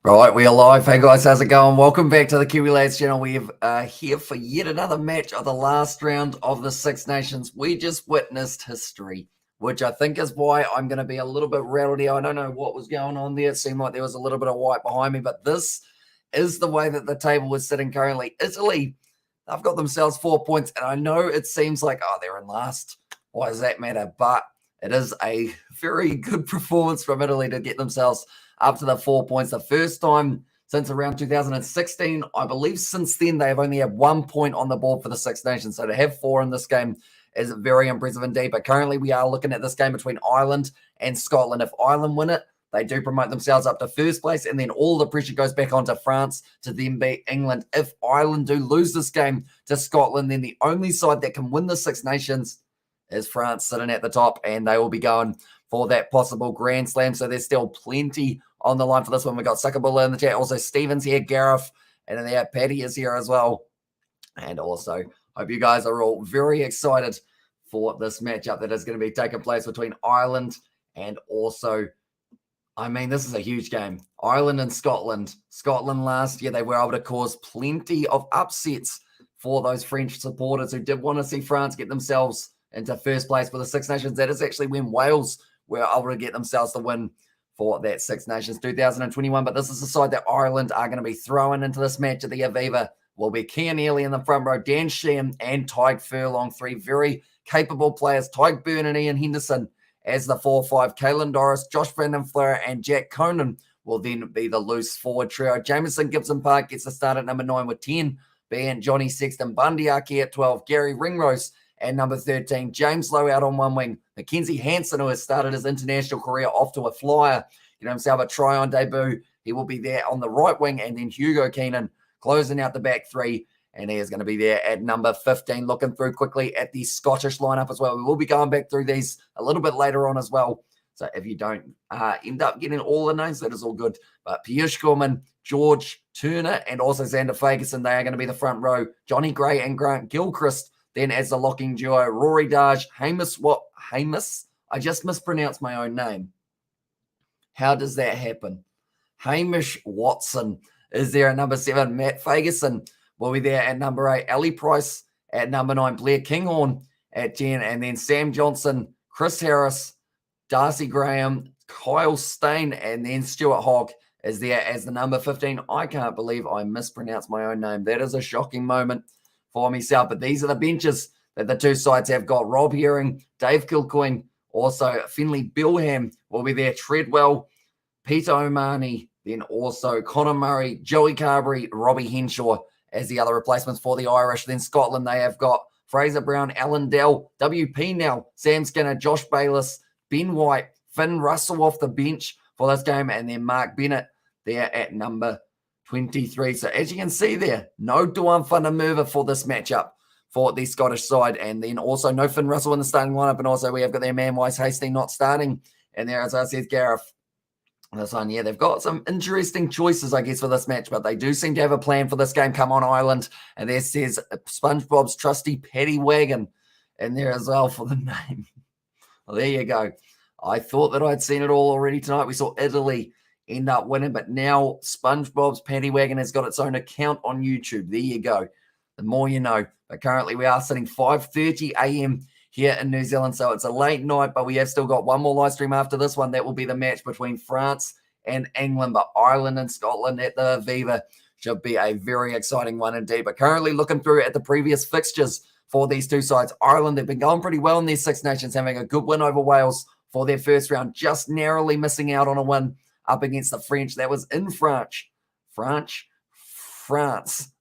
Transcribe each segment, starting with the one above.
Right, we are live. Hey guys, how's it going? Welcome back to the Kiwi Lads channel. We are here for yet another match of the last round of the Six Nations. We just witnessed history, which I think is why I'm going to be a little bit rattled here. I don't know what was going on there. It seemed like there was a little bit of white behind me, but this is the way that the table is sitting currently. Italy, they've got themselves 4 points, and I know it seems like, oh, they're in last. Why does that matter? But it is a very good performance from Italy to get themselves up to the 4 points. The first time since around 2016. I believe since then they have only had 1 point on the board for the Six Nations. So to have 4 in this game is very impressive indeed. But currently we are looking at this game between Ireland and Scotland. If Ireland win it, they do promote themselves up to first place, and then all the pressure goes back onto France to then beat England. If Ireland do lose this game to Scotland, then the only side that can win the Six Nations is France sitting at the top, and they will be going for that possible Grand Slam. So there's still plenty on the line for this one. We got Sakabula in the chat. Also, Stevens here, Gareth, and then there Paddy is here as well. And also, hope you guys are all very excited for this matchup that is going to be taking place between Ireland and also, I mean, this is a huge game. Ireland and Scotland. Scotland last year, they were able to cause plenty of upsets for those French supporters who did want to see France get themselves into first place for the Six Nations. That is actually when Wales were able to get themselves the win for that Six Nations 2021. But this is the side that Ireland are going to be throwing into this match at the Aviva. Will be Cian Early in the front row, Dan Sheehan and Tyg Furlong, 3 very capable players. Tyg Byrne and Ian Henderson as the 4-5. Caelan Doris, Josh Brandon Fleur and Jack Conan will then be the loose forward trio. Jameson Gibson Park gets the start at number 9 with 10 being Johnny Sexton, Bundy Aki at 12, Gary Ringrose and number 13, James Lowe out on one wing. Mackenzie Hansen, who has started his international career off to a flyer, get himself a try on debut. He will be there on the right wing. And then Hugo Keenan closing out the back 3. And he is going to be there at number 15. Looking through quickly at the Scottish lineup as well. We will be going back through these a little bit later on as well. So if you don't end up getting all the names, that is all good. But Piyush Gorman, George Turner, and also Xander Ferguson, they are going to be the front row. Johnny Gray and Grant Gilchrist then as the locking duo. Rory Darge, Hamish? I just mispronounced my own name. How does that happen? Hamish Watson is there at number 7. Matt Ferguson will be there at number 8. Ali Price at number 9. Blair Kinghorn at 10. And then Sam Johnson, Chris Harris, Darcy Graham, Kyle Stain, and then Stuart Hogg is there as the number 15. I can't believe I mispronounced my own name. That is a shocking moment for myself. But these are the benches that the two sides have got. Rob Herring, Dave Kilcoyne, also Finley Bilham will be there. Treadwell, Peter O'Mahony, then also Conor Murray, Joey Carberry, Robbie Henshaw as the other replacements for the Irish. Then Scotland, they have got Fraser Brown, Alan Dell, WP Nell, Sam Skinner, Josh Bayliss, Ben White, Finn Russell off the bench for this game, and then Mark Bennett there at number 23. So as you can see there, no Duan Fundamover for this matchup for the Scottish side. And then also no Finn Russell in the starting lineup. And also we have got their man Wise Hastings not starting. And there, as I said, Gareth. This one, yeah, they've got some interesting choices, I guess, for this match. But they do seem to have a plan for this game. Come on, Ireland. And there says SpongeBob's trusty Paddy Wagon in there as well for the name. Well, there you go. I thought that I'd seen it all already tonight. We saw Italy end up winning, but now SpongeBob's Paddy Wagon has got its own account on YouTube. There you go. The more you know. But currently we are sitting 5:30 a.m. here in New Zealand, so it's a late night, but we have still got one more live stream after this one. That will be the match between France and England, but Ireland and Scotland at the Aviva should be a very exciting one indeed. But currently looking through at the previous fixtures for these two sides, Ireland, they've been going pretty well in these Six Nations, having a good win over Wales for their first round, just narrowly missing out on a win up against the French. That was in France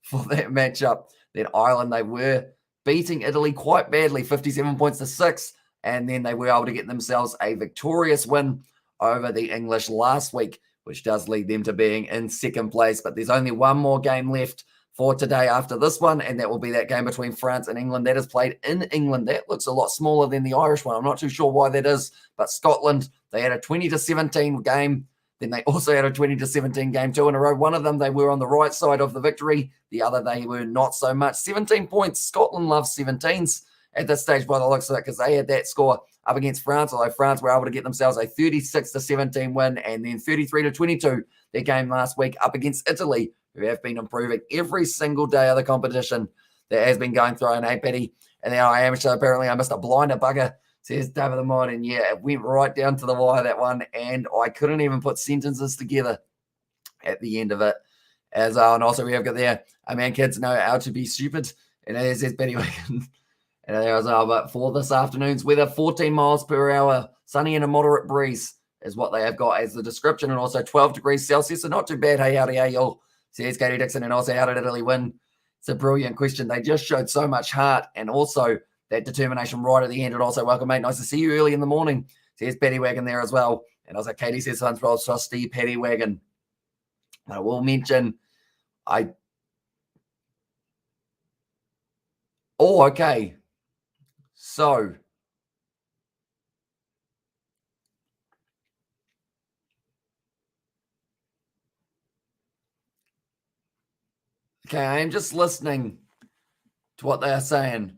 for that matchup. Then Ireland, they were beating Italy quite badly, 57 points to 6. And then they were able to get themselves a victorious win over the English last week, which does lead them to being in second place. But there's only one more game left for today after this one, and that will be that game between France and England. That is played in England. That looks a lot smaller than the Irish one. I'm not too sure why that is. But Scotland, they had a 20-17 game. Then they also had a 20-17 game 2 in a row. One of them, they were on the right side of the victory. The other, they were not so much. 17 points. Scotland loves 17s at this stage by the looks of it, because they had that score up against France, although France were able to get themselves a 36-17 win, and then 33-22, their game last week up against Italy, who have been improving every single day of the competition that has been going through. And hey, Petty, and then I am sure apparently I missed a blinder bugger, says David the Mod. And yeah, it went right down to the wire, that one, and I couldn't even put sentences together at the end of it. And also we have got there, kids know how to be stupid. And it says Betty Wigan. And there as well, but for this afternoon's weather, 14 miles per hour, sunny and a moderate breeze is what they have got as the description, and also 12 degrees Celsius, so not too bad. Hey, howdy, hey, y'all, says Katie Dixon. And also, how did Italy win? It's a brilliant question. They just showed so much heart and also that determination right at the end. And also, welcome, mate. Nice to see you early in the morning, says Paddy Wagon there as well. And also, Katie says, Sunswell, trusty Paddy Wagon. I will mention, okay. So, okay, I am just listening to what they are saying.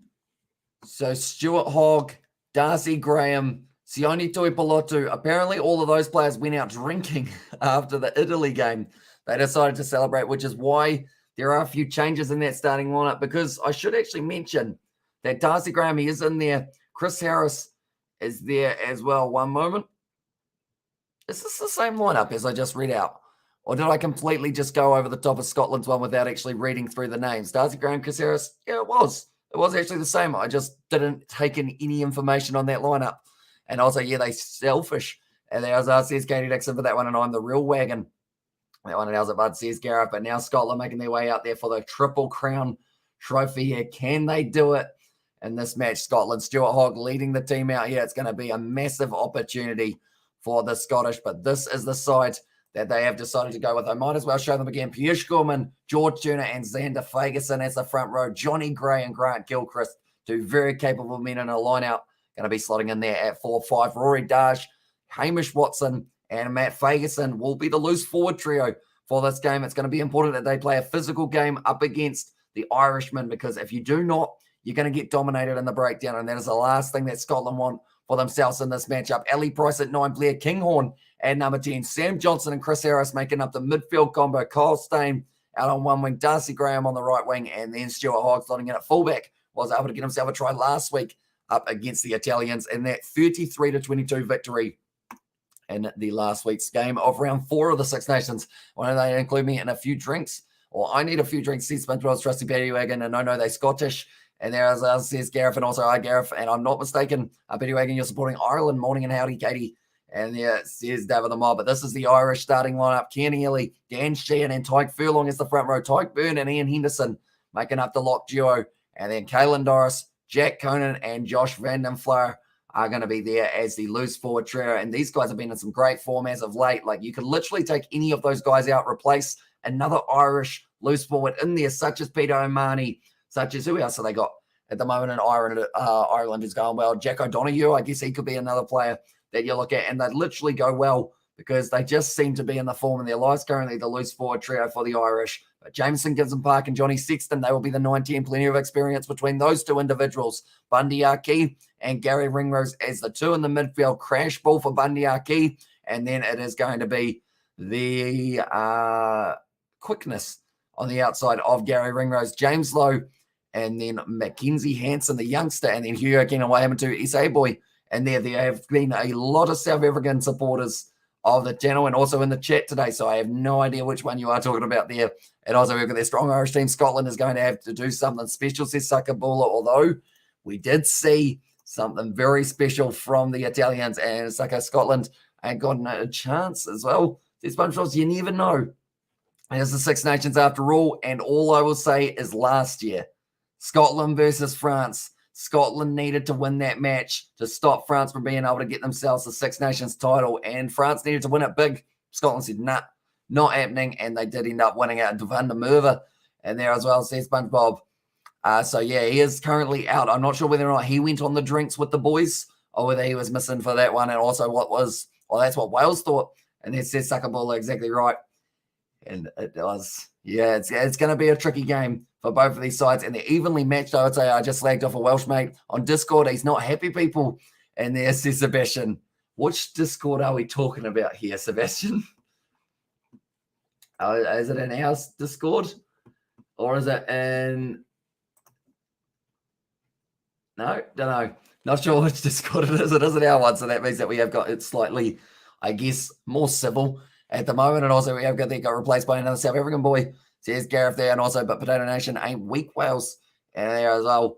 So, Stuart Hogg, Darcy Graham, Sione Tuipulotu, apparently all of those players went out drinking after the Italy game. They decided to celebrate, which is why there are a few changes in that starting lineup, because I should actually mention that Darcy Graham, he is in there. Chris Harris is there as well. One moment. Is this the same lineup as I just read out? Or did I completely just go over the top of Scotland's one without actually reading through the names? Darcy Graham, Chris Harris? Yeah, it was. It was actually the same. I just didn't take in any information on that lineup. And also, yeah, they selfish. And there's says Katie Dixon for that one, and I'm the real wagon. That one, and how's it, bud, says Gareth. But now Scotland making their way out there for the Triple Crown trophy here. Can they do it in this match? Scotland, Stuart Hogg leading the team out here. It's going to be a massive opportunity for the Scottish, but this is the side that they have decided to go with. I might as well show them again. Piyush Gorman, George Turner, and Xander Fagerson as the front row. Johnny Gray and Grant Gilchrist, two very capable men in a line-out. Going to be slotting in there at 4-5. Rory Darge, Hamish Watson, and Matt Fagerson will be the loose forward trio for this game. It's going to be important that they play a physical game up against the Irishmen, because if you do not, you're going to get dominated in the breakdown, and that is the last thing that Scotland want for themselves in this matchup. Ali Price at 9, Blair Kinghorn at number 10, Sam Johnson and Chris Harris making up the midfield combo. Kyle Stain out on one wing, Darcy Graham on the right wing, and then Stuart Hogg slotting in at fullback. Was able to get himself a try last week up against the Italians in that 33-22 victory in the last week's game of round 4 of the Six Nations. Why don't they include me in a few drinks? Or I need a few drinks, says Spinchwell's trusty Paddy Wagon, and I know they're Scottish. And there, as says Gareth, and also hi, Gareth. And I'm not mistaken, Paddy Wagon, you're supporting Ireland. Morning and howdy, Katie. And there says David the Mob. But this is the Irish starting lineup. Kenny Ely, Dan Sheehan, and Tyke Furlong as the front row. Tyke Byrne and Ian Henderson making up the lock duo. And then Caelan Doris, Jack Conan, and Josh Van Den Fleur are going to be there as the loose forward trio. And these guys have been in some great form as of late. Like, you could literally take any of those guys out, replace another Irish loose forward in there, such as Peter O'Mahony, such as who else have they got at the moment in Ireland? Ireland is going well. Jack O'Donoghue, I guess he could be another player that you look at, and they literally go well because they just seem to be in the form of their lives currently, the loose forward trio for the Irish. But Jameson, Gibson Park, and Johnny Sexton, they will be the 19, plenty of experience between those two individuals. Bundy Aki and Gary Ringrose as the two in the midfield. Crash ball for Bundy Aki, and then it is going to be the quickness on the outside of Gary Ringrose. James Lowe, and then Mackenzie Hansen, the youngster, and then Hugo Kenaway to SA boy. And there have been a lot of South African supporters of the channel and also in the chat today, so I have no idea which one you are talking about there. And also, we've got their strong Irish team. Scotland is going to have to do something special, says Sakabula, although we did see something very special from the Italians, and it's like Scotland ain't gotten a chance as well. These bunch of you never know. There's the Six Nations after all, and all I will say is last year, Scotland versus France. Scotland needed to win that match to stop France from being able to get themselves the Six Nations title, and France needed to win it big. Scotland said, nah, not happening, and they did end up winning out to Van der Merwe, and there as well, says SpongeBob. So, yeah, he is currently out. I'm not sure whether or not he went on the drinks with the boys or whether he was missing for that one, and also that's what Wales thought, and it says Sakabula exactly right. And it was, yeah, it's going to be a tricky game for both of these sides. And they're evenly matched, I would say. I just slagged off a Welsh mate on Discord. He's not happy, people. And there says Sebastian. Which Discord are we talking about here, Sebastian? Is it in our Discord? Or is it in... No, don't know. Not sure which Discord it is. It isn't our one, so that means that we have got it slightly, I guess, more civil at the moment. And also we have got replaced by another South African boy. Says Gareth there, and also, but Potato Nation ain't weak, Wales. And there as well.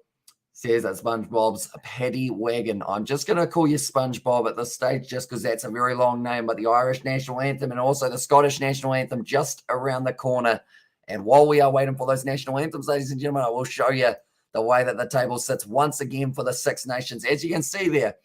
Says that SpongeBob's Paddy Wagon. I'm just going to call you SpongeBob at this stage just because that's a very long name, but the Irish national anthem and also the Scottish national anthem just around the corner. And while we are waiting for those national anthems, ladies and gentlemen, I will show you the way that the table sits once again for the Six Nations. As you can see there,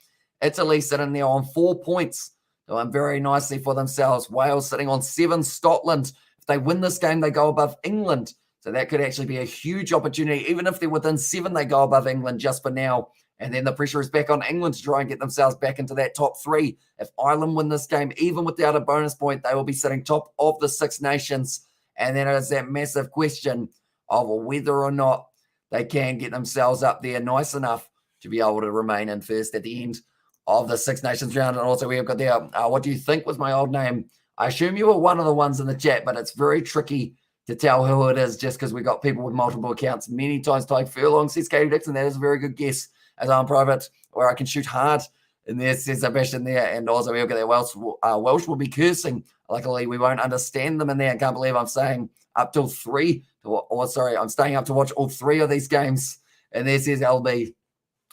Italy sitting there on 4 points, doing very nicely for themselves. Wales sitting on 7. Scotland, if they win this game, they go above England. So that could actually be a huge opportunity. Even if they're within 7, they go above England just for now. And then the pressure is back on England to try and get themselves back into that top 3. If Ireland win this game, even without a bonus point, they will be sitting top of the Six Nations. And then it's that massive question of whether or not they can get themselves up there nice enough to be able to remain in first at the end of the Six Nations round. And also we have got there, what do you think was my old name? I assume you were one of the ones in the chat, but it's very tricky to tell who it is just because we got people with multiple accounts. Many times Tyke Furlong says Katie Dixon. That is a very good guess, as I'm private, where I can shoot hard. And there says Sebastian there. And also we'll get there. Welsh will be cursing. Luckily, we won't understand them in there. I can't believe I'm saying up till 3. I'm staying up to watch all 3 of these games. And there says LB.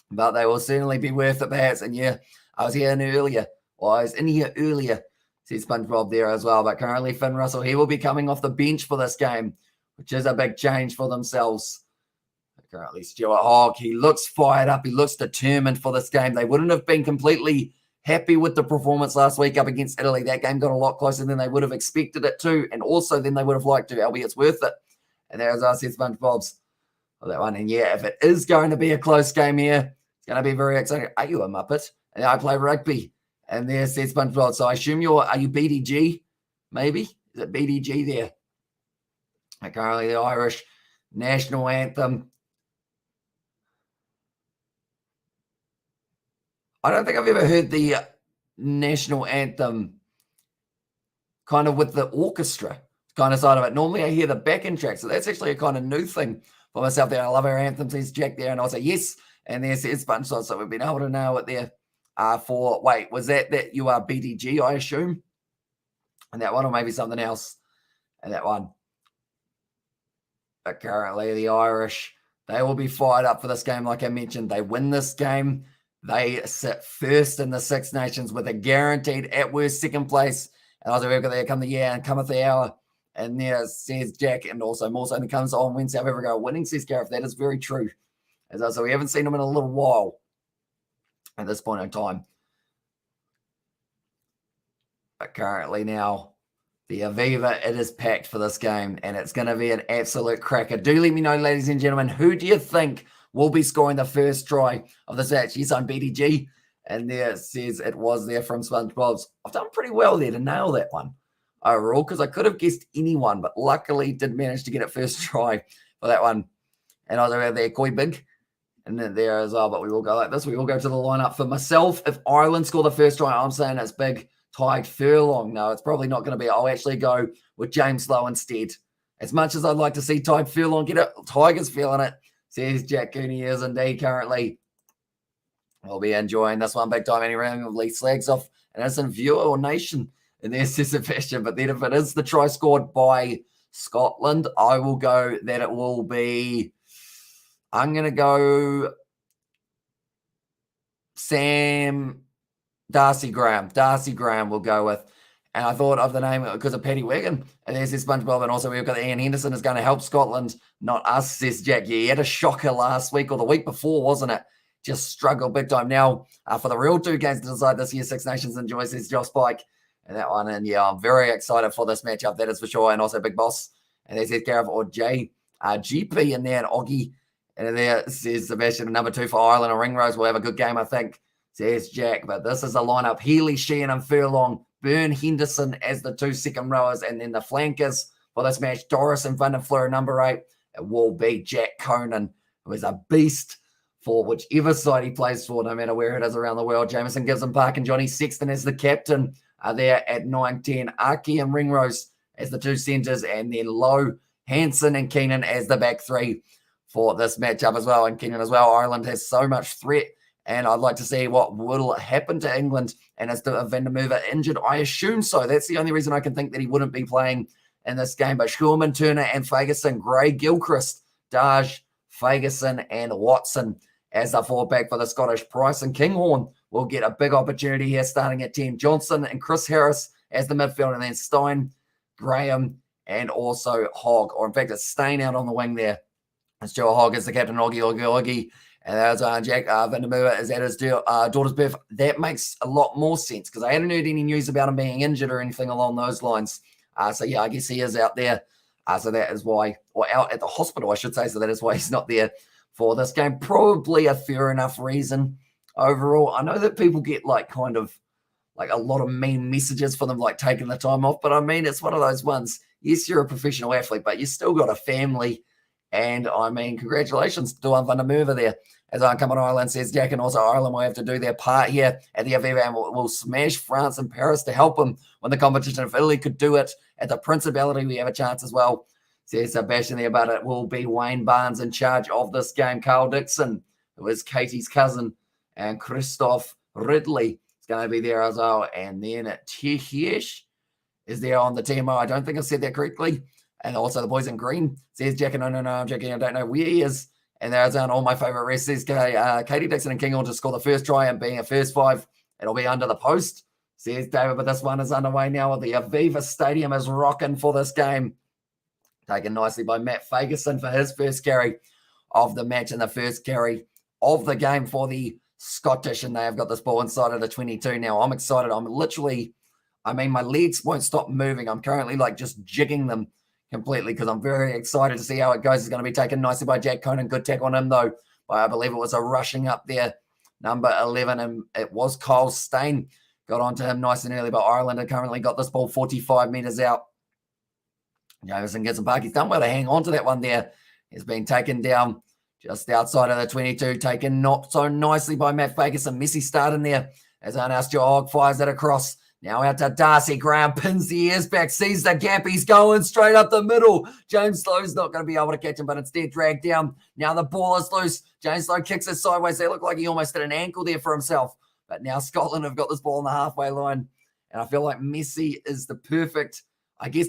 But they will certainly be worth it, perhaps. And yeah, I was here earlier. Well, I was in here earlier. Says SpongeBob there as well. But currently, Finn Russell, he will be coming off the bench for this game, which is a big change for themselves. Currently, Stuart Hogg, he looks fired up. He looks determined for this game. They wouldn't have been completely happy with the performance last week up against Italy. That game got a lot closer than they would have expected it to, and also than they would have liked to. LB, it's worth it. And there, as I said, SpongeBob's for that one. And yeah, if it is going to be a close game here, it's going to be very exciting. Are you a Muppet? And I play rugby. And there says SpongeBob. So I assume are you BDG? Maybe? Is it BDG there? Currently, the Irish national anthem. I don't think I've ever heard the national anthem kind of with the orchestra kind of side of it. Normally I hear the backing track, so that's actually a kind of new thing for myself there. I love our anthem, says Jack there, and I'll say yes, and there's SpongeBob, so we've been able to nail it there wait, was that you are BDG, I assume? And that one, or maybe something else, and that one. But currently the Irish, they will be fired up for this game, like I mentioned. They win this game. They sit first in the Six Nations with a guaranteed at worst second place. And also we've got there come the year and cometh the hour. And there says Jack, and also more so than comes on when South Africa are winning, says Gareth. That is very true. As I said, we haven't seen them in a little while at this point in time. But currently now, the Aviva, it is packed for this game, and it's going to be an absolute cracker. Do let me know, ladies and gentlemen, who do you think will be scoring the first try of this match? Yes, I'm BDG. And there it says it was there from SpongeBob's. I've done pretty well there to nail that one overall, because I could have guessed anyone, but luckily did manage to get it first try for that one. And I was over there, Koi Big, and then there as well. But we will go like this. We will go to the lineup for myself. If Ireland score the first try, I'm saying it's Big Tyke Furlong. No, it's probably not going to be. I'll actually go with James Lowe instead. As much as I'd like to see Tyke Furlong get it, Tiger's feeling it. Says Jack Cooney is indeed currently. We'll be enjoying this one big time. Any round of Lee Slags off an innocent viewer or nation in their Sebastian. But then if it is the try scored by Scotland, I will go that it will be, I'm going to go Darcy Graham. Darcy Graham will go with. And I thought of the name because of Paddy Wagon. And there's this SpongeBob. And also we've got Ian Henderson is going to help Scotland, not us, says Jack. Yeah, he had a shocker last week or the week before, wasn't it? Just struggled big time. Now, for the real 2 games to decide this year, Six Nations enjoy, says Josh Pike. And that one. And yeah, I'm very excited for this matchup. That is for sure. And also Big Boss. And there's Gareth or GP in there and Oggy. And there says Sebastian, number 2 for Ireland and Ringrose will have a good game, I think, says Jack. But this is a lineup. Healy, Sheehan and Furlong. Byrne, Henderson as the 2 second rowers. And then the flankers for this match, Doris and Van der Fleur, number 8. It will be Jack Conan, who is a beast for whichever side he plays for, no matter where it is around the world. Jameson Gibson Park and Johnny Sexton as the captain are there at 9-10. Aki and Ringrose as the two centres, and then Lowe, Hansen, and Keenan as the back three for this matchup as well. And Keenan as well. Ireland has so much threat, and I'd like to see what will happen to England. And is Van der Merwe injured? I assume so. That's the only reason I can think that he wouldn't be playing in this game. But Schulman, Turner, and Ferguson, Gray, Gilchrist, Darge, Ferguson, and Watson as the forward back for the Scottish. Price and Kinghorn will get a big opportunity here starting at 10. Johnson and Chris Harris as the midfield, and then Stein, Graham, and also Hogg. Or in fact, it's Stein out on the wing there. And Stuart Hogg is the captain, Oggy. And there's Jack Van der Merwe is at his daughter's birth. That makes a lot more sense because I hadn't heard any news about him being injured or anything along those lines. So yeah, I guess he is out there. So that is why, or out at the hospital, I should say. So that is why he's not there for this game. Probably a fair enough reason overall. I know that people get kind of a lot of mean messages for them taking the time off, but I mean, it's one of those ones. Yes, you're a professional athlete, but you still got a family. And I mean, congratulations to Van der Merwe there. As I come on, Ireland says Jack, and also Ireland will have to do their part here at the Aviva, and will smash France and Paris to help them win the competition. If Italy could do it at the Principality, we have a chance as well. Says Sebastian there, but it will be Wayne Barnes in charge of this game. Carl Dixon, who is Katie's cousin, and Christoph Ridley is going to be there as well. And then Tiesh is there on the team. I don't think I said that correctly. And also the boys in green, says Jack, no, I'm joking. I don't know where he is. And there's all my favourite rest. Says Katie Dixon and King will just score the first try, and being a first five, it'll be under the post. Says David, but this one is underway now. The Aviva Stadium is rocking for this game. Taken nicely by Matt Ferguson for his first carry of the match and the first carry of the game for the Scottish. And they have got this ball inside of the 22 now. I'm excited. My legs won't stop moving. I'm currently just jigging them completely because I'm very excited to see how it goes. It's going to be taken nicely by Jack Conan. Good tackle on him, though. I believe it was a rushing up there, number 11, and it was Kyle Stein. Got onto him nice and early, but Ireland have currently got this ball 45 metres out. Jameson gets a park. He's done well to hang on to that one there. He's been taken down just outside of the 22, taken not so nicely by Matt Ferguson. Messy start in there as Stuart Hogg fires it across. Now out to Darcy. Graham pins the ears back, sees the gap. He's going straight up the middle. James Slowe's not going to be able to catch him, but instead dragged down. Now the ball is loose. James Slowe kicks it sideways. They look like he almost did an ankle there for himself. But now Scotland have got this ball on the halfway line. And I feel like Messi is the perfect,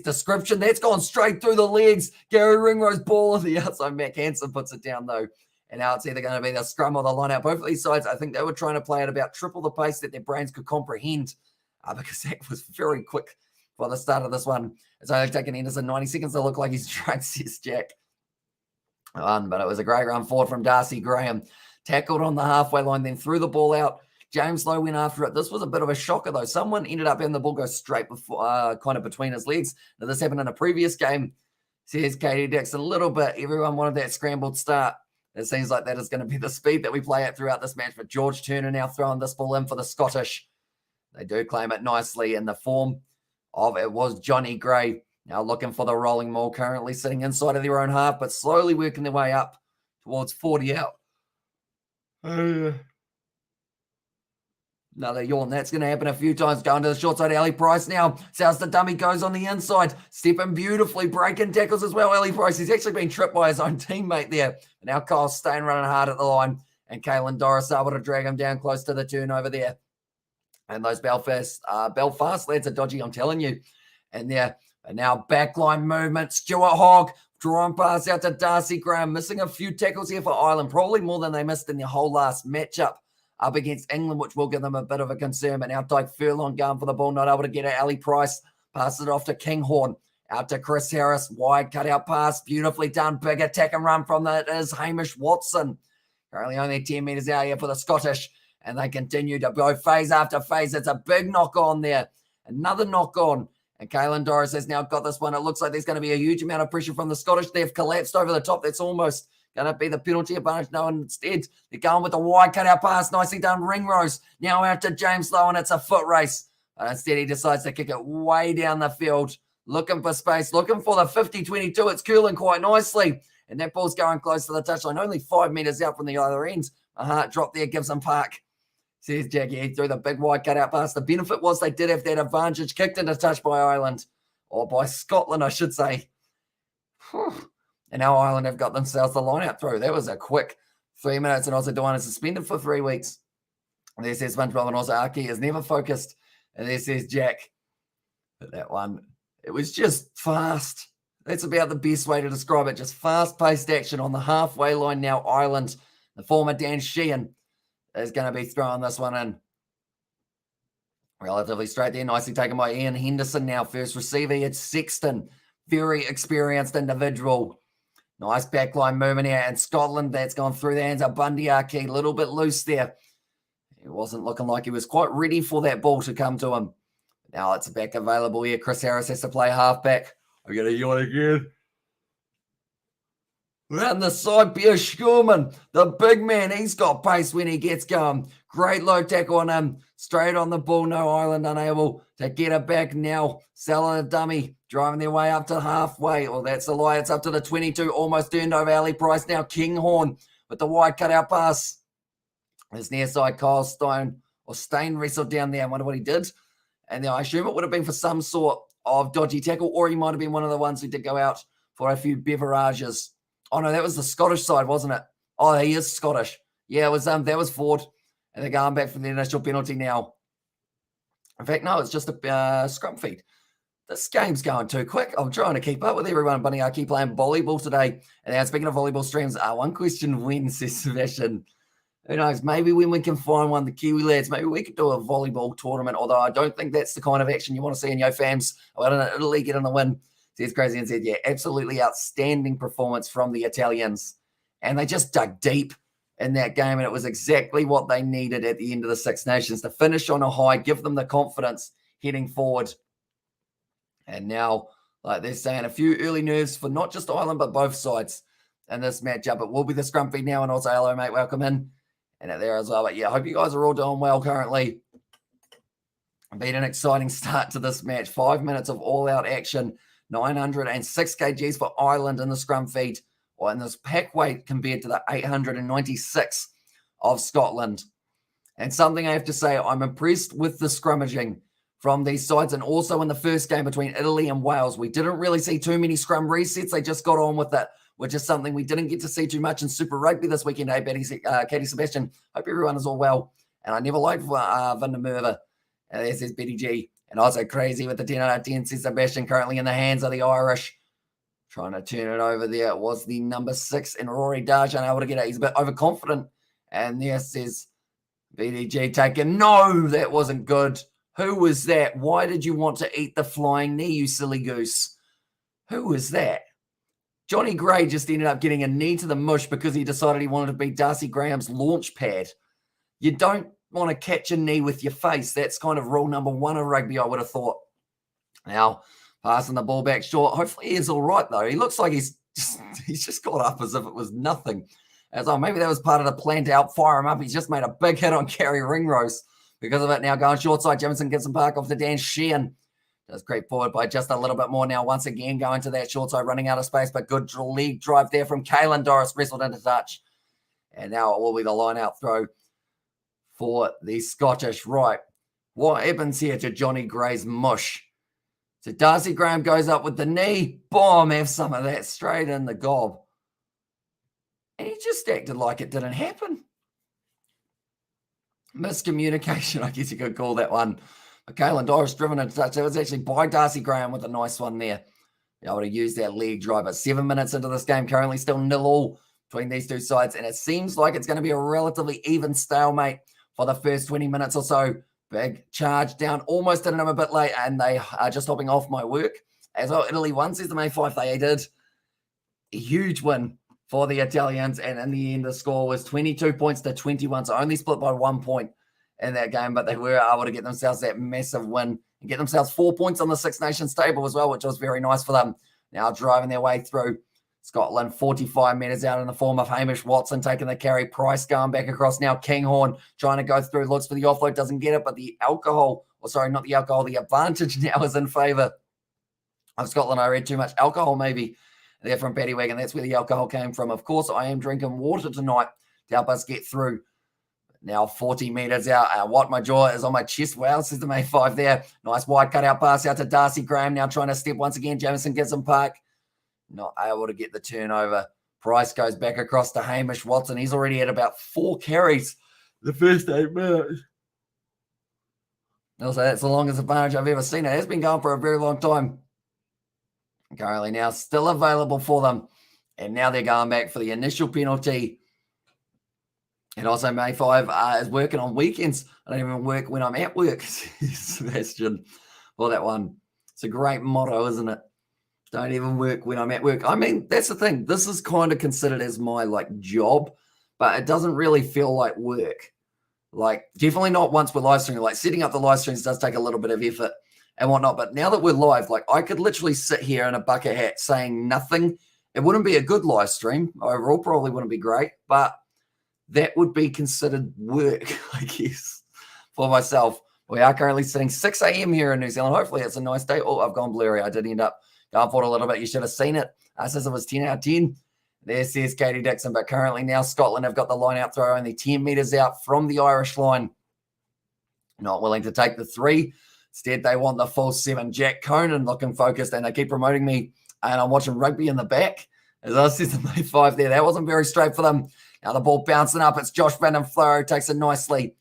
description. That's gone straight through the legs. Gary Ringrose ball on the outside. Mac Hansen puts it down, though. And now it's either going to be the scrum or the line out. Both of these sides, I think they were trying to play at about triple the pace that their brains could comprehend. Because that was very quick for the start of this one. It's only taken Anderson 90 seconds to look like he's drunk, says Jack. But it was a great run forward from Darcy Graham. Tackled on the halfway line, then threw the ball out. James Lowe went after it. This was a bit of a shocker, though. Someone ended up having the ball go straight before, kind of between his legs. Now, this happened in a previous game, says Katie Dixon. A little bit. Everyone wanted that scrambled start. It seems like that is going to be the speed that we play at throughout this match. But George Turner now throwing this ball in for the Scottish. They do claim it nicely in the form of it was Johnny Gray. Now looking for the rolling maul, currently sitting inside of their own half, but slowly working their way up towards 40 out. Another yawn. That's going to happen a few times. Going to the short side. Ali Price now. South the dummy goes on the inside. Stepping beautifully. Breaking tackles as well. Ali Price. He's actually been tripped by his own teammate there. But now Kyle Stein running hard at the line. And Caelan Doris able to drag him down close to the turnover there. And those Belfast lads are dodgy, I'm telling you. And now backline movement. Stuart Hogg drawing pass out to Darcy Graham. Missing a few tackles here for Ireland. Probably more than they missed in their whole last matchup up against England, which will give them a bit of a concern. But now Dyke Furlong going for the ball, not able to get it. Ali Price passes it off to Kinghorn. Out to Chris Harris. Wide cutout pass. Beautifully done. Big attack and run from that is Hamish Watson. Currently only 10 metres out here for the Scottish. And they continue to go phase after phase. It's a big knock on there. Another knock on. And Caelan Doris has now got this one. It looks like there's going to be a huge amount of pressure from the Scottish. They've collapsed over the top. That's almost going to be the penalty advantage. No, instead, they're going with the wide cutout pass. Nicely done, Ringrose. Now out to James Lowe, and it's a foot race. But instead, he decides to kick it way down the field. Looking for space. Looking for the 50-22. It's curling quite nicely. And that ball's going close to the touchline. Only 5 metres out from the other end. A heart drop there, Gibson Park. Says Jackie, he threw the big wide cutout pass. The benefit was they did have that advantage kicked into touch by Ireland. or by Scotland, I should say. And now Ireland have got themselves the line out through. That was a quick 3 minutes, and also Dwayne is suspended for 3 weeks. And there says SpongeBob, and also Aki is never focused. And there says Jack. But that one, it was just fast. That's about the best way to describe it. Just fast-paced action on the halfway line now. Ireland, the former Dan Sheehan, is going to be throwing this one in. Relatively straight there. Nicely taken by Ian Henderson now. First receiver, it's Sexton. Very experienced individual. Nice backline movement here. And Scotland, that's gone through the hands of Bundy Aki. A little bit loose there. He wasn't looking like he was quite ready for that ball to come to him. Now it's back available here. Chris Harris has to play halfback. I'm going to yawn again. Around the side, Pierre Schurman, the big man. He's got pace when he gets going. Great low tackle on him. Straight on the ball. No, Ireland unable to get it back now. Selling a dummy. Driving their way up to halfway. Oh, that's a lie. It's up to the 22. Almost turned over Ali Price now. Kinghorn with the wide cutout pass. His near side, Kyle Stain wrestled down there. I wonder what he did. And I assume it would have been for some sort of dodgy tackle, or he might have been one of the ones who did go out for a few beverages. Oh, no, that was the Scottish side, wasn't it? Oh, he is Scottish. Yeah, it was that was Ford. And they're going back for the initial penalty now. In fact, no, it's just a scrum feed. This game's going too quick. I'm trying to keep up with everyone. Bunny, I keep playing volleyball today. And now, speaking of volleyball streams, one question when, says Sebastian. Who knows? Maybe when we can find one, the Kiwi lads, maybe we could do a volleyball tournament, although I don't think that's the kind of action you want to see in Yo Fams. I don't know, Italy getting the win. Says Crazy and said, yeah, absolutely outstanding performance from the Italians. And they just dug deep in that game, and it was exactly what they needed at the end of the Six Nations to finish on a high, give them the confidence heading forward. And now, like they're saying, a few early nerves for not just Ireland, but both sides in this matchup. It will be the scrum feed now, and also, hello, mate, welcome in. And there as well. But yeah, I hope you guys are all doing well currently. Been an exciting start to this match. 5 minutes of all-out action. 906 kgs for Ireland in the scrum feed, or in this pack weight compared to the 896 of Scotland. And something I have to say, I'm impressed with the scrummaging from these sides, and also in the first game between Italy and Wales. We didn't really see too many scrum resets. They just got on with it, which is something we didn't get to see too much in Super Rugby this weekend. Hey, Katie Sebastian, hope everyone is all well. And I never liked Van der Merwe. And there says Betty G. And also Crazy with the 10 out of 10, says Sebastian, currently in the hands of the Irish. Trying to turn it over there. It was the number 6 in Rory Darge, unable to get it. He's a bit overconfident. And there says BDG taken. No, that wasn't good. Who was that? Why did you want to eat the flying knee, you silly goose? Who was that? Johnny Gray just ended up getting a knee to the mush because he decided he wanted to be Darcy Graham's launch pad. You don't want to catch a knee with your face. That's kind of rule number 1 of rugby, I would have thought. Now, passing the ball back short. Hopefully he's all right, though. He looks like he's just got up as if it was nothing. As oh, maybe that was part of the plan to outfire him up. He's just made a big hit on Gary Ringrose. Because of it, now going short side, Jamison Gibson Park off to Dan Sheehan. Does creep forward by just a little bit more now. Once again, going to that short side, running out of space, but good league drive there from Caelan Doris, wrestled into touch. And now it will be the line-out throw for the Scottish. Right, what happens here to Johnny Gray's mush? So Darcy Graham goes up with the knee. Boom, have some of that straight in the gob. And he just acted like it didn't happen. Miscommunication, I guess you could call that one. But Caelan Doris driven into touch. It was actually by Darcy Graham with a nice one there. Be able to use that leg drive. But 7 minutes into this game, currently still 0-0 between these two sides. And it seems like it's going to be a relatively even stalemate for the first 20 minutes or so. Big charge down. Almost did them a bit late. And they are just hopping off my work. As well, Italy won, says the May 5. They did. A huge win for the Italians, and in the end, the score was 22 points to 21, so only split by 1 point in that game, but they were able to get themselves that massive win and get themselves 4 points on the Six Nations table as well, which was very nice for them. Now driving their way through Scotland, 45 metres out in the form of Hamish Watson taking the carry. Price going back across now. Kinghorn trying to go through, looks for the offload, doesn't get it, but the advantage now is in favour of Scotland. I read too much alcohol maybe there from Paddy Wagon. That's where the alcohol came from. Of course, I am drinking water tonight to help us get through. Now 40 metres out. What my jaw is on my chest. Wow, says the May 5 there. Nice wide cutout pass out to Darcy Graham. Now trying to step once again. Jamison Gibson Park not able to get the turnover. Price goes back across to Hamish Watson. He's already had about 4 carries the first 8 minutes. Also, that's the longest advantage I've ever seen. It has been going for a very long time. Currently now still available for them. And now they're going back for the initial penalty. And also May 5 is working on weekends. I don't even work when I'm at work, Sebastian, for that one. It's a great motto, isn't it? Don't even work when I'm at work. I mean, that's the thing. This is kind of considered as my job, but it doesn't really feel like work. Definitely not once we're live streaming. Setting up the live streams does take a little bit of effort and whatnot. But now that we're live, I could literally sit here in a bucket hat saying nothing. It wouldn't be a good live stream. Overall, probably wouldn't be great, but that would be considered work, I guess, for myself. We are currently sitting 6 a.m. here in New Zealand. Hopefully it's a nice day. Oh, I've gone blurry. I did end up going for it a little bit. You should have seen it. Since it was 10 out of 10. There says Katie Dixon. But currently now Scotland have got the line out throw only 10 metres out from the Irish line. Not willing to take the 3. Instead, they want the full 7. Jack Conan looking focused, and they keep promoting me. And I'm watching rugby in the back. As I said, the May 5 there. That wasn't very straight for them. Now the ball bouncing up. It's Josh Brandon Floro. Takes it nicely.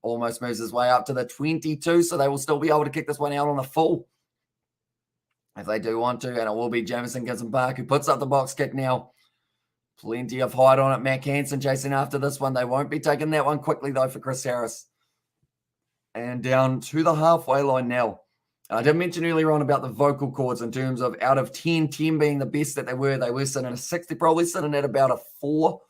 Almost moves his way up to the 22. So they will still be able to kick this one out on a full, if they do want to. And it will be Jamison Gibson Park who puts up the box kick now. Plenty of height on it. Mac Hansen chasing after this one. They won't be taking that one quickly, though, for Chris Harris. And down to the halfway line now. I did mention earlier on about the vocal cords in terms of out of 10, 10 being the best that they were sitting at a 6. They're probably sitting at about a 4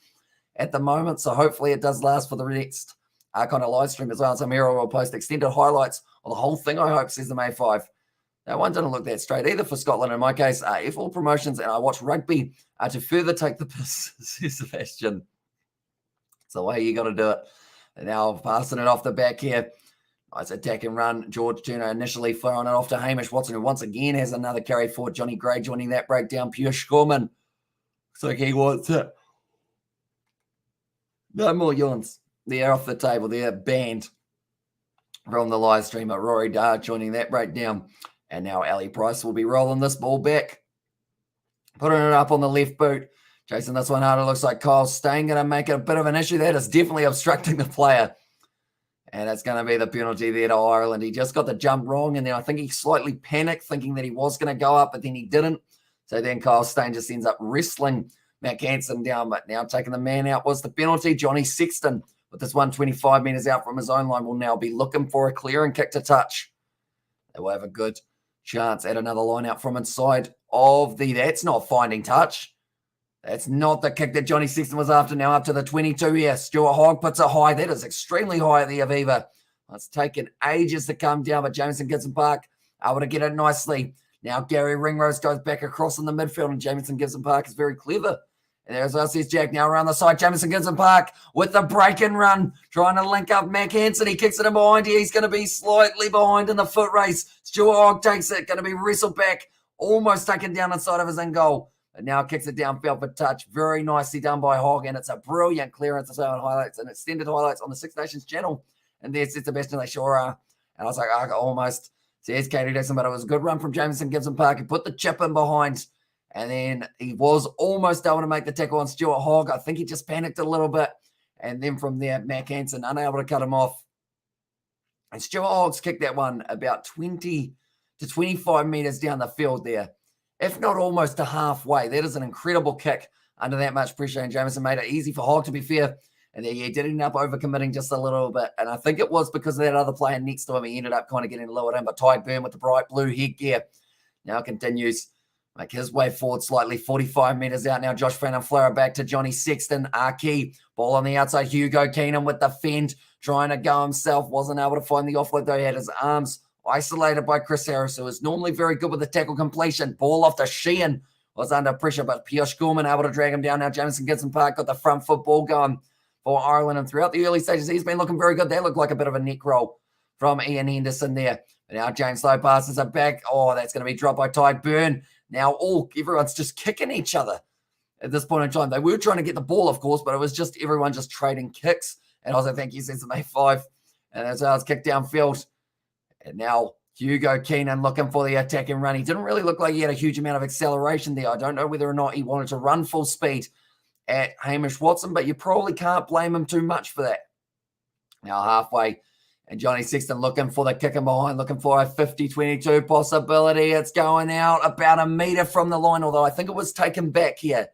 at the moment. So hopefully it does last for the next kind of live stream as well. So Miro will post extended highlights of the whole thing, I hope, says the May 5. That one didn't look that straight either for Scotland. In my case, F4 promotions, and I watch rugby to further take the piss, says Sebastian. It's the way you got to do it. And now passing it off the back here. Nice attack and run. George Turner initially throwing it off to Hamish Watson, who once again has another carry for Johnny Gray joining that breakdown. Pure Scorman. Looks like he wants it. No more yawns. They're off the table. They're banned from the live stream. Rory Dar joining that breakdown. And now Ali Price will be rolling this ball back. Putting it up on the left boot. Chasing this one harder. Looks like Kyle Stain going to make it a bit of an issue. That is definitely obstructing the player. And it's going to be the penalty there to Ireland. He just got the jump wrong. And then I think he slightly panicked, thinking that he was going to go up, but then he didn't. So then Kyle Stain just ends up wrestling Mac Hansen down. But now taking the man out was the penalty. Johnny Sexton, with this one 25 metres out from his own line, will now be looking for a clearing kick to touch. They will have a good chance at another line out from inside of the... That's not finding touch. That's not the kick that Johnny Sexton was after. Now up to the 22 here. Stuart Hogg puts it high. That is extremely high at the Aviva. It's taken ages to come down, but Jamison Gibson Park able to get it nicely. Now Gary Ringrose goes back across in the midfield, and Jamison Gibson Park is very clever. And there's us, Jack now around the side. Jamison Gibson Park with the break and run, trying to link up Mac Hansen. He kicks it in behind here. He's going to be slightly behind in the foot race. Stuart Hogg takes it, going to be wrestled back, almost taken down inside of his in goal. And now kicks it downfield for touch. Very nicely done by Hogg, and it's a brilliant clearance. As well, highlights and extended highlights on the Six Nations channel. And there's Sebastian, they sure are. And I was like, almost. Says Katie Dixon, but it was a good run from Jamison Gibson Park. He put the chip in behind, and then he was almost able to make the tackle on Stuart Hogg. I think he just panicked a little bit. And then from there, Mac Hansen unable to cut him off. And Stuart Hogg's kicked that one about 20 to 25 metres down the field there, if not almost to halfway. That is an incredible kick under that much pressure, and Jamison made it easy for Hogg, to be fair. And then he did end up overcommitting just a little bit. And I think it was because of that other player next to him. He ended up kind of getting lowered in, but Ty Burn with the bright blue headgear now continues make his way forward slightly, 45 metres out now. Josh Fannin Flower back to Johnny Sexton. Arkey, ball on the outside. Hugo Keenan with the fend, trying to go himself. Wasn't able to find the offload, though. He had his arms isolated by Chris Harris, who is normally very good with the tackle completion. Ball off to Sheehan. Was under pressure, but Pierre Gorman able to drag him down. Now Jamison Gibson Park got the front foot ball going for Ireland. And throughout the early stages, he's been looking very good. They look like a bit of a neck roll from Ian Henderson there. But now James Lowe passes it back. Oh, that's going to be dropped by Ty Burn. Now everyone's just kicking each other at this point in time. They were trying to get the ball, of course, but it was just everyone just trading kicks And also, thank you, Sesame 5. And that's how it's kicked downfield. And now Hugo Keenan looking for the attacking run. He didn't really look like he had a huge amount of acceleration there. I don't know whether or not he wanted to run full speed at Hamish Watson, but you probably can't blame him too much for that. Now halfway, and Johnny Sexton looking for the kick in behind, looking for a 50-22 possibility. It's going out about a metre from the line, although I think it was taken back here.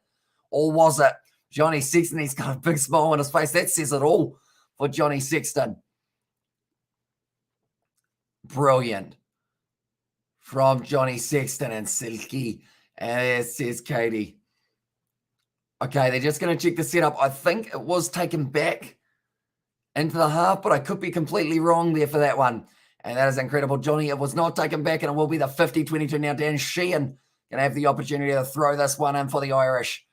Or was it? Johnny Sexton, he's got a big smile on his face. That says it all for Johnny Sexton. Brilliant from Johnny Sexton and Silky. And there says Katie. Okay, they're just going to check the setup. I think it was taken back into the half, but I could be completely wrong there for that one. And that is incredible, Johnny. It was not taken back, and it will be the 50-22 now. Dan Sheehan going to have the opportunity to throw this one in for the Irish.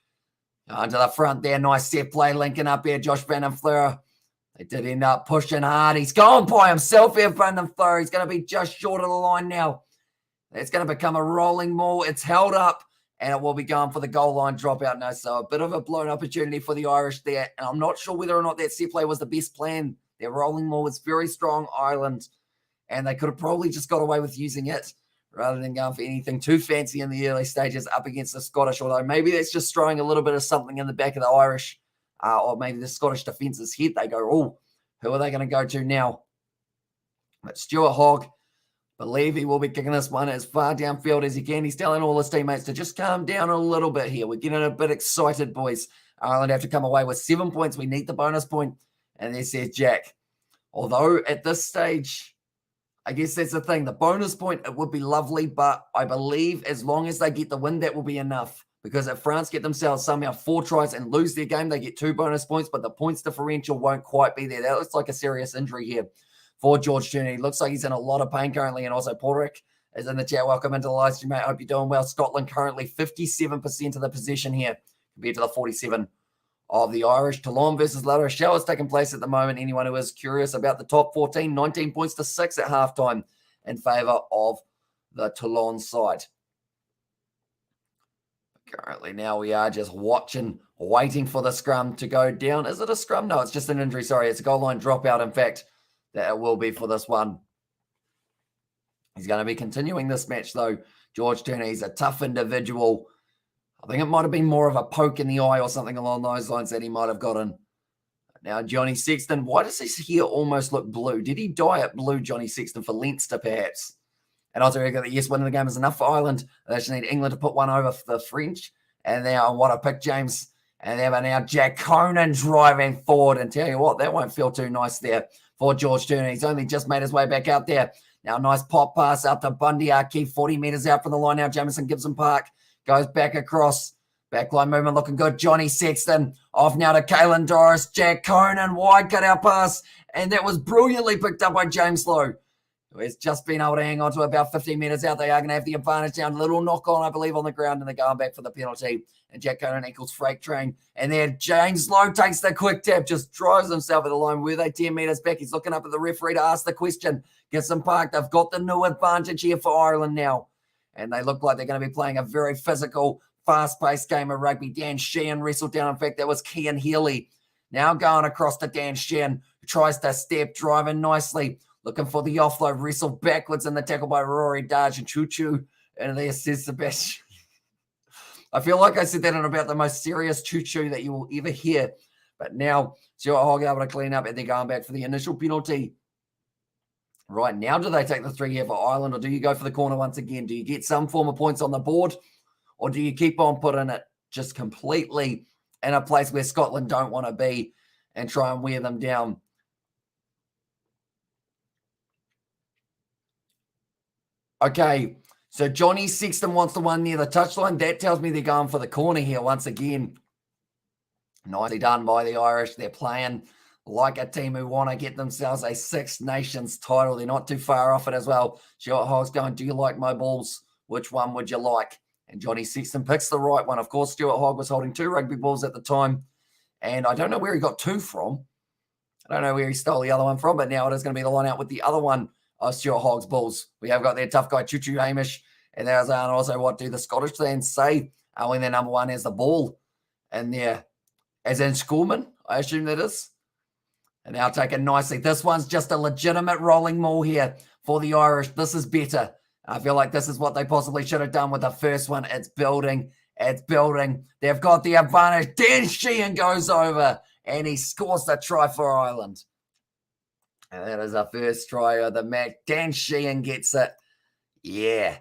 Onto the front there. Nice set play linking up here. Josh Van den Fleur. They did end up pushing hard. He's going by himself here, Van den Fleur. He's going to be just short of the line now. It's going to become a rolling maul. It's held up, and it will be going for the goal line dropout now. So a bit of a blown opportunity for the Irish there. And I'm not sure whether or not that set play was the best plan. Their rolling maul was very strong, Ireland, and they could have probably just got away with using it rather than going for anything too fancy in the early stages up against the Scottish, although maybe that's just throwing a little bit of something in the back of the Irish, or maybe the Scottish defence's head. They go, oh, who are they going to go to now? But Stuart Hogg, believe he will be kicking this one as far downfield as he can. He's telling all his teammates to just calm down a little bit here. We're getting a bit excited, boys. Ireland have to come away with 7 points. We need the bonus point. And there says Jack. Although at this stage, I guess that's the thing. The bonus point, it would be lovely, but I believe as long as they get the win, that will be enough. Because if France get themselves somehow 4 tries and lose their game, they get 2 bonus points, but the points differential won't quite be there. That looks like a serious injury here for George Turney. Looks like he's in a lot of pain currently, and also Porrick is in the chat. Welcome into the live stream, mate. I hope you're doing well. Scotland currently 57% of the possession here compared to the 47 of the Irish. Toulon versus La Rochelle is taking place at the moment. Anyone who is curious about the top 14, 19 points to 6 at halftime in favour of the Toulon side. Currently now we are just watching, waiting for the scrum to go down. Is it a scrum? No, it's just an injury. Sorry, it's a goal line dropout. In fact, that it will be for this one. He's going to be continuing this match though. George Turner, he's a tough individual. I think it might have been more of a poke in the eye or something along those lines that he might have gotten. Now, Johnny Sexton, why does his hair almost look blue? Did he dye it blue, Johnny Sexton, for Leinster perhaps? And also, that yes, winning the game is enough for Ireland. They just need England to put one over for the French. And now, what a pick, James. And there now Jack Conan driving forward. And tell you what, that won't feel too nice there for George Turner. He's only just made his way back out there. Now, nice pop pass out to Bundy Archie, 40 metres out from the line now. Jamison Gibson Park goes back across. Backline movement looking good. Johnny Sexton off now to Caelan Doris. Jack Conan, wide cut-out pass. And that was brilliantly picked up by James Lowe, who has just been able to hang on to about 15 metres out. They are going to have the advantage down. Little knock on, I believe, on the ground, and they're going back for the penalty. And Jack Conan equals freight train. And there, James Lowe takes the quick tap, just drives himself at the line. Were they 10 metres back? He's looking up at the referee to ask the question. Gibson Park, they've got the new advantage here for Ireland now. And they look like they're going to be playing a very physical, fast-paced game of rugby. Dan Sheehan wrestled down. In fact, that was Cian Healy. Now going across to Dan Sheehan, who tries to step, driving nicely. Looking for the offload, wrestled backwards in the tackle by Rory Darge and Choo-Choo. And there says Sebastian. I feel like I said that in about the most serious choo-choo that you will ever hear. But now, Stuart Hogg able to clean up, and they're going back for the initial penalty. Right, now do they take the 3 here for Ireland, or do you go for the corner once again? Do you get some form of points on the board, or do you keep on putting it just completely in a place where Scotland don't want to be and try and wear them down? Okay, so Johnny Sexton wants the one near the touchline. That tells me they're going for the corner here once again. Nicely done by the Irish. They're playing like a team who want to get themselves a Six Nations title. They're not too far off it as well. Stuart Hogg's going, do you like my balls? Which one would you like? And Johnny Sexton picks the right one. Of course, Stuart Hogg was holding 2 rugby balls at the time. And I don't know where he got 2 from. I don't know where he stole the other one from, but now it is going to be the line out with the other one of Stuart Hogg's balls. We have got their tough guy, Choo-Choo Hamish. And there's also what do the Scottish fans say when their number one has the ball in there. As in Schoolman, I assume that is. And now taken nicely. This one's just a legitimate rolling maul here for the Irish. This is better. I feel like this is what they possibly should have done with the first one. It's building. It's building. They've got the advantage. Dan Sheehan goes over and he scores the try for Ireland. And that is our first try of the match. Dan Sheehan gets it. Yeah.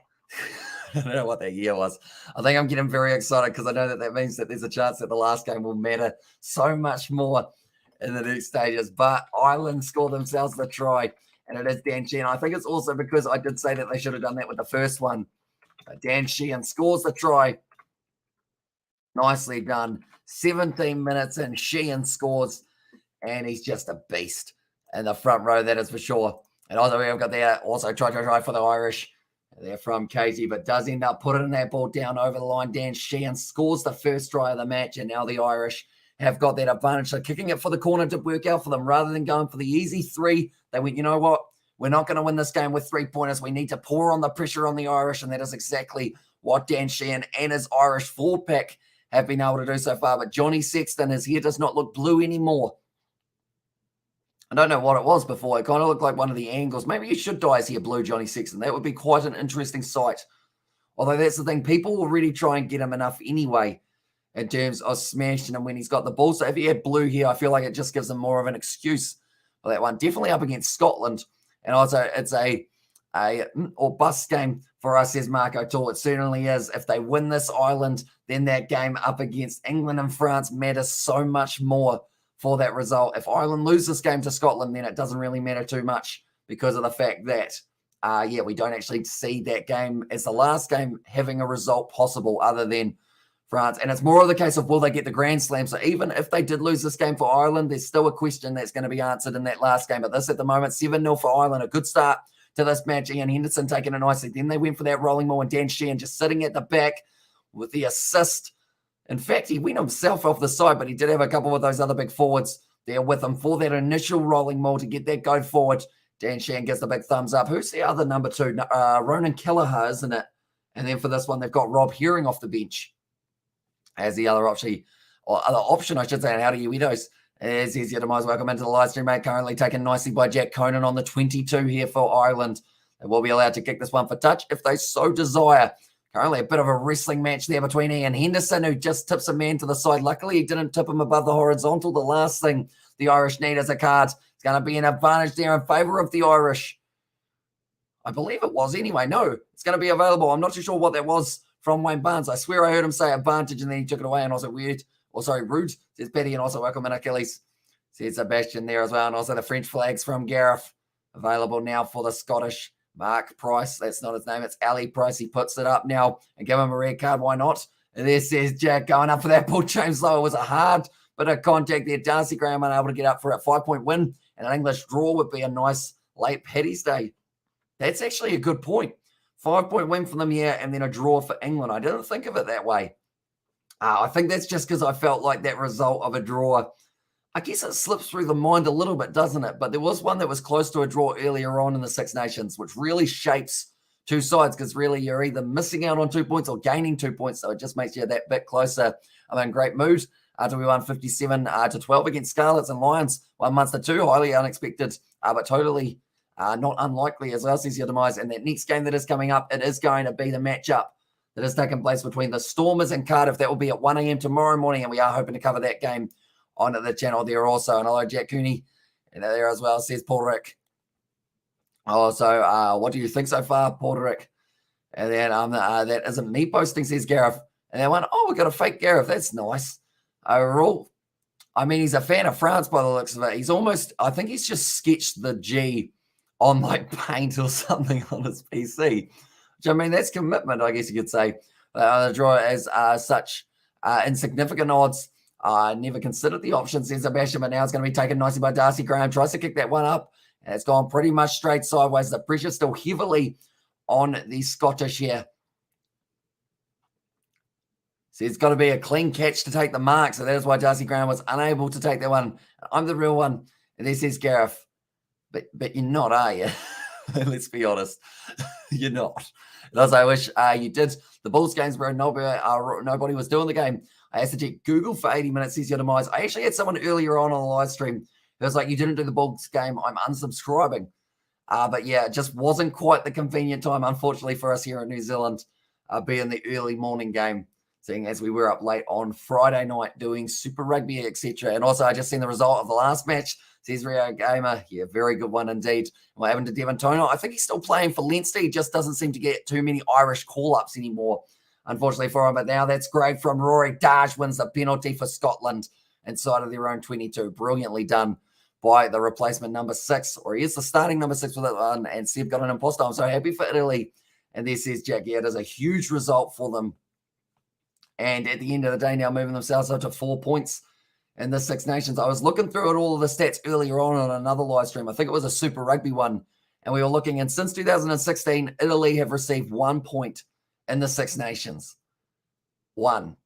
I don't know what that year was. I think I'm getting very excited because I know that means that there's a chance that the last game will matter so much more in the next stages. But Ireland score themselves the try, and it is Dan Sheehan. I think it's also because I did say that they should have done that with the first one. Dan Sheehan scores the try. Nicely done. 17 minutes in, Sheehan scores, and he's just a beast in the front row, that is for sure. And also we've got there also try for the Irish. They're from Casey, but does end up putting that ball down over the line. Dan Sheehan scores the first try of the match, and now the Irish have got that advantage. So kicking it for the corner did work out for them. Rather than going for the easy three, they went, you know what? We're not going to win this game with 3-pointers. We need to pour on the pressure on the Irish, and that is exactly what Dan Sheehan and his Irish forward pack have been able to do so far. But Johnny Sexton, his hair does not look blue anymore. I don't know what it was before. It kind of looked like one of the angles. Maybe you should dye his hair blue, Johnny Sexton. That would be quite an interesting sight. Although that's the thing. People will really try and get him enough anyway in terms of smashing him when he's got the ball. So if he had blue hair, I feel like it just gives him more of an excuse for that one. Definitely up against Scotland. And also it's a or bust game for us, says Marco Tool. It certainly is. If they win this Ireland, then that game up against England and France matters so much more for that result. If Ireland lose this game to Scotland, then it doesn't really matter too much because of the fact that, we don't actually see that game as the last game having a result possible other than France. And it's more of the case of will they get the Grand Slam? So even if they did lose this game for Ireland, there's still a question that's going to be answered in that last game. But this at the moment, 7-0 for Ireland, a good start to this match. Ian Henderson taking it nicely. Then they went for that rolling maul and Dan Sheehan just sitting at the back with the assist. In fact, he went himself off the side, but he did have a couple of those other big forwards there with him for that initial rolling maul to get that go forward. Dan Sheehan gives the big thumbs up. Who's the other number two? Ronan Kelleher, isn't it? And then for this one, they've got Rob Herring off the bench as the other option, I should say. And how do you eat those? It's easier to might welcome into the live stream, mate. Currently taken nicely by Jack Conan on the 22 here for Ireland. They will be allowed to kick this one for touch if they so desire. Currently a bit of a wrestling match there between Ian Henderson, who just tips a man to the side. Luckily, he didn't tip him above the horizontal. The last thing the Irish need is a card. It's going to be an advantage there in favour of the Irish. I believe it was anyway. No, it's going to be available. I'm not too sure what that was from Wayne Barnes. I swear I heard him say advantage and then he took it away, and also rude, says Betty, and also welcome in Achilles, says Sebastian there as well. And also the French flags from Gareth available now for the Scottish. Mark Price, that's not his name, it's Ali Price. He puts it up now and give him a red card. Why not? And there says Jack going up for that ball. James Lowe was a hard bit of contact there. Darcy Graham unable to get up for a 5-point win, and an English draw would be a nice late Paddy's Day. That's actually a good point. 5-point win for them here, and then a draw for England. I didn't think of it that way. I think that's just because I felt like that result of a draw, I guess it slips through the mind a little bit, doesn't it? But there was one that was close to a draw earlier on in the Six Nations, which really shapes two sides, because really you're either missing out on 2 points or gaining 2 points. So it just makes you that bit closer. I'm in great mood. After we won 57-12 against Scarlets and Lions, 1 Munster 2, highly unexpected, but totally not unlikely as well, says your demise. And that next game that is coming up, it is going to be the matchup that is taking place between the Stormers and Cardiff. That will be at 1 a.m. tomorrow morning, and we are hoping to cover that game on the channel there also. And hello, Jack Cooney, there as well, says Paul Rick. Also, what do you think so far, Paul Rick? And then that isn't me posting, says Gareth. And then one, we got a fake Gareth. That's nice. Overall, I mean, he's a fan of France by the looks of it. He's almost, I think he's just sketched the G on like paint or something on his PC. Which, I mean, that's commitment, I guess you could say. The draw as such insignificant odds. I never considered the option, says Sebastian, but now it's going to be taken nicely by Darcy Graham. Tries to kick that one up, and it's gone pretty much straight sideways. The pressure still heavily on the Scottish here. So it's got to be a clean catch to take the mark, so that is why Darcy Graham was unable to take that one. I'm the real one, and there says Gareth. But you're not, are you? Let's be honest. You're not. And also, I wish you did. The Bulls games where nobody was doing the game. I had to check Google for 80 minutes, says your demise. I actually had someone earlier on the live stream It was like, you didn't do the Bulls game, I'm unsubscribing. But yeah, it just wasn't quite the convenient time, unfortunately, for us here in New Zealand, being the early morning game, seeing as we were up late on Friday night doing Super Rugby, etc. And also, I just seen the result of the last match. Says Rio Gamer, yeah, very good one indeed. What happened to Devon Toner? I think he's still playing for Leinster. He just doesn't seem to get too many Irish call-ups anymore, unfortunately for him. But now that's great from Rory. Darge wins the penalty for Scotland inside of their own 22. Brilliantly done by the replacement number 6, or he is the starting number 6 for that one, and Seb got an imposter. I'm so happy for Italy. And there says Jack, yeah, it is a huge result for them. And at the end of the day, now moving themselves up to 4 points in the Six Nations. I was looking through at all of the stats earlier on another live stream. I think it was a Super Rugby one. And we were looking, and since 2016, Italy have received 1 point in the Six Nations. One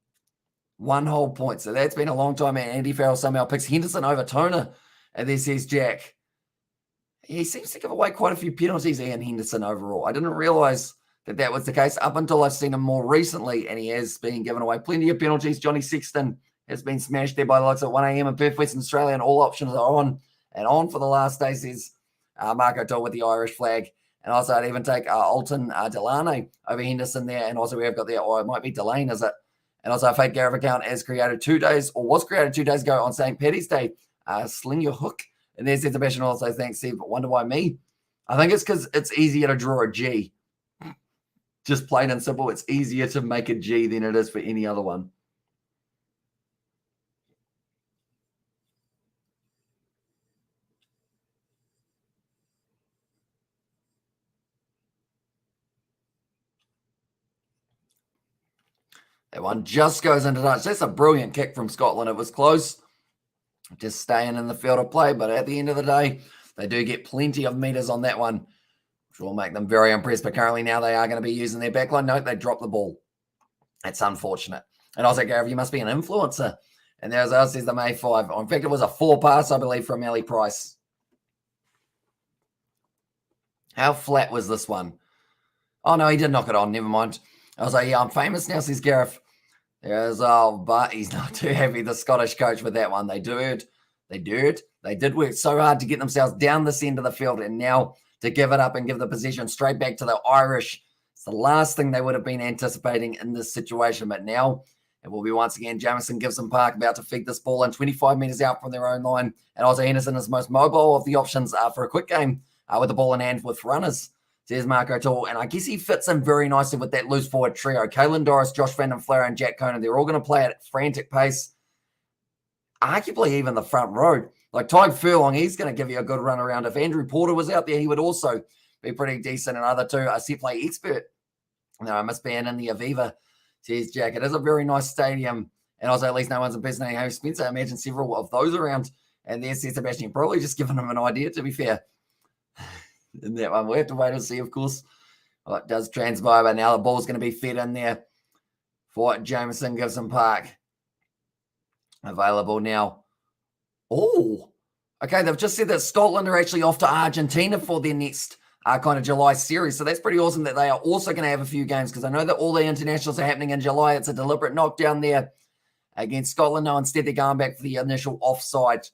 whole point. So that's been a long time. And Andy Farrell somehow picks Henderson over Toner. And there says Jack, he seems to give away quite a few penalties, Ian Henderson, overall. I didn't realize that was the case up until I've seen him more recently, and he has been giving away plenty of penalties. Johnny Sexton has been smashed there by the likes of 1 a.m. in Perth, Western Australia, and all options are on and on for the last day, says Marco Toll with the Irish flag. And also, I'd even take Alton Delaney over Henderson there. And also, we have got there, or it might be Delane, is it? And also, a fake Gareth account is created 2 days, or was created 2 days ago on St. Paddy's Day. Sling your hook. And there's Sebastian also, thanks, Steve. But wonder why me? I think it's because it's easier to draw a G. Just plain and simple, it's easier to make a G than it is for any other one. That one just goes into touch. That's a brilliant kick from Scotland. It was close, just staying in the field of play. But at the end of the day, they do get plenty of meters on that one, which will make them very impressed. But currently now they are going to be using their backline. Note they dropped the ball. That's unfortunate. And also, Gareth, you must be an influencer. And there's us, says the May 5. In fact, it was a 4 pass, I believe, from Ellie Price. How flat was this one? Oh, no, he did knock it on. Never mind. I was like, yeah, I'm famous now, says Gareth. There's, but he's not too happy, the Scottish coach, with that one. They did work so hard to get themselves down this end of the field, and now to give it up and give the possession straight back to the Irish. It's the last thing they would have been anticipating in this situation. But now it will be once again Jamison Gibson Park about to feed this ball in 25 metres out from their own line. And also Henderson is most mobile of the options for a quick game with the ball in hand with runners. Says Marco Tool. And I guess he fits in very nicely with that loose forward trio. Caelan Doris, Josh Van den Fleur, and Jack Conan. They're all going to play at frantic pace. Arguably even the front row. Like Tyg Furlong, he's going to give you a good run around. If Andrew Porter was out there, he would also be pretty decent. And other two, a set play expert. No, I must be in the Aviva. Says Jack. It is a very nice stadium. And also, at least no one's impersonating Harry Spencer. I imagine several of those around. And there's Sebastian, probably just giving him an idea, to be fair. In that one, we have to wait and see, of course, what does transpire. But now the ball's going to be fed in there for Jamison Gibson Park. Available now. Oh, okay. They've just said that Scotland are actually off to Argentina for their next kind of July series. So that's pretty awesome that they are also going to have a few games, because I know that all the internationals are happening in July. It's a deliberate knockdown there against Scotland. No, instead they're going back for the initial offside.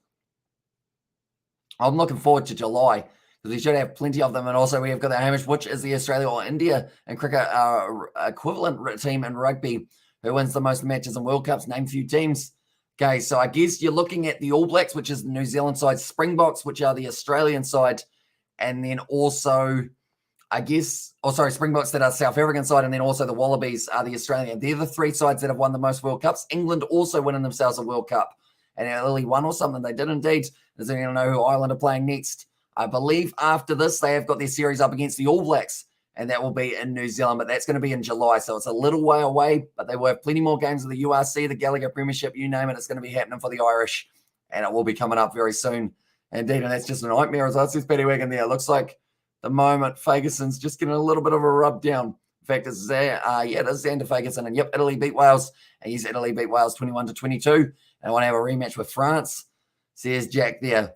I'm looking forward to July, because we should have plenty of them. And also we have got the Hamish, which is the Australia or India and cricket equivalent team in rugby, who wins the most matches in World Cups. Name a few teams. Okay, so I guess you're looking at the All Blacks, which is the New Zealand side, Springboks, which are the Australian side, and then also, Springboks that are South African side, and then also the Wallabies are the Australian. They're the 3 sides that have won the most World Cups. England also winning themselves a World Cup, and Italy won or something. They did indeed. Does anyone know who Ireland are playing next? I believe after this, they have got their series up against the All Blacks, and that will be in New Zealand, but that's going to be in July, so it's a little way away, but they will have plenty more games of the URC, the Gallagher Premiership, you name it. It's going to be happening for the Irish, and it will be coming up very soon. Indeed, and that's just a nightmare, as I says Petty Wagon there. It looks like the moment Ferguson's just getting a little bit of a rub down. In fact, it's there. It is Xander Ferguson, and yep, Italy beat Wales, and yes, Italy beat Wales 21-22, and I want to have a rematch with France, says Jack there.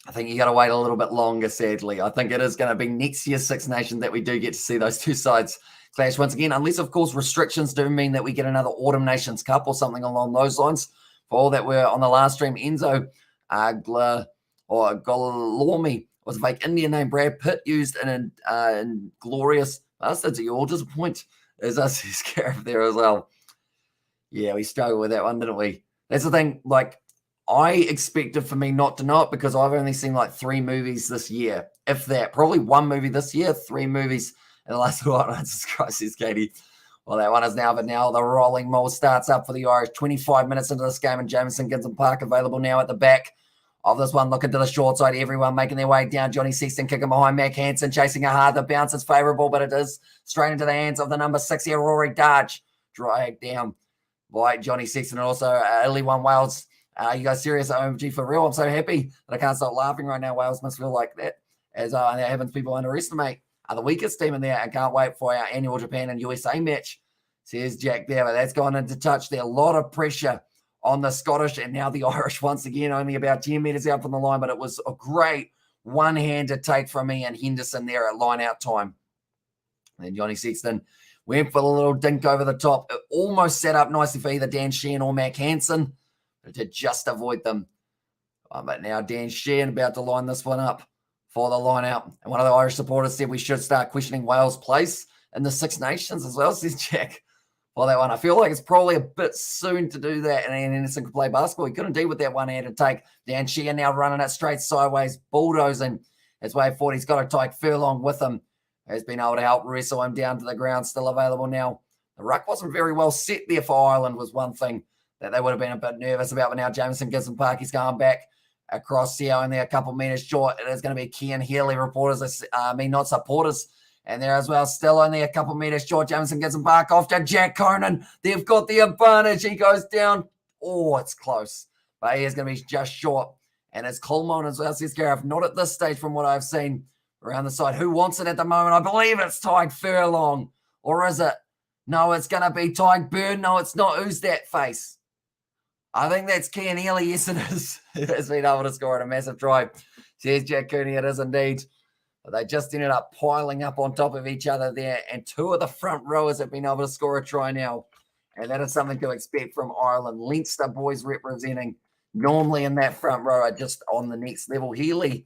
I think you got to wait a little bit longer, sadly. I think it is going to be next year's Six Nations that we do get to see those two sides clash once again, unless, of course, restrictions do mean that we get another Autumn Nations Cup or something along those lines. For all that, we're on the last stream. Enzo Golormi was a fake Indian name Brad Pitt used in Glorious Bastards. You all disappoint. There's us Scarif there as well. Yeah, we struggled with that one, didn't we? That's the thing. Like, I expected for me not to know it because I've only seen like 3 movies this year, if that. Probably 1 movie this year, 3 movies in the last little while. Jesus Christ, says Katie. Well, that one is now, but now the rolling maul starts up for the Irish. 25 minutes into this game, and Jamison Gibson Park available now at the back of this one. Looking to the short side, everyone making their way down. Johnny Sexton kicking behind Mac Hansen, chasing it hard. The bounce is favourable, but it is straight into the hands of the number 6 here, Rory Darge. Dragged down by Johnny Sexton, and also Italy won Wales. You guys serious at OMG for real? I'm so happy that I can't stop laughing right now. Wales must feel like that, as that happens. People underestimate the weakest team in there. I can't wait for our annual Japan and USA match, says Jack there. But that's gone into touch there. A lot of pressure on the Scottish, and now the Irish once again only about 10 metres out from the line, but it was a great one-handed take from Ian Henderson there at line-out time. And then Johnny Sexton went for the little dink over the top. It almost set up nicely for either Dan Sheehan or Mac Hansen, but to just avoid them. But now Dan Sheehan about to line this one up for the line-out. And one of the Irish supporters said we should start questioning Wales' place in the Six Nations as well, says Jack. For that one, I feel like it's probably a bit soon to do that, and Ian Henderson could play basketball. He couldn't deal with that one-handed take. Dan Sheehan now running it straight sideways, bulldozing his way forward. He's got a tight furlong with him. Has been able to help wrestle him down to the ground, still available now. The ruck wasn't very well set there for Ireland, was one thing that they would have been a bit nervous about. But now Jamison Gibson Park, he's going back across here, only a couple metres short. It is going to be Kian Healy reporters, not supporters. And there as well, still only a couple metres short. Jamison Gibson Park off to Jack Conan. They've got the advantage. He goes down. Oh, it's close. But he is going to be just short. And it's Coleman as well, says Gareth. Not at this stage from what I've seen around the side. Who wants it at the moment? I believe it's Tyke Furlong. Or is it? No, it's going to be Tyke Byrne. No, it's not. Who's that face? I think that's Kian Healy. Yes, it is. He has been able to score at a massive drive. Says Jack Cooney. It is indeed. But they just ended up piling up on top of each other there. And 2 of the front rowers have been able to score a try now. And that is something to expect from Ireland. Leinster boys representing normally in that front row are just on the next level. Healy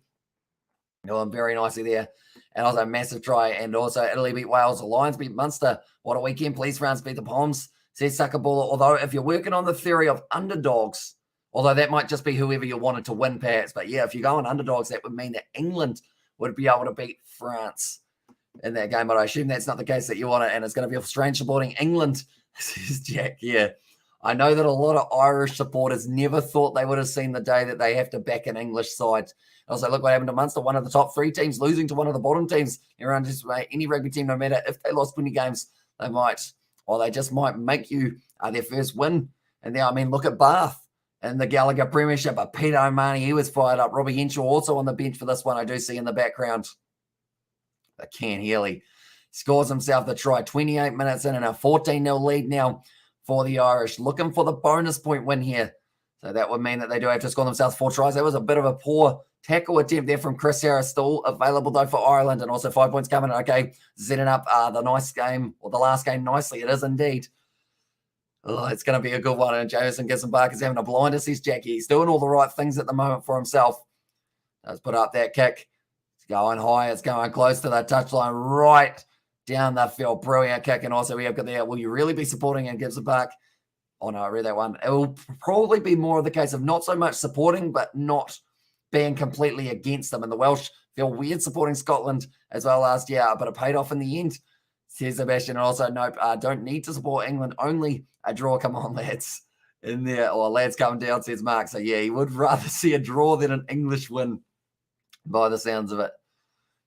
doing very nicely there. And also a massive try. And also Italy beat Wales. The Lions beat Munster. What a weekend. Please, France beat the Poms. Says Suckerballer. Although if you're working on the theory of underdogs, although that might just be whoever you wanted to win perhaps. But yeah, if you're going underdogs, that would mean that England would be able to beat France in that game. But I assume that's not the case that you want it. And it's going to be strange supporting England, says Jack. Yeah. I know that a lot of Irish supporters never thought they would have seen the day that they have to back an English side. Also, look what happened to Munster, one of the top 3 teams, losing to one of the bottom teams. Everyone just, any rugby team, no matter if they lost 20 games, they might, or they just might make you their first win. And now, I mean, look at Bath and the Gallagher Premiership. But Peter O'Mahony, he was fired up. Robbie Henshaw also on the bench for this one, I do see in the background. But Kian Healy scores himself the try. 28 minutes in and a 14-0 lead now for the Irish. Looking for the bonus point win here. So that would mean that they do have to score themselves 4 tries. That was a bit of a poor tackle attempt there from Chris Harris. Still available, though, for Ireland. And also 5 points coming. Okay, setting up the nice game, or the last game nicely. It is indeed. Oh, it's going to be a good one. And Jamison Gibson Park is having a blinder, says Jackie. He's doing all the right things at the moment for himself. Let's put up that kick. It's going high. It's going close to the touchline, right down the field. Brilliant kick. And also we have got there. Will you really be supporting in Gibson Park? Oh, no, I read that one. It will probably be more of the case of not so much supporting, but not being completely against them. And the Welsh feel weird supporting Scotland as well last year, but it paid off in the end, says Sebastian. And also, nope, don't need to support England. Only a draw. Come on, lads. In there. Or lads coming down, says Mark. So, yeah, he would rather see a draw than an English win by the sounds of it.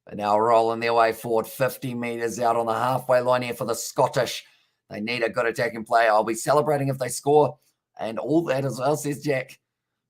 But now rolling their way forward, 50 metres out on the halfway line here for the Scottish. They need a good attacking player. I'll be celebrating if they score and all that as well, says Jack.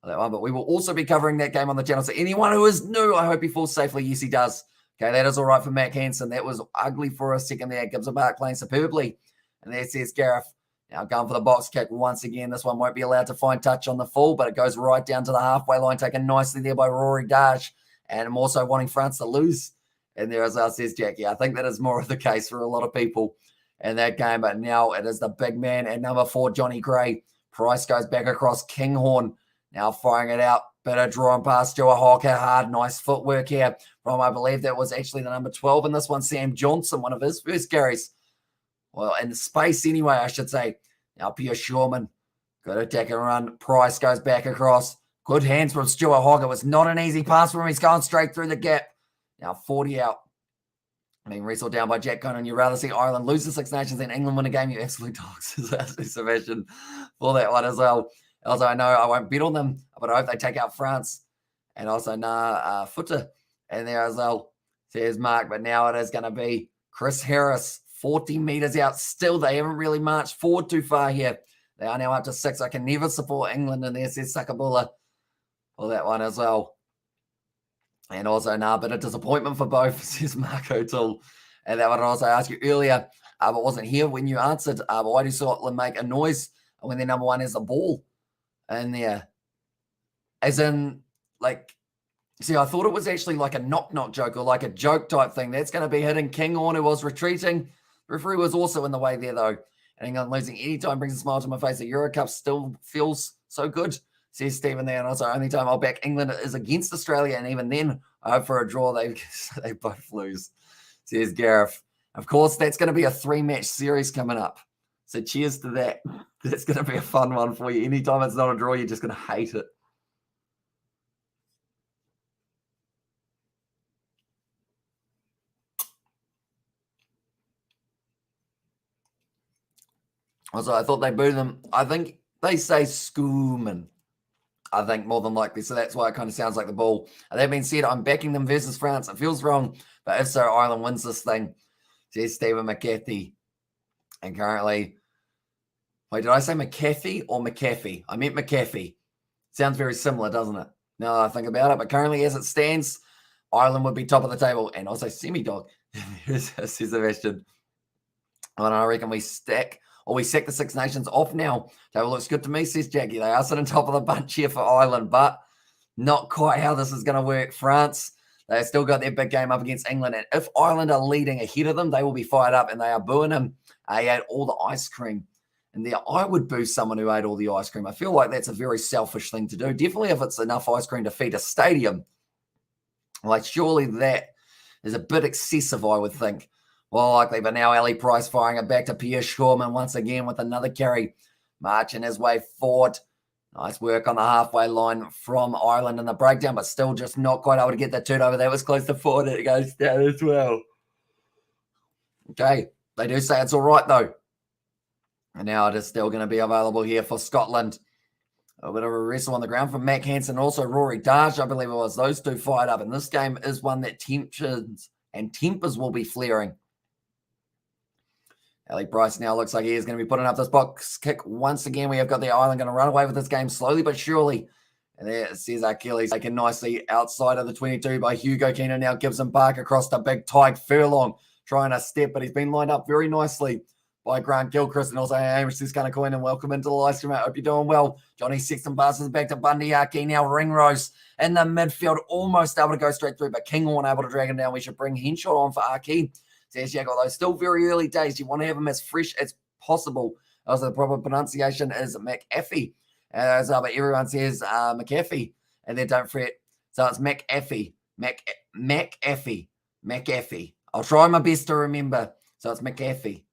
That one, but we will also be covering that game on the channel. So anyone who is new, I hope he falls safely. Yes, he does. Okay, that is all right for Mac Hansen. That was ugly for a second there. Gibson Park playing superbly. And there says Gareth. Now going for the box kick once again. This one won't be allowed to find touch on the full, but it goes right down to the halfway line, taken nicely there by Rory Darge. And I'm also wanting France to lose. And there, as well, says Jackie. I think that is more of the case for a lot of people in that game. But now it is the big man at number 4, Johnny Gray. Price goes back across Kinghorn. Now firing it out. Bit of drawing past Stuart Hogg. Hard, nice footwork here from, I believe that was actually the number 12 in this one, Sam Johnson, one of his first carries. Well, in the space anyway, I should say. Now Pierre Shawman. Good attack and run. Price goes back across. Good hands from Stuart Hogg. It was not an easy pass for him. He's going straight through the gap. Now 40 out. Being wrestled down by Jack Conan. You'd rather see Ireland lose the Six Nations than England win a game, you absolute dogs. Submission for that one as well. Also, I know I won't bet on them, but I hope they take out France. And also, Footer in there as well, says Mark. But now it is going to be Chris Harris, 40 metres out. Still, they haven't really marched forward too far here. They are now up to 6. I can never support England in there, says Sakabula for that one as well. And also, bit of disappointment for both, says Mark O'Toole. And that one I also asked you earlier, but wasn't here when you answered. Why do Scotland make a noise when their number one is the ball in there? As in, like, see, I thought it was actually like a knock-knock joke or like a joke type thing. That's going to be hitting Kinghorn, who was retreating. The referee was also in the way there, though. And England losing any time brings a smile to my face. The Euro Cup still feels so good, says Stephen there. And also, only time I'll back England is against Australia. And even then, I hope for a draw. They both lose, says Gareth. Of course, that's going to be a 3-match series coming up. So cheers to that. That's going to be a fun one for you. Anytime it's not a draw, you're just going to hate it. Also, I thought they booed them. I think they say Schoolman. I think more than likely. So that's why it kind of sounds like the ball. That being said, I'm backing them versus France. It feels wrong. But if so, Ireland wins this thing, says Stephen McCarthy. And currently, wait, did I say McAfee or McAfee? I meant McAfee. Sounds very similar, doesn't it? Now that I think about it. But currently, as it stands, Ireland would be top of the table. And also semi-dog, says Sebastian. And I reckon we sack the Six Nations off now. Table looks good to me, says Jackie. They are sitting top of the bunch here for Ireland, but not quite how this is going to work. France, they've still got their big game up against England. And if Ireland are leading ahead of them, they will be fired up and they are booing him. He ate all the ice cream. And there, I would boo someone who ate all the ice cream. I feel like that's a very selfish thing to do. Definitely if it's enough ice cream to feed a stadium. Like, surely that is a bit excessive, I would think. Well, likely, but now Ali Price firing it back to Pierre Shawman once again with another carry, marching his way forward. Nice work on the halfway line from Ireland in the breakdown, but still just not quite able to get that turnover. That was close to 40. It goes down as well. Okay, they do say it's all right, though. And now it is still going to be available here for Scotland. A bit of a wrestle on the ground from Mac Hansen, also Rory Darge, I believe it was. Those two fired up, and this game is one that tensions and tempers will be flaring. Ali Price now looks like he is going to be putting up this box kick once again. We have got the Ireland going to run away with this game slowly but surely. And there it says Achilles taken nicely outside of the 22 by Hugo Keenan. Now Gibson Park across to big Tyke Furlong trying to step, but he's been lined up very nicely by Grant Gilchrist and also Hamish Tiscanacoin. And welcome into the live stream. I hope you're doing well. Johnny Sexton passes back to Bundy Aki. Now Ringrose in the midfield, almost able to go straight through, but Kinghorn able to drag him down. We should bring Henshaw on for Aki. Says Jack, although still very early days, you want to have him as fresh as possible. Also, the proper pronunciation is McAfee. But everyone says McAfee, and then don't fret. So it's McAfee. McAfee. I'll try my best to remember. So it's McAfee.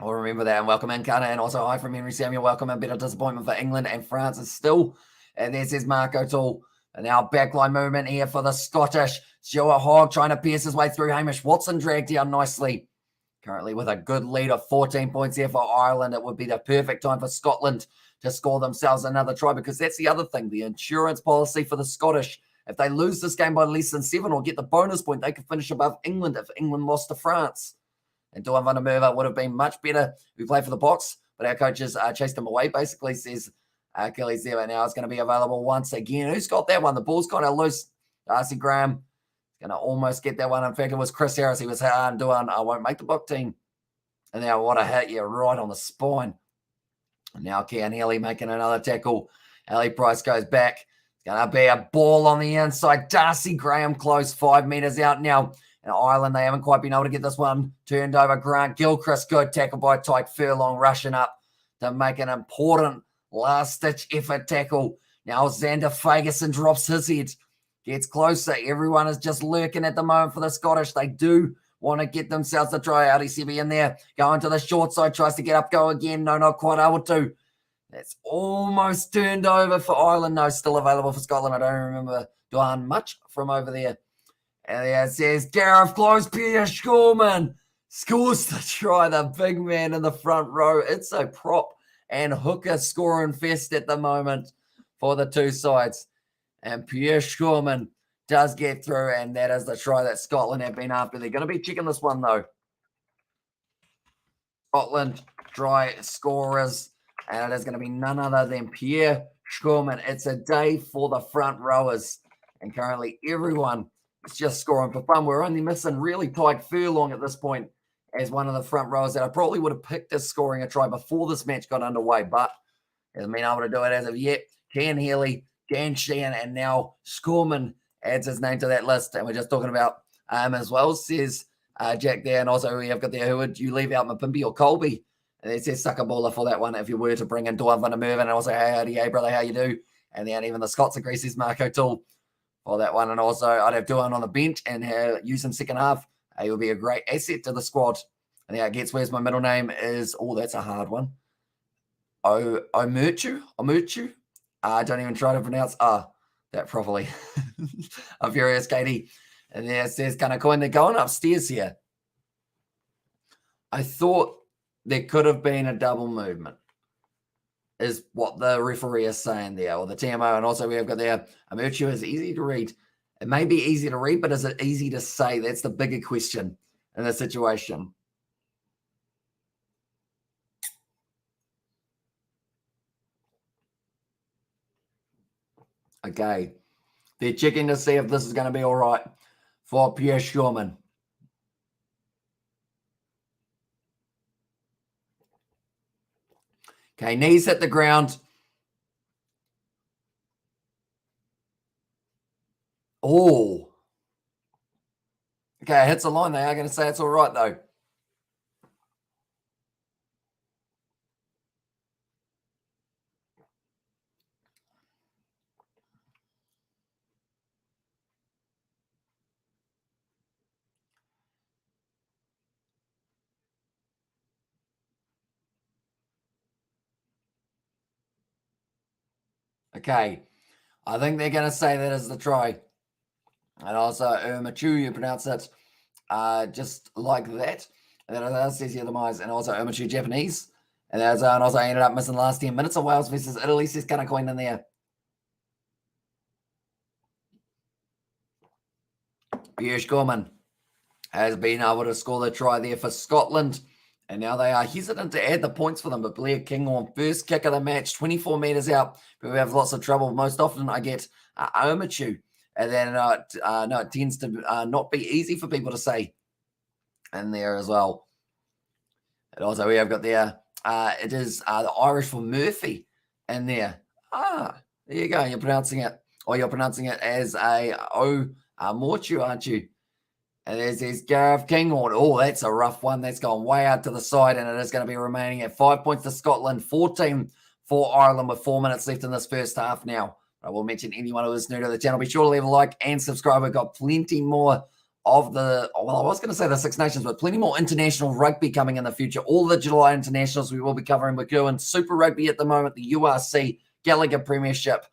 I'll remember that. And welcome in, Connor. And also hi from Henry Samuel. Welcome in. Bit of disappointment for England and France is still. And there says Mark O'Toole. And now backline movement here for the Scottish. Stuart Hogg trying to pierce his way through. Hamish Watson dragged down nicely. Currently with a good lead of 14 points here for Ireland. It would be the perfect time for Scotland to score themselves another try, because that's the other thing, the insurance policy for the Scottish. If they lose this game by less than 7 or get the bonus point, they could finish above England if England lost to France. And Duan van der Merwe would have been much better. We played for the Box, but our coaches chased him away, basically, says Achilles there. But now it's going to be available once again. Who's got that one? The ball's kind of loose. Darcy Graham is going to almost get that one. In fact, it was Chris Harris. He was doing, I won't make the book team. And now what a hit, right on the spine. And now Kean Healy making another tackle. Ali Price goes back. It's going to be a ball on the inside. Darcy Graham close 5 meters out now. And Ireland, they haven't quite been able to get this one turned over. Grant Gilchrist, good tackle by Tyke Furlong, rushing up to make an important last-ditch effort tackle Now Xander Fagerson drops his head, gets closer. Everyone is just lurking at the moment for the Scottish. They do want to get themselves a try out. ECB in there, going to the short side, tries to get up, go again. No, not quite able to. That's almost turned over for Ireland. No, still available for Scotland. I don't remember doing much from over there. And there it says Gareth Close, Pierre Schorman scores the try. The big man in the front row. It's a prop and hooker scoring fest at the moment for the two sides. And Pierre Schorman does get through, and that is the try that Scotland have been after. They're going to be checking this one, though. Scotland try scorers, and it is going to be none other than Pierre Schorman. It's a day for the front rowers, and currently everyone is just scoring for fun. We're only missing really Tyke Furlong at this point as one of the front rowers that I probably would have picked as scoring a try before this match got underway, but hasn't been able to do it as of yet. Ken Healy, Dan Sheehan, and now Schorman adds his name to that list, and we're just talking about as well, says Jack there, and also we have got there, who would you leave out, Mapimpi or Colby? And it says sucker baller for that one if you were to bring in Dwan van der Merwe, and also, hey brother, how you do? And then even the Scots agree, says Marco Tool for that one, and also I'd have Dwan on the bench and use him second half. He will be a great asset to the squad. And now it gets where's my middle name is, that's a hard one. Omuchu? Don't even try to pronounce that properly. I'm furious, Katie. And there it says, can I coin? They're going upstairs here. I thought there could have been a double movement, is what the referee is saying there, or the TMO. And also we have got there, Omuchu is easy to read. It may be easy to read, but is it easy to say? That's the bigger question in this situation. Okay. They're checking to see if this is going to be all right for Pierre Schorman. Okay, knees hit the ground. Oh. Okay, it hits the line. They are going to say it's all right, though. Okay, I think they're going to say that is the try. And also, Machu, you pronounce it just like that. And that says here the Mize, and also Machu Japanese. And also I ended up missing the last 10 minutes of Wales versus Italy, says kind of coin in there. Pierre Schorman has been able to score the try there for Scotland. And now they are hesitant to add the points for them. But Blair Kinghorn, first kick of the match, 24 metres out. But we have lots of trouble. Most often I get Omachu. And then no, it tends to not be easy for people to say in there as well. And also we have got there, it is the Irish for Murphy in there. There you go. You're pronouncing it as a Mortu, aren't you? And there's Gareth Kinghorn. Oh, that's a rough one. That's gone way out to the side, and it is going to be remaining at 5 points to Scotland, 14 for Ireland with 4 minutes left in this first half now. I will mention anyone who is new to the channel. Be sure to leave a like and subscribe. We've got plenty more of the, I was going to say the Six Nations, but plenty more international rugby coming in the future. All the July internationals we will be covering. We're doing Super Rugby at the moment, the URC, Gallagher Premiership,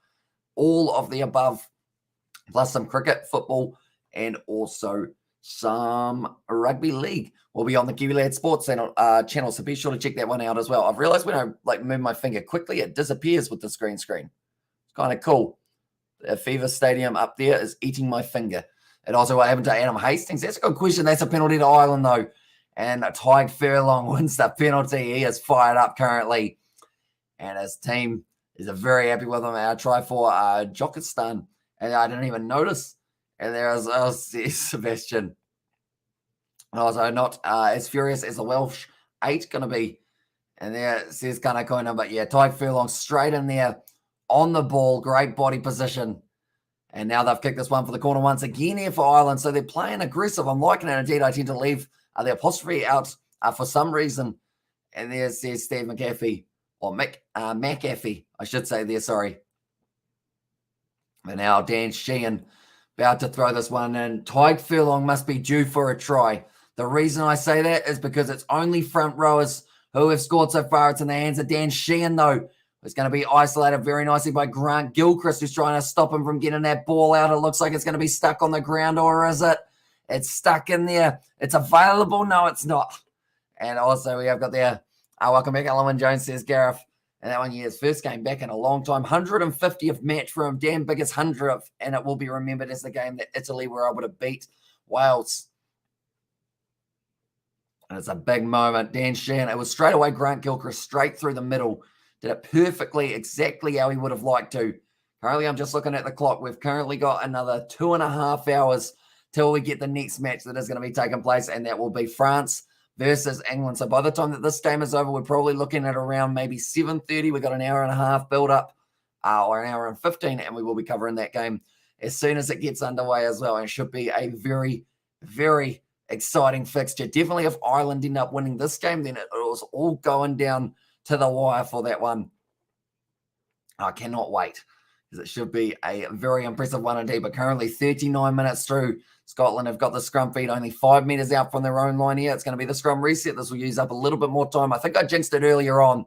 all of the above, plus some cricket, football, and also some rugby league will be on the Kiwi Lad Sports channel, so be sure to check that one out as well. I've realized when I move my finger quickly, it disappears with the screen. It's kind of cool. The Aviva Stadium up there is eating my finger. And also what happened to Adam Hastings? That's a good question. That's a penalty to Ireland, though. And Tyke Furlong wins the penalty. He is fired up currently. And his team is very happy with him. Our try for Jokistan. And I didn't even notice. And there is Sebastian. Also not as furious as the Welsh 8 going to be. And there it says Kana Koina. But yeah, Tyke Furlong straight in there on the ball. Great body position. And now they've kicked this one for the corner once again here for Ireland. So they're playing aggressive. I'm liking it. Indeed, I tend to leave the apostrophe out for some reason. And there's Steve McAfee. Or McAfee, I should say there, sorry. And now Dan Sheehan about to throw this one in. Tyke Furlong must be due for a try. The reason I say that is because it's only front rowers who have scored so far. It's in the hands of Dan Sheehan, though. It's going to be isolated very nicely by Grant Gilchrist, who's trying to stop him from getting that ball out. It looks like it's going to be stuck on the ground, or is it? It's stuck in there. It's available. No, it's not. And also we have got there, welcome back, Alan Jones, says Gareth. And that one, his first game back in a long time. 150th match for him, damn biggest 100th. And it will be remembered as the game that Italy were able to beat Wales. And it's a big moment. Dan Sheehan, it was straight away Grant Gilchrist, straight through the middle. Did it perfectly, exactly how he would have liked to. Currently, I'm just looking at the clock. We've currently got another 2.5 hours till we get the next match that is going to be taking place, and that will be France versus England. So by the time that this game is over, we're probably looking at around maybe 7:30. We've got an hour and a half build up, or an hour and 15, and we will be covering that game as soon as it gets underway as well. And it should be a very, very exciting fixture. Definitely if Ireland end up winning this game, then it was all going down to the wire for that one. I cannot wait, because it should be a very impressive one indeed. But currently 39 minutes through, Scotland have got the scrum feed only 5 metres out from their own line here. It's going to be the scrum reset. This will use up a little bit more time. I think I jinxed it earlier on.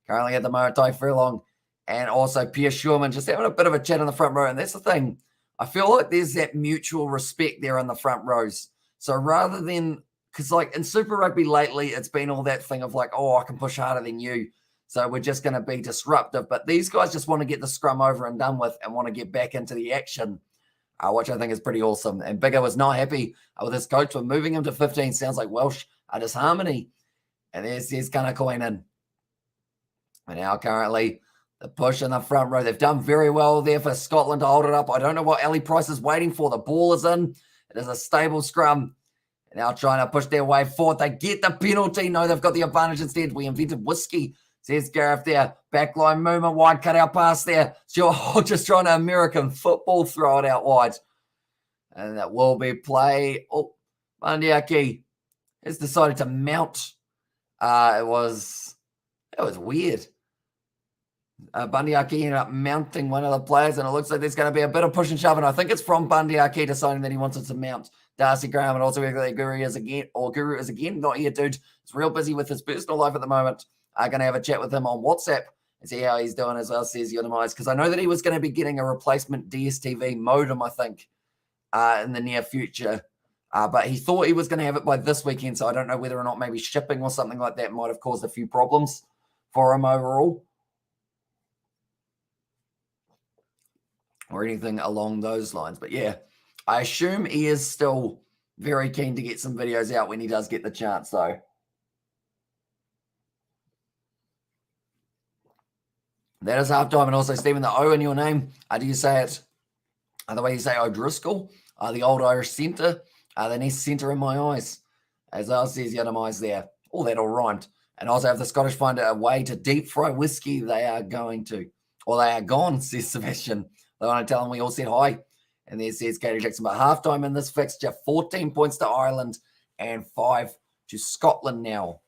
Currently at the moment, Tyke Furlong and also Pierre Schurman just having a bit of a chat in the front row. And that's the thing. I feel like there's that mutual respect there in the front rows. So rather than, because like in Super Rugby lately, it's been all that thing of like, oh, I can push harder than you, so we're just going to be disruptive. But these guys just want to get the scrum over and done with and want to get back into the action, which I think is pretty awesome. And Bigger was not happy with his coach for moving him to 15. Sounds like Welsh disharmony. And there's Gunnar Coyne in. And now currently the push in the front row. They've done very well there for Scotland to hold it up. I don't know what Ali Price is waiting for. The ball is in. It is a stable scrum. And now trying to push their way forward. They get the penalty. No, they've got the advantage instead. We invented whiskey, says Gareth there. Backline movement, wide cutout pass there. Sure, just trying to American football, throw it out wide. And that will be play. Oh, Bandiaki has decided to mount. It was weird. Bandiaki ended up mounting one of the players, and it looks like there's going to be a bit of push and shove, and I think it's from Bandiaki deciding that he wanted to mount Darcy Graham, and also Guru is again, not here, dude. He's real busy with his personal life at the moment. I'm going to have a chat with him on WhatsApp and see how he's doing as well, says Yonomais, because I know that he was going to be getting a replacement DSTV modem, I think, in the near future, but he thought he was going to have it by this weekend, so I don't know whether or not maybe shipping or something like that might have caused a few problems for him overall, or anything along those lines. But yeah, I assume he is still very keen to get some videos out when he does get the chance, though. That is halftime. And also, Stephen, the O in your name, do you say it the way you say O'Driscoll, the old Irish centre, the next centre in my eyes, as I says Yonomais there. All that all rhymed. And also, if the Scottish find a way to deep fry whiskey, they are going to. Or they are gone, says Sebastian. They want to tell them we all said hi. And there says Katie Jackson. But halftime in this fixture, 14 points to Ireland and 5 to Scotland now.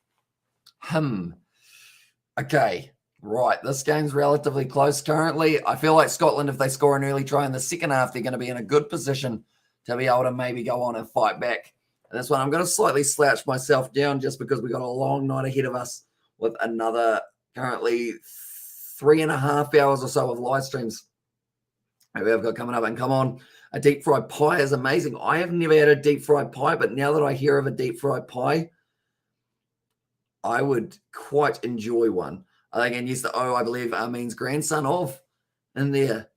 Okay, right. This game's relatively close currently. I feel like Scotland, if they score an early try in the second half, they're going to be in a good position to be able to maybe go on and fight back. And this one, I'm going to slightly slouch myself down just because we've got a long night ahead of us with another currently 3.5 hours or so of live streams maybe I've got coming up. And come on, a deep fried pie is amazing. I have never had a deep fried pie, but now that I hear of a deep fried pie, I would quite enjoy one. I think, and yes, the O, I believe, means grandson of in there.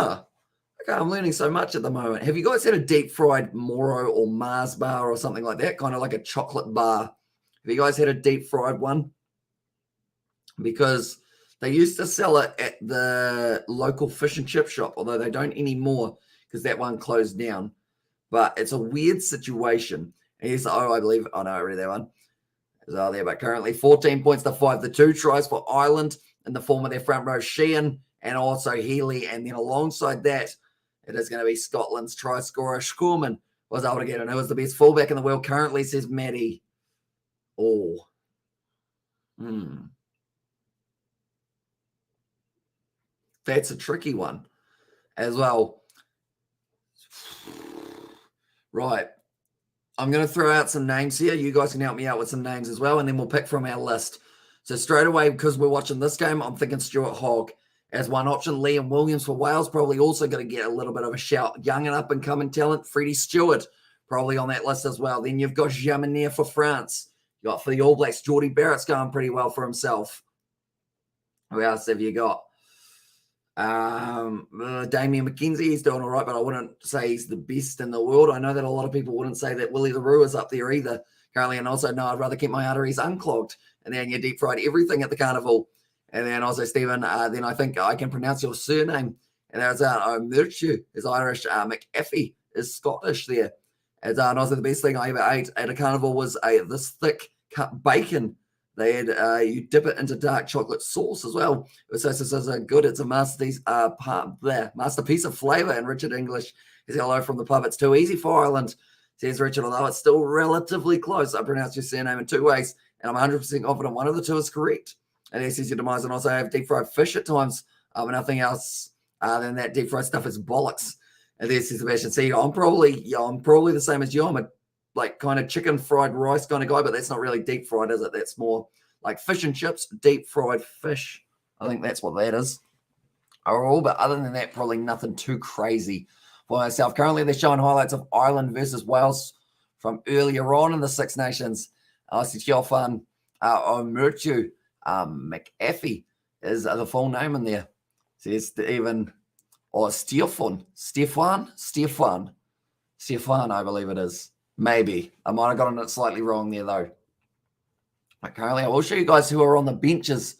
Okay, I'm learning so much at the moment. Have you guys had a deep fried Moro or Mars bar or something like that? Kind of like a chocolate bar. Have you guys had a deep fried one? Because they used to sell it at the local fish and chip shop, although they don't anymore because that one closed down. But it's a weird situation. And yes, I believe, no, I read that one. Well there, but currently 14 points to 5. The 2 tries for Ireland in the form of their front row, Sheehan and also Healy. And then alongside that, it is going to be Scotland's try scorer, Schurman, was able to get in. Who was the best fullback in the world currently, says Maddie. That's a tricky one. as well. Right. I'm going to throw out some names here. You guys can help me out with some names as well, and then we'll pick from our list. So straight away, because we're watching this game, I'm thinking Stuart Hogg as one option. Liam Williams for Wales, probably also going to get a little bit of a shout. Young and up-and-coming talent. Freddie Stewart, probably on that list as well. Then you've got Jamanier for France. You got for the All Blacks, Geordie Barrett's going pretty well for himself. Who else have you got? Damien McKenzie, he's doing all right, but I wouldn't say he's the best in the world. I know that a lot of people wouldn't say that Willie LaRue is up there either currently, and also no, I'd rather keep my arteries unclogged. And then you deep fried everything at the carnival. And then also Stephen, then I think I can pronounce your surname, and that's Mirchu is Irish, McAfee is Scottish there. And also the best thing I ever ate at a carnival was this thick cut bacon. They had you dip it into dark chocolate sauce as well. It was so good. It's a masterpiece of flavour. And Richard English is hello from the pub. It's too easy for Ireland, says Richard, although it's still relatively close. I pronounce your surname in two ways, and I'm 100% confident one of the two is correct. And he says your demise, and also I have deep fried fish at times. But nothing else than that deep fried stuff is bollocks. And there's Sebastian. See, I'm probably the same as you. I'm a kind of chicken fried rice kind of guy, but that's not really deep fried, is it? That's more like fish and chips, deep fried fish. I think that's what that is. Overall, but other than that, probably nothing too crazy for myself. Currently, they're showing highlights of Ireland versus Wales from earlier on in the Six Nations. Stefan Omerchu McAfee is the full name in there. Says Stephen or Stefan, I believe it is. Maybe. I might have gotten it slightly wrong there, though. But currently, I will show you guys who are on the benches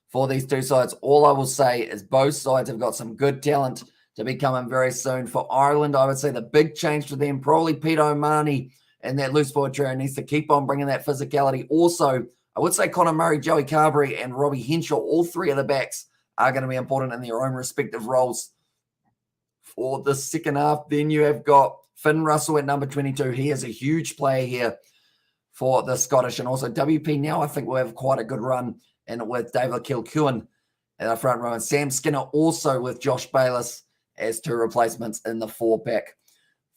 for these two sides. All I will say is both sides have got some good talent to be coming very soon. For Ireland, I would say the big change for them, probably Pete O'Mahony and that loose forward trio needs to keep on bringing that physicality. Also, I would say Conor Murray, Joey Carberry, and Robbie Henshaw, all three of the backs are going to be important in their own respective roles for the second half. Then you have got Finn Russell at number 22. He is a huge player here for the Scottish. And also WP now, I think, will have quite a good run in with David Kilcuan in the front row. And Sam Skinner also with Josh Bayliss as two replacements in the four-pack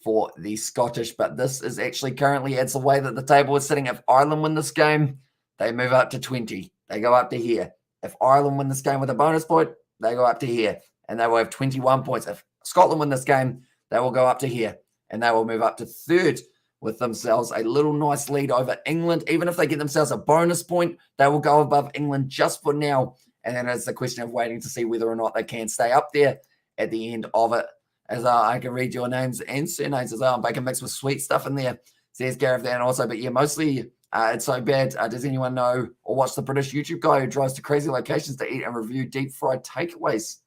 for the Scottish. But this is actually currently, it's the way that the table is sitting. If Ireland win this game, they move up to 20. They go up to here. If Ireland win this game with a bonus point, they go up to here. And they will have 21 points. If Scotland win this game, they will go up to here. And they will move up to third with themselves a little nice lead over England. Even if they get themselves a bonus point, they will go above England just for now. And then it's the question of waiting to see whether or not they can stay up there at the end of it. As I can read your names and surnames as well. I'm baking mixed with sweet stuff in there, says Gareth there. And also, but yeah, mostly it's so bad. Does anyone know or watch the British YouTube guy who drives to crazy locations to eat and review deep fried takeaways?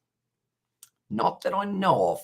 Not that I know of.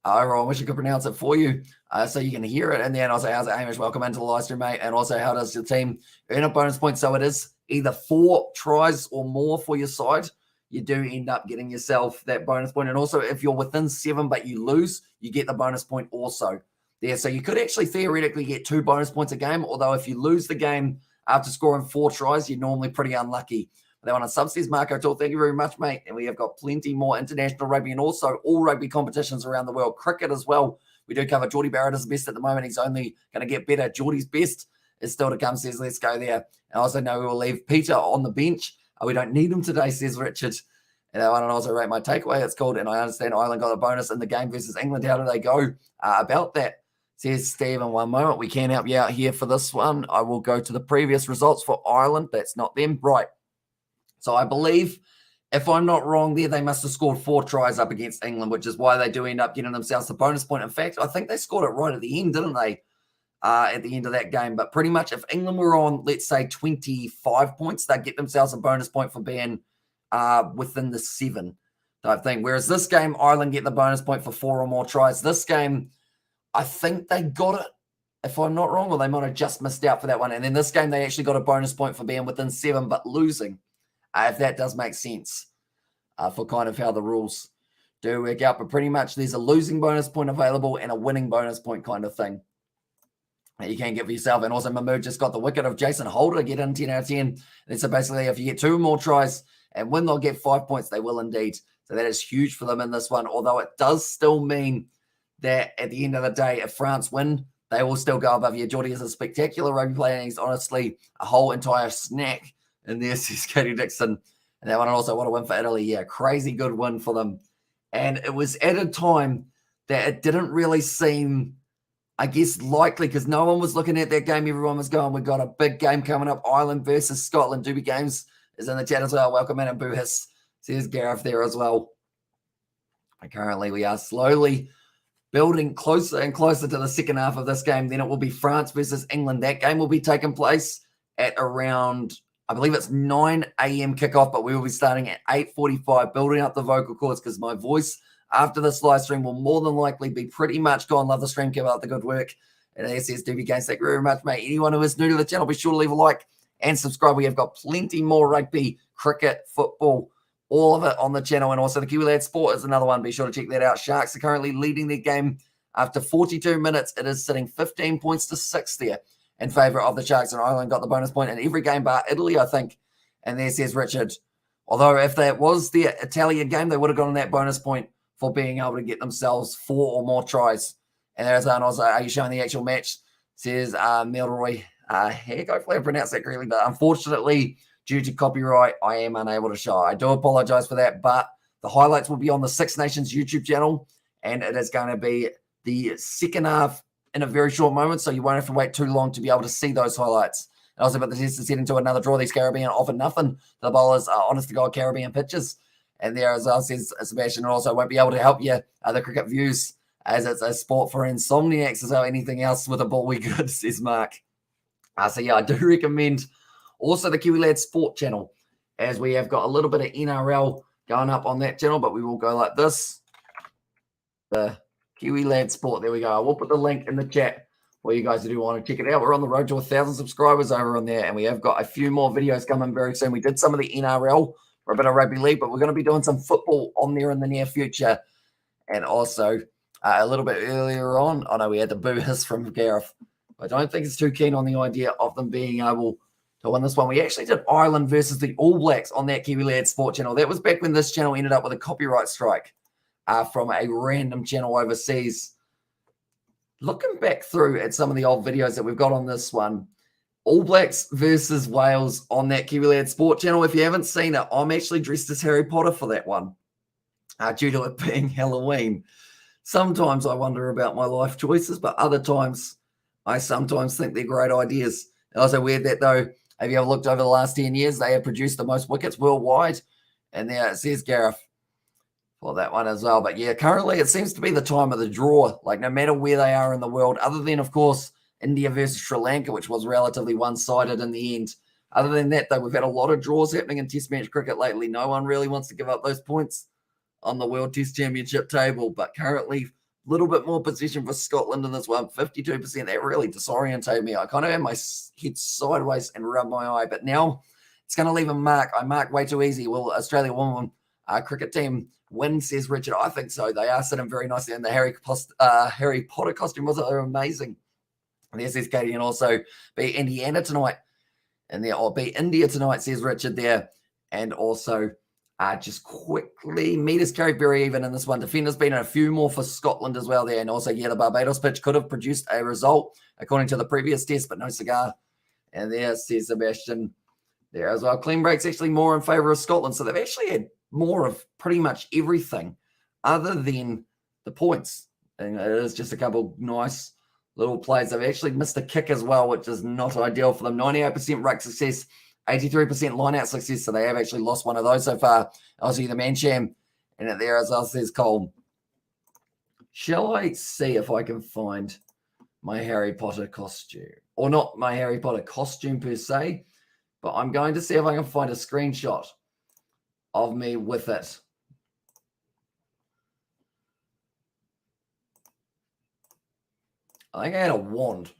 I wish I could pronounce it for you so you can hear it. And then also, how's it, Hamish? Welcome into the live stream, mate. And also, how does your team earn a bonus point? So it is either 4 tries or more for your side. You do end up getting yourself that bonus point. And also, if you're within 7 but you lose, you get the bonus point also there. So you could actually theoretically get 2 bonus points a game. Although if you lose the game after scoring 4 tries, you're normally pretty unlucky. They want a subsidies, Marco Tool. Thank you very much, mate. And we have got plenty more international rugby and also all rugby competitions around the world. Cricket as well. We do cover. Geordie Barrett is the best at the moment. He's only going to get better. Geordie's best is still to come, says let's go there. And also know we will leave Peter on the bench. We don't need him today, says Richard. And I want to also rate my takeaway. It's called, and I understand Ireland got a bonus in the game versus England. How do they go about that? Says Steve in one moment. We can help you out here for this one. I will go to the previous results for Ireland. That's not them. Right. So I believe, if I'm not wrong there, they must have scored 4 tries up against England, which is why they do end up getting themselves the bonus point. In fact, I think they scored it right at the end, didn't they, at the end of that game? But pretty much if England were on, let's say, 25 points, they'd get themselves a bonus point for being within the 7 type thing. Whereas this game, Ireland get the bonus point for 4 or more tries. This game, I think they got it, if I'm not wrong, or they might have just missed out for that one. And in this game, they actually got a bonus point for being within 7 but losing. If that does make sense for kind of how the rules do work out. But pretty much there's a losing bonus point available and a winning bonus point kind of thing that you can get for yourself. And also Mahmood just got the wicket of Jason Holder, get in 10 out of 10. And so basically if you get 2 more tries and win, they'll get 5 points. They will indeed. So that is huge for them in this one, although it does still mean that at the end of the day, if France win, they will still go above you. Geordie is a spectacular rugby player, and he's honestly a whole entire snack in there, says Katie Dixon. And that one also, what a win for Italy. Yeah, crazy good win for them. And it was at a time that it didn't really seem, I guess, likely, because no one was looking at that game. Everyone was going, we've got a big game coming up, Ireland versus Scotland. Doobie Games is in the chat as well. Welcome in, and Boo Hiss, says Gareth there as well. And currently we are slowly building closer and closer to the second half of this game. Then it will be France versus England. That game will be taking place at around, I believe it's 9 a.m. kickoff, but we will be starting at 8:45, building up the vocal cords, because my voice after this live stream will more than likely be pretty much gone. Love the stream, keep up the good work. And as says Doobie Games, thank you very much, mate. Anyone who is new to the channel, be sure to leave a like and subscribe. We have got plenty more rugby, cricket, football, all of it on the channel. And also the Kiwi Lad Sport is another one. Be sure to check that out. Sharks are currently leading their game after 42 minutes. It is sitting 15 points to 6 there in favour of the Sharks. And Ireland got the bonus point in every game bar Italy, I think. And there says Richard, although if that was the Italian game, they would have gotten that bonus point for being able to get themselves 4 or more tries. And there's also, are you showing the actual match? Says Milroy. Heck, hopefully I pronounced that correctly. But unfortunately, due to copyright, I am unable to show. I do apologize for that, but the highlights will be on the Six Nations YouTube channel, and it is going to be the second half in a very short moment, so you won't have to wait too long to be able to see those highlights. And also, but the test is heading to another draw. These Caribbean offer nothing. The bowlers are honest-to-God Caribbean pitches. And there, as well, says Sebastian, also won't be able to help you, the cricket views, as it's a sport for insomniacs as well. Anything else with a ball we good, says Mark. So, yeah, I do recommend also the Kiwi Lad Sport channel, as we have got a little bit of NRL going up on that channel, but we will go like this. The Kiwi Lad Sport, there we go. I will put the link in the chat for you guys who do want to check it out. We're on the road to 1,000 subscribers over on there, and we have got a few more videos coming very soon. We did some of the NRL for a bit of rugby league, but we're going to be doing some football on there in the near future. And also a little bit earlier on, I know we had the boo hiss from Gareth. I don't think it's too keen on the idea of them being able to win this one. We actually did Ireland versus the All Blacks on that Kiwi Lad Sport channel. That was back when this channel ended up with a copyright strike from a random channel overseas. Looking back through at some of the old videos that we've got on this one, All Blacks versus Wales on that Kiwi Lad Sport channel. If you haven't seen it, I'm actually dressed as Harry Potter for that one, due to it being Halloween. Sometimes I wonder about my life choices, but other times I sometimes think they're great ideas. And also weird that, though, have you ever looked over the last 10 years, they have produced the most wickets worldwide. And there it says Gareth for that one as well. But yeah, currently it seems to be the time of the draw, like no matter where they are in the world, other than, of course, India versus Sri Lanka, which was relatively one-sided in the end. Other than that, though, we've had a lot of draws happening in Test match cricket lately. No one really wants to give up those points on the World Test Championship table, but currently a little bit more position for Scotland in this one, 52%. That really disorientated me. I kind of had my head sideways and rubbed my eye, but now it's going to leave a mark. I mark way too easy. Will Australia women cricket team win, says Richard? I think so. They are sitting very nicely in the Harry Potter costume. Was it? They're amazing. And there says Katie, and also be Indiana tonight. And there, or be India tonight, says Richard there. And also just quickly, meters carried very even in this one. Defenders been in a few more for Scotland as well there. And also, yeah, the Barbados pitch could have produced a result according to the previous test, but no cigar. And there says Sebastian there as well. Clean breaks actually more in favour of Scotland. So they've actually had more of pretty much everything other than the points. And it is just a couple nice little plays. They've actually missed a kick as well, which is not ideal for them. 98% ruck success, 83% line-out success, so they have actually lost one of those so far. Obviously, the Mancham, and there as well says Cole. Shall I see if I can find my Harry Potter costume? Or not my Harry Potter costume per se, but I'm going to see if I can find a screenshot of me with it. I think I had a wand,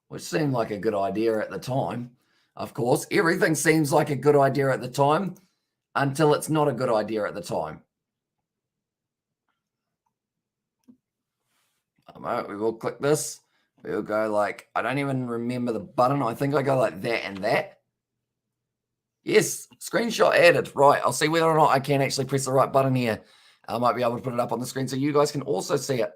which seemed like a good idea at the time. Of course, everything seems like a good idea at the time until it's not a good idea at the time. We will click this. We will go like, I don't even remember the button. I think I go like that and that. Yes, screenshot added. Right, I'll see whether or not I can actually press the right button here. I might be able to put it up on the screen so you guys can also see it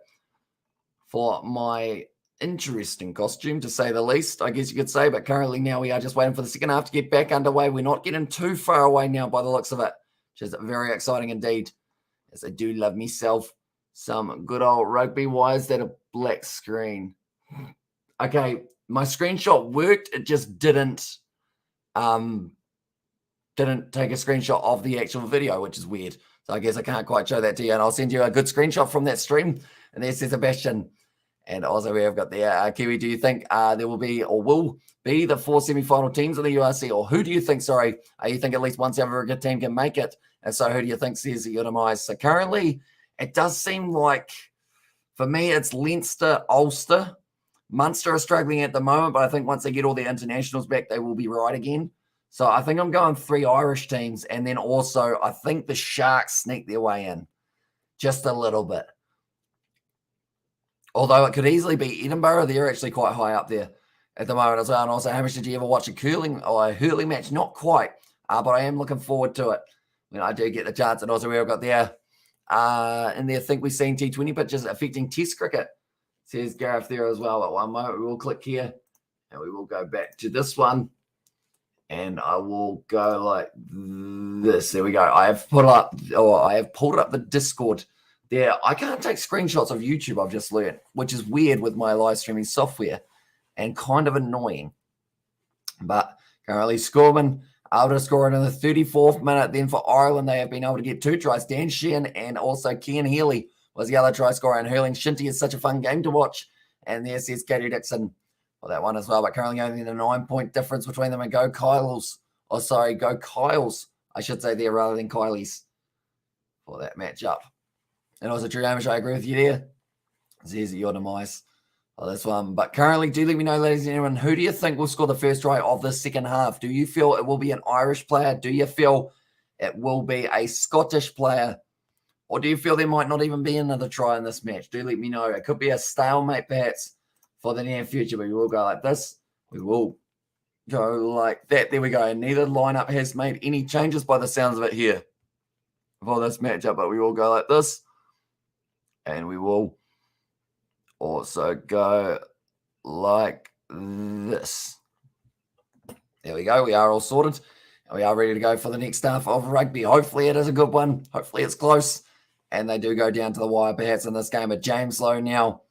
for my interesting costume, to say the least, I guess you could say. But currently now we are just waiting for the second half to get back underway. We're not getting too far away now by the looks of it, which is very exciting indeed, as I do love myself some good old rugby. Why is that a black screen? Okay, my screenshot worked. It just didn't take a screenshot of the actual video, which is weird. So I guess I can't quite show that to you. And I'll send you a good screenshot from that stream. And there's Sebastian. And also we have got the Kiwi. Do you think there will be or will be the 4 semi-final teams in the URC? Or who do you think, you think at least one South Africa team can make it? And so who do you think says your demise? So currently it does seem like, for me, it's Leinster, Ulster. Munster are struggling at the moment, but I think once they get all their internationals back, they will be right again. So I think I'm going 3 Irish teams. And then also I think the Sharks sneak their way in just a little bit. Although it could easily be Edinburgh. They're actually quite high up there at the moment as well. And also, Hamish, did you ever watch a hurling match? Not quite, but I am looking forward to it when I do get the chance. And also we've got there, in there, think we've seen T20 pitches affecting Test cricket, says Gareth there as well. At one moment, we will click here and we will go back to this one. And I will go like this. There we go. I have pulled up the Discord there. I can't take screenshots of YouTube, I've just learned, which is weird with my live streaming software and kind of annoying. But currently Scorman able to score in the 34th minute. Then for Ireland, they have been able to get 2 tries. Dan Sheehan and also Cian Healy was the other try scorer. And hurling Shinty is such a fun game to watch. And there says Katie Dixon for that one as well. But currently only the 9-point difference between them. And go Kyles, I should say there, rather than Kylie's, for that matchup. And also, Drew Hamish, I agree with you there. Says your demise for this one. But currently, do let me know, ladies and gentlemen, who do you think will score the first try of the second half? Do you feel it will be an Irish player? Do you feel it will be a Scottish player? Or do you feel there might not even be another try in this match? Do let me know. It could be a stalemate, perhaps, for the near future. But we will go like this. We will go like that. There we go. And neither lineup has made any changes by the sounds of it here for this matchup. But we will go like this. And we will also go like this. There we go. We are all sorted. And we are ready to go for the next half of rugby. Hopefully it is a good one. Hopefully it's close. And they do go down to the wire perhaps in this game. But James Lowe now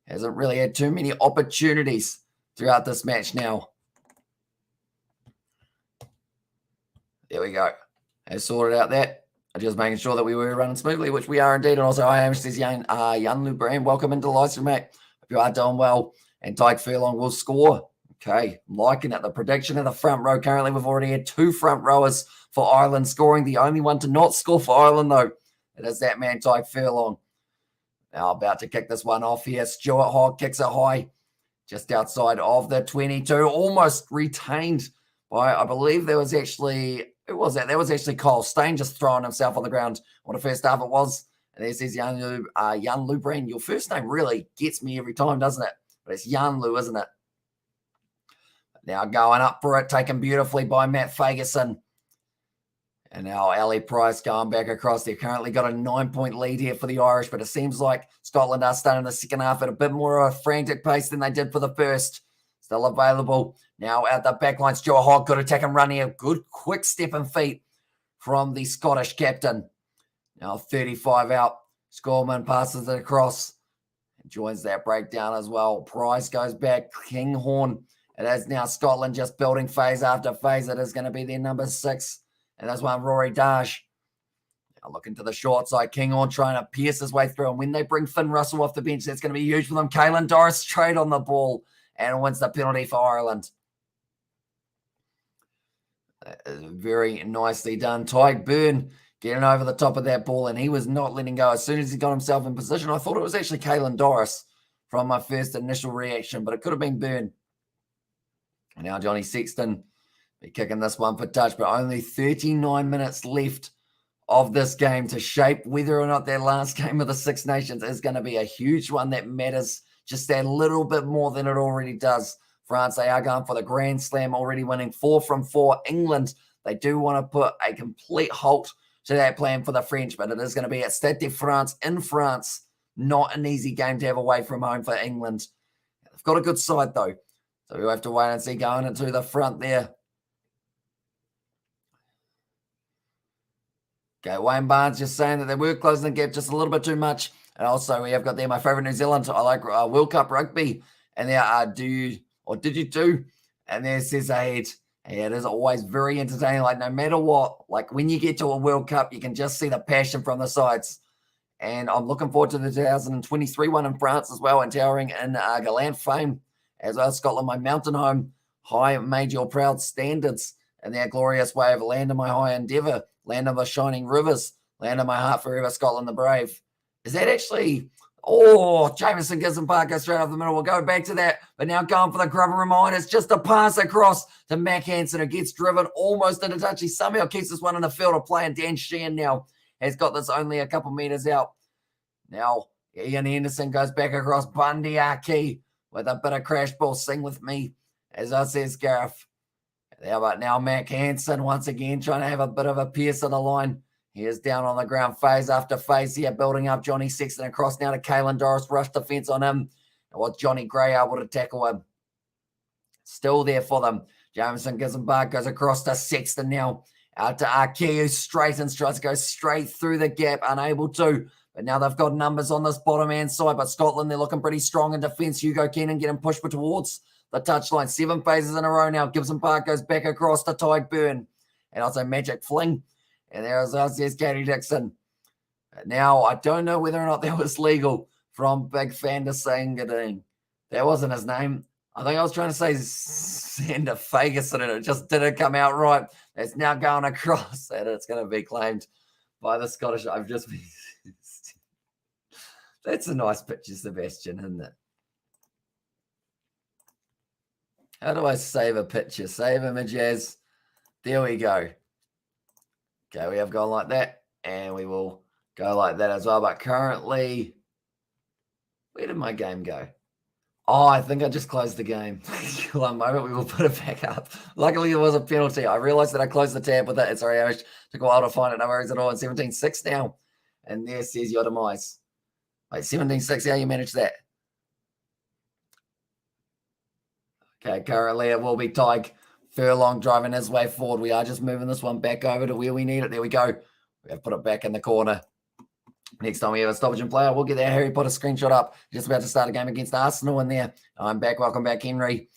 hasn't really had too many opportunities throughout this match now. There we go. Has sorted out that. Just making sure that we were running smoothly, which we are indeed. And also, I am, says Jan Lubrand. Welcome into the live stream, mate. Hope you are doing well. And Tyke Furlong will score. Okay, I'm liking it. The prediction of the front row. Currently, we've already had 2 front rowers for Ireland scoring. The only one to not score for Ireland, though, it is that man, Tyke Furlong. Now about to kick this one off here. Stuart Hogg kicks it high, just outside of the 22. Almost retained by, I believe there was actually... Who was that? That was actually Kyle Stain just throwing himself on the ground on the first half it was. And there says Jan Lubrand. Your first name really gets me every time, doesn't it? But it's Jan Lu, isn't it? Now going up for it, taken beautifully by Matt Fagerson. And now Ali Price going back across. They've currently got a 9-point lead here for the Irish, but it seems like Scotland are starting the second half at a bit more of a frantic pace than they did for the first. Still available. Now out the back line, Stuart Hogg, good attack and run here. Good quick step and feet from the Scottish captain. Now 35 out. Scorman passes it across and joins that breakdown as well. Price goes back. Kinghorn. It is now Scotland just building phase after phase. It is going to be their number 6. And that's one, Rory Dash. Now looking to the short side. Kinghorn trying to pierce his way through. And when they bring Finn Russell off the bench, that's going to be huge for them. Caelan Doris straight on the ball and wins the penalty for Ireland. Very nicely done. Tyke Byrne getting over the top of that ball, and he was not letting go. As soon as he got himself in position, I thought it was actually Caelan Doris from my first initial reaction, but it could have been Byrne. And now Johnny Sexton be kicking this one for touch, but only 39 minutes left of this game to shape whether or not their last game of the Six Nations is going to be a huge one that matters just that little bit more than it already does. France, they are going for the Grand Slam, already winning 4 from 4. England, they do want to put a complete halt to that plan for the French, but it is going to be at Stade de France in France. Not an easy game to have away from home for England. They've got a good side, though. So we'll have to wait and see going into the front there. Okay, Wayne Barnes just saying that they were closing the gap just a little bit too much. And also, we have got there my favourite New Zealand. I like World Cup rugby. And there are did you do? And there says ahead. It is always very entertaining. Like, no matter what, like when you get to a World Cup, you can just see the passion from the sides. And I'm looking forward to the 2023 one in France as well, and towering in gallant fame as well. Scotland, my mountain home, high made your proud standards, and their glorious wave, land of my high endeavour, land of the shining rivers, land of my heart forever, Scotland the brave. Is that actually... Oh, Jameson gives him Parker straight off the middle. We'll go back to that. But now going for the grubber reminder. It's just a pass across to Mac Hansen, who gets driven almost into touch. He somehow keeps this one in the field of play, and Dan Sheehan now has got this only a couple meters out. Now, Ian Henderson goes back across Bundy Aki with a bit of crash ball. Sing with me, as I says, Gareth. How about now Mac Hansen once again trying to have a bit of a pierce on the line. He is down on the ground, phase after phase here, building up Johnny Sexton across now to Caelan Doris. Rush defence on him. And was Johnny Gray able to tackle him? Still there for them. Jameson gives him back, goes across to Sexton now. Out to Arkew, straight and tries to go straight through the gap, unable to. But now they've got numbers on this bottom-hand side. But Scotland, they're looking pretty strong in defence. Hugo Keenan getting pushed towards the touchline. 7 phases in a row now. Gibson Park goes back across to Tyke Byrne. And also Magic Fling. And there's Katie Dixon. Now, I don't know whether or not that was legal from Big Fanda Sangadine. That wasn't his name. I think I was trying to say Sander Fagerson, and it just didn't come out right. It's now going across, and it's going to be claimed by the Scottish. I've just been... That's a nice picture, Sebastian, isn't it? How do I save a picture? Save images. There we go. Okay, we have gone like that, and we will go like that as well. But currently, where did my game go? Oh, I think I just closed the game. One moment, we will put it back up. Luckily, there was a penalty. I realized that I closed the tab with it. It's sorry, Amish. Took a while to find it. No worries at all. It's 17-6 now. And there says your demise. Wait, 17-6, how you manage that? Okay, currently it will be Tyke Furlong driving his way forward. We are just moving this one back over to where we need it. There we go. We have put it back in the corner. Next time we have a stoppage and player, we'll get that Harry Potter screenshot up. Just about to start a game against Arsenal in there. I'm back. Welcome back, Henry.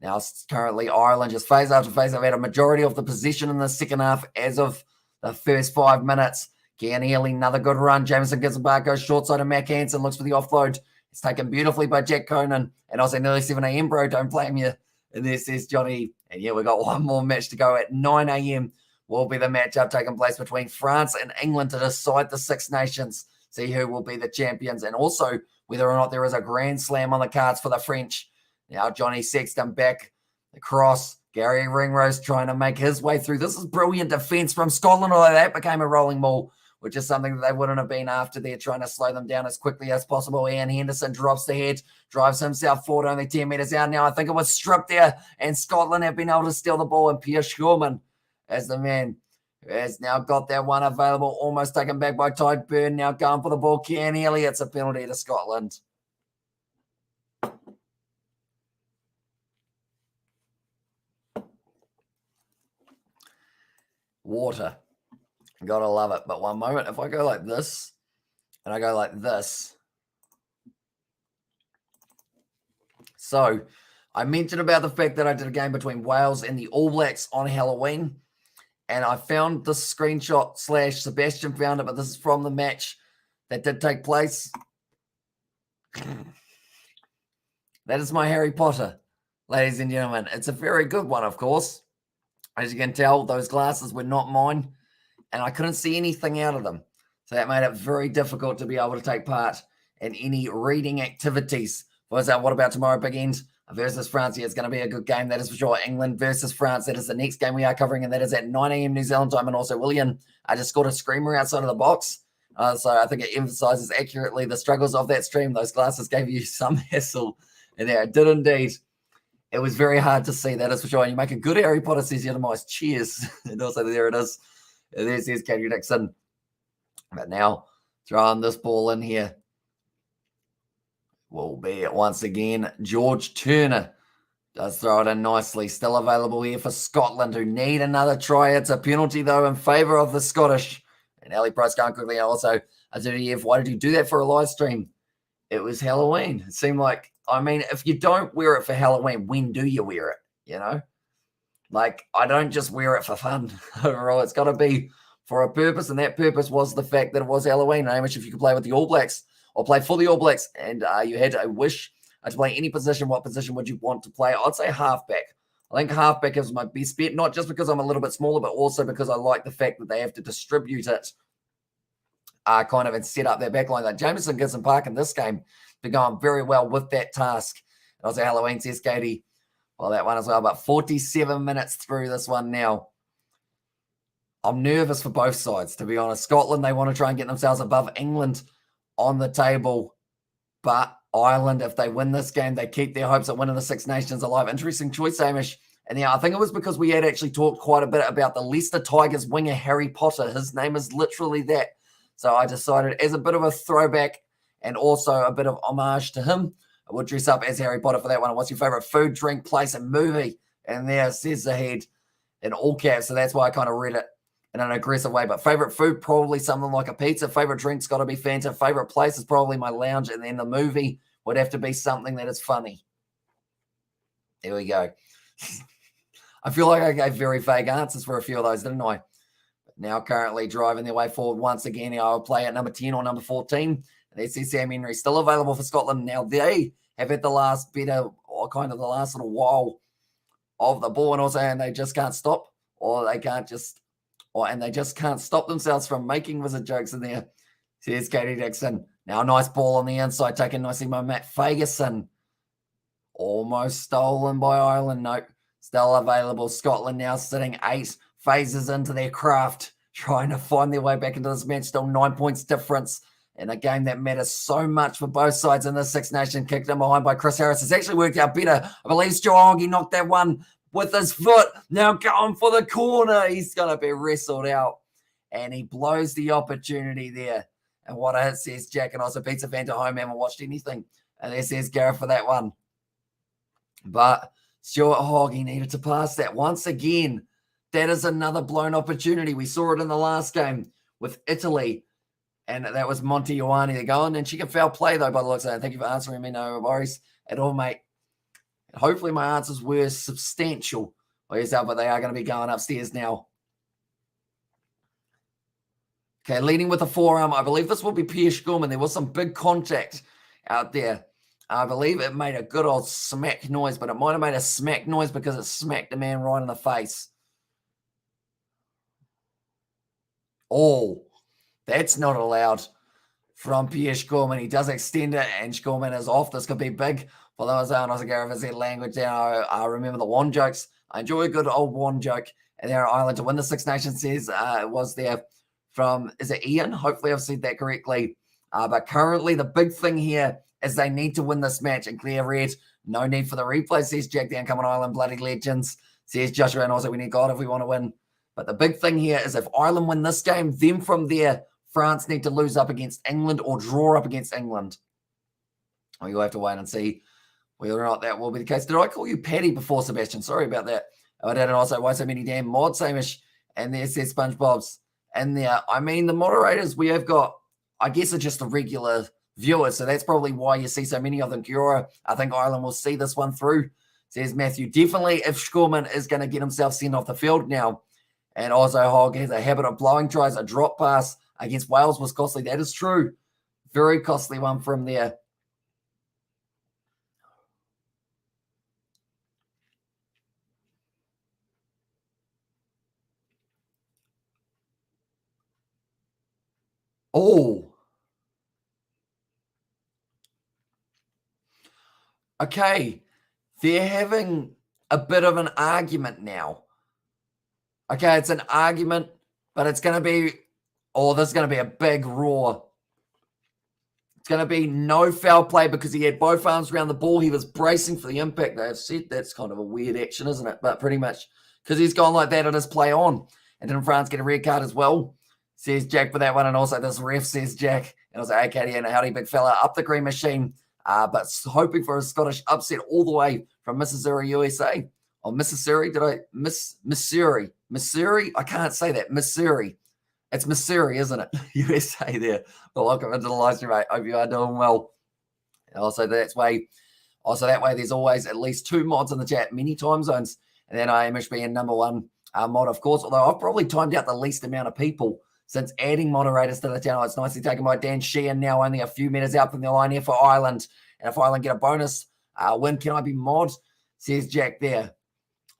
Now it's currently Ireland just phase after phase. They've had a majority of the possession in the second half as of the first 5 minutes. Kean Healy, another good run. Jameson gets a bar, goes short side of Mac Hansen, looks for the offload. It's taken beautifully by Jack Conan. And also nearly 7 a.m, bro. Don't blame you. And there says Johnny. And yeah, we've got one more match to go at 9 a.m. will be the matchup taking place between France and England to decide the Six Nations. See who will be the champions, and also whether or not there is a Grand Slam on the cards for the French. Now Johnny Sexton back across. Gary Ringrose trying to make his way through. This is brilliant defence from Scotland, although that became a rolling ball, which is something that they wouldn't have been after. They're trying to slow them down as quickly as possible. Ian Henderson drops the head, drives himself forward, only 10 metres out now. I think it was stripped there, and Scotland have been able to steal the ball, and Pierre Schurman as the man who has now got that one available, almost taken back by Tyke Byrne, now going for the ball. Kean Healy, it's a penalty to Scotland. Water. Gotta love it. But one moment, if I go like this, and I go like this. So, I mentioned about the fact that I did a game between Wales and the All Blacks on Halloween. And I found this screenshot / Sebastian found it, but this is from the match that did take place. That is my Harry Potter, ladies and gentlemen. It's a very good one, of course. As you can tell, those glasses were not mine, and I couldn't see anything out of them. So that made it very difficult to be able to take part in any reading activities. What about tomorrow, Big End? Versus France. Yeah, it's going to be a good game, that is for sure. England versus France. That is the next game we are covering, and that is at 9 a.m. New Zealand time. And also, William, I just scored a screamer outside of the box. So I think it emphasizes accurately the struggles of that stream. Those glasses gave you some hassle in there. It did indeed. it was very hard to see, that is for sure. And you make a good Harry Potter, says Yadamice. Cheers. And also there it is. And there's Katie Dixon. But now throwing this ball in here will be once again George Turner. Does throw it in nicely. Still available here for Scotland, who need another try. It's a penalty, though, in favour of the Scottish. And Ali Price going quickly. And also, I said, why did you do that for a live stream? It was Halloween. It seemed like, I mean, if you don't wear it for Halloween, when do you wear it? You know? Like, I don't just wear it for fun. Overall, it's got to be for a purpose. And that purpose was the fact that it was Halloween. Hamish, if you could play with the All Blacks or play for the All Blacks and you had a wish to play any position, what position would you want to play? I'd say halfback. I think halfback is my best bet, not just because I'm a little bit smaller, but also because I like the fact that they have to distribute it kind of and set up their backline. Like Jameson Gibson Park in this game been going very well with that task. And also Halloween, says Katie. Well, that one as well, but 47 minutes through this one now. I'm nervous for both sides, to be honest. Scotland, they want to try and get themselves above England on the table, but Ireland, if they win this game, they keep their hopes of winning the Six Nations alive. Interesting choice, Hamish. And yeah, I think it was because we had actually talked quite a bit about the Leicester Tigers winger, Harry Potter. His name is literally that. So I decided, as a bit of a throwback and also a bit of homage to him, I would dress up as Harry Potter for that one. What's your favorite food, drink, place, and movie? And there says the head in all caps. So that's why I kind of read it in an aggressive way. But favorite food, probably something like a pizza. Favorite drink's got to be Fanta. Favorite place is probably my lounge. And then the movie would have to be something that is funny. There we go. I feel like I gave very vague answers for a few of those, didn't I? But now currently driving their way forward once again. I'll play at number 10 or number 14. And that's Sam Henry, still available for Scotland. Now they have had the last better, or kind of the last little while of the ball, and also, and they just can't stop, or they can't just, and they just can't stop themselves from making wizard jokes in there. Here's Katie Dixon. Now a nice ball on the inside, taken nicely by Matt Fagerson. Almost stolen by Ireland. Nope. Still available. Scotland now sitting 8 phases into their craft, trying to find their way back into this match. Still 9 points difference in a game that matters so much for both sides in the Six Nation. Kicked in behind by Chris Harris. It's actually worked out better. I believe Strong, knocked that one with his foot. Now going for the corner. He's going to be wrestled out. And he blows the opportunity there. And what a hit, says Jack. And also Pizza Fan to home. Haven't watched anything. And there says Gareth for that one. But Stuart Hogg, he needed to pass that once again. That is another blown opportunity. We saw it in the last game with Italy. And that was Monty Ioane. They're going. And she can foul play, though, by the looks of it. Thank you for answering me. No worries at all, mate. Hopefully my answers were substantial. But they are going to be going upstairs now. Okay, leading with a forearm. I believe this will be Pierce Gorman. There was some big contact out there. I believe it made a good old smack noise, but it might have made a smack noise because it smacked the man right in the face. Oh, that's not allowed from Pierce Gorman. He does extend it, and Gorman is off. This could be big for those who know the language. I remember the wand jokes. I enjoy a good old wand joke. And there, Ireland to win the Six Nations says it was there from, is it Ian? Hopefully I've said that correctly. But currently the big thing here is they need to win this match. And clear red, no need for the replay, says Jack Down, come on Ireland, bloody legends, says Joshua. And also we need God if we want to win. But the big thing here is if Ireland win this game, then from there, France need to lose up against England or draw up against England. Well, you'll have to wait and see whether or not that will be the case. Did I call you Paddy before, Sebastian? Sorry about that. I did, and also why so many damn mods, Samish. And there's their SpongeBob's. And there, I mean, the moderators we have got, I guess, are just the regular viewers. So that's probably why you see so many of them. Kia ora. I think Ireland will see this one through, says Matthew. Definitely if Schorman is going to get himself sent off the field now. And also Hogg has a habit of blowing tries. A drop pass against Wales was costly. That is true. Very costly one from there. Oh. Okay. They're having a bit of an argument now. Okay, it's an argument, but it's going to be, oh, this is going to be a big roar. It's going to be no foul play because he had both arms around the ball. He was bracing for the impact. They've said that's kind of a weird action, isn't it? But pretty much because he's gone like that, it is play on. And didn't France get a red card as well? Says Jack for that one. And also this ref says Jack. And I was like, okay, and howdy, big fella, up the green machine. But hoping for a Scottish upset all the way from Mississippi, USA. Oh, Mississippi, Missouri? I can't say that. Missouri. It's Missouri, isn't it? USA there. But welcome into the live stream, mate. Hope you are doing well. And also that way, there's always at least 2 mods in the chat, many time zones. And then IMH being number 1 mod, of course. Although I've probably timed out the least amount of people since adding moderators to the channel. It's nicely taken by Dan Sheehan, now only a few minutes out from the line here for Ireland. And if Ireland get a bonus win, can I be mod? Says Jack there.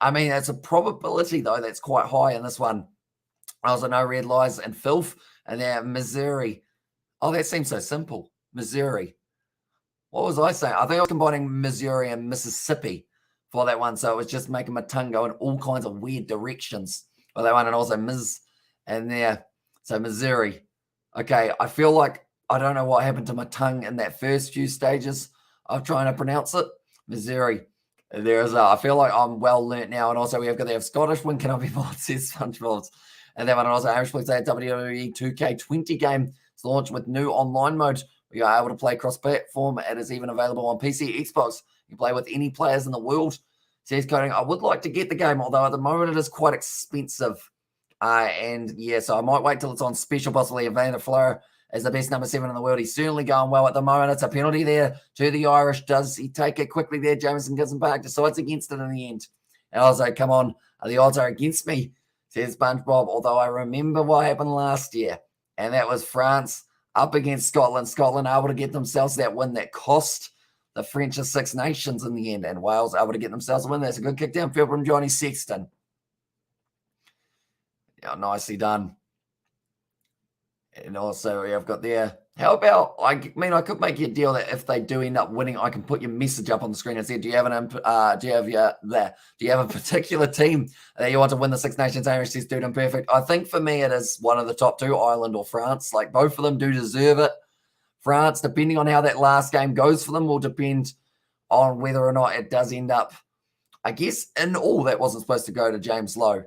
I mean, it's a probability, though, that's quite high in this one. Also, no red lies and filth. And then Missouri. Oh, that seems so simple. Missouri. What was I saying? I think I was combining Missouri and Mississippi for that one. So it was just making my tongue go in all kinds of weird directions for that one. And also Miz and there. So Missouri. Okay, I feel like I don't know what happened to my tongue in that first few stages of trying to pronounce it. Missouri. I feel like I'm well learnt now. And also we have got the Scottish win. Can I be more? Says SpongeBob. And then one also Irish plays that WWE 2K20 game. It's launched with new online mode. We are able to play cross-platform. It is even available on PC, Xbox. You play with any players in the world. Says Coding, I would like to get the game, although at the moment it is quite expensive. And yeah, so I might wait till it's on special, possibly. Evander Fleur is the best number 7 in the world. He's certainly going well at the moment. It's a penalty there to the Irish. Does he take it quickly there? Jamison Gibson-Park decides against it in the end. And also, come on, the odds are against me, says SpongeBob, although I remember what happened last year, and that was France up against Scotland. Scotland able to get themselves that win that cost the French a Six Nations in the end, and Wales able to get themselves a win. That's a good kick downfield from Johnny Sexton. Yeah, nicely done. And also we have got there. How about, I could make you a deal that if they do end up winning, I can put your message up on the screen and say, do you have a particular team that you want to win the Six Nations? Irish says, dude, I'm perfect. I think for me, it is one of the top 2, Ireland or France. Like both of them do deserve it. France, depending on how that last game goes for them, will depend on whether or not it does end up, I guess, in all that wasn't supposed to go to James Lowe.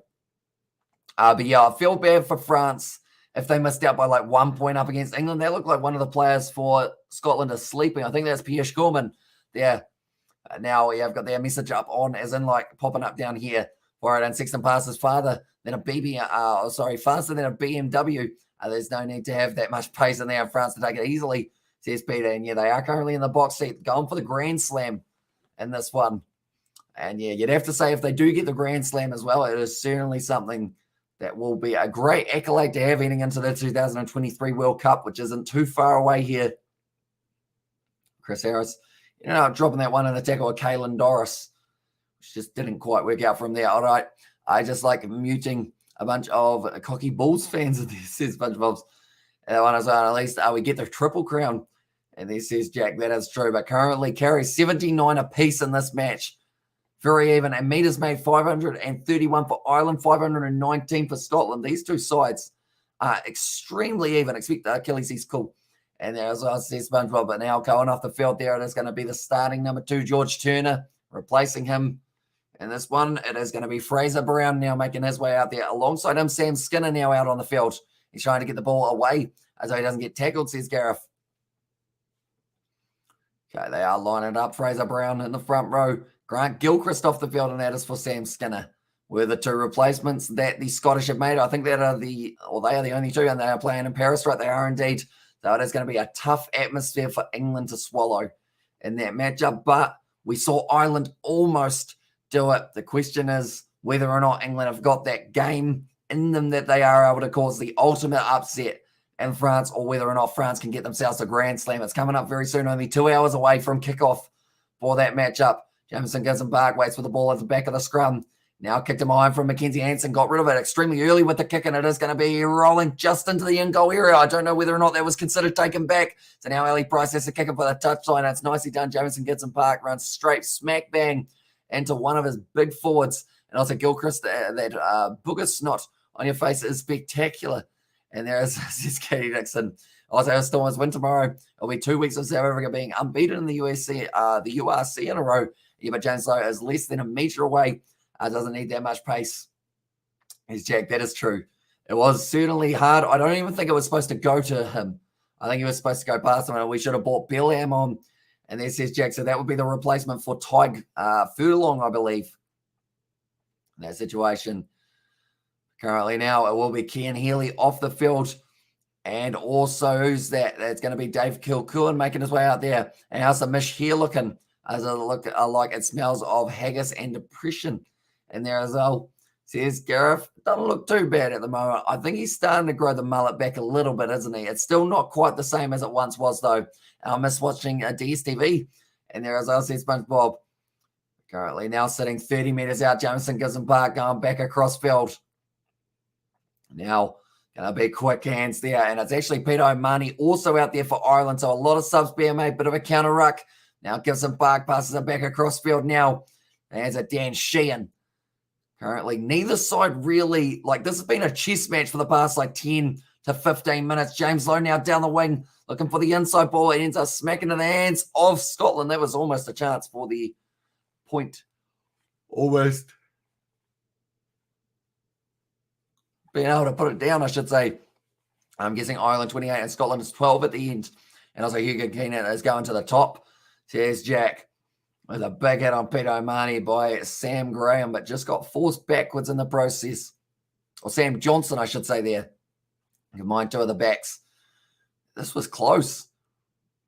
But yeah, I feel bad for France if they missed out by like 1 point up against England. They look like one of the players for Scotland is sleeping. I think that's Pierre Schorman there. Now we have got their message up on, as in like popping up down here for it. And Sexton passes faster than a faster than a BMW. There's no need to have that much pace in there in France to take it easily, says Peter. And yeah, they are currently in the box seat, going for the Grand Slam in this one. And yeah, you'd have to say if they do get the Grand Slam as well, it is certainly something that will be a great accolade to have heading into the 2023 World Cup, which isn't too far away here. Chris Harris, dropping that one in the tackle of Caelan Doris, which just didn't quite work out from there. All right, I just like muting a bunch of cocky Bulls fans of this, says SpongeBob's. And that one as well, at least we get the Triple Crown. And there says Jack, that is true, but currently carries 79 apiece in this match. Very even, and meters made 531 for Ireland, 519 for Scotland. These two sides are extremely even. Expect Achilles, he's cool. And there as well says SpongeBob, but now going off the field there, it is going to be the starting number 2, George Turner, replacing him. And this one, it is going to be Fraser Brown now making his way out there. Alongside him, Sam Skinner now out on the field. He's trying to get the ball away as he doesn't get tackled, says Gareth. Okay, they are lining up. Fraser Brown in the front row. Grant Gilchrist off the field, and that is for Sam Skinner. Were the 2 replacements that the Scottish have made. I think they are the only 2, and they are playing in Paris, right? They are indeed. So it is going to be a tough atmosphere for England to swallow in that matchup. But we saw Ireland almost do it. The question is whether or not England have got that game in them that they are able to cause the ultimate upset in France, or whether or not France can get themselves a Grand Slam. It's coming up very soon, only 2 hours away from kickoff for that matchup. Jamison Gibson-Park waits for the ball at the back of the scrum. Now kicked him behind from Mackenzie Hansen. Got rid of it extremely early with the kick, and it is going to be rolling just into the in-goal area. I don't know whether or not that was considered taken back. So now Ali Price has to kick it for the touchline. It's nicely done. Jamison Gibson-Park runs straight smack bang into one of his big forwards. And also Gilchrist, that booger snot on your face is spectacular. And there's says Katie Dixon. Isaiah Stormers win tomorrow. It'll be 2 weeks of South Africa being unbeaten in the URC in a row. Yeah, but James Lowe is less than a metre away. Doesn't need that much pace. He's Jack. That is true. It was certainly hard. I don't even think it was supposed to go to him. I think he was supposed to go past him, and we should have brought Bellam on. And there says Jack, so that would be the replacement for Tyg Furlong, I believe. In that situation. Currently now, it will be Kian Healy off the field. And also, who's that? That's going to be Dave Kilcoen making his way out there. And how's the Mish here looking? As it look like it smells of haggis and depression in there as well. Says Gareth, doesn't look too bad at the moment. I think he's starting to grow the mullet back a little bit, isn't he? It's still not quite the same as it once was, though. I miss watching DSTV. And there as well, says SpongeBob. Currently now sitting 30 metres out. Jameson Gibson Park going back across field. Now, going to be quick hands there. And it's actually Peter O'Mahony also out there for Ireland. So a lot of subs being made. Bit of a counter ruck. Now Gibson Park passes it back across field now. There's a Dan Sheehan. Currently, neither side really, like this has been a chess match for the past like 10 to 15 minutes. James Lowe now down the wing, looking for the inside ball. It ends up smacking in the hands of Scotland. That was almost a chance for the point. Almost. Being able to put it down, I should say. I'm guessing Ireland 28 and Scotland is 12 at the end. And also Hugo Keenan is going to the top. Says Jack. With a big hit on Peter O'Mahony by Sam Graham, but just got forced backwards in the process. Or Sam Johnson, I should say there. You mind two of the backs. This was close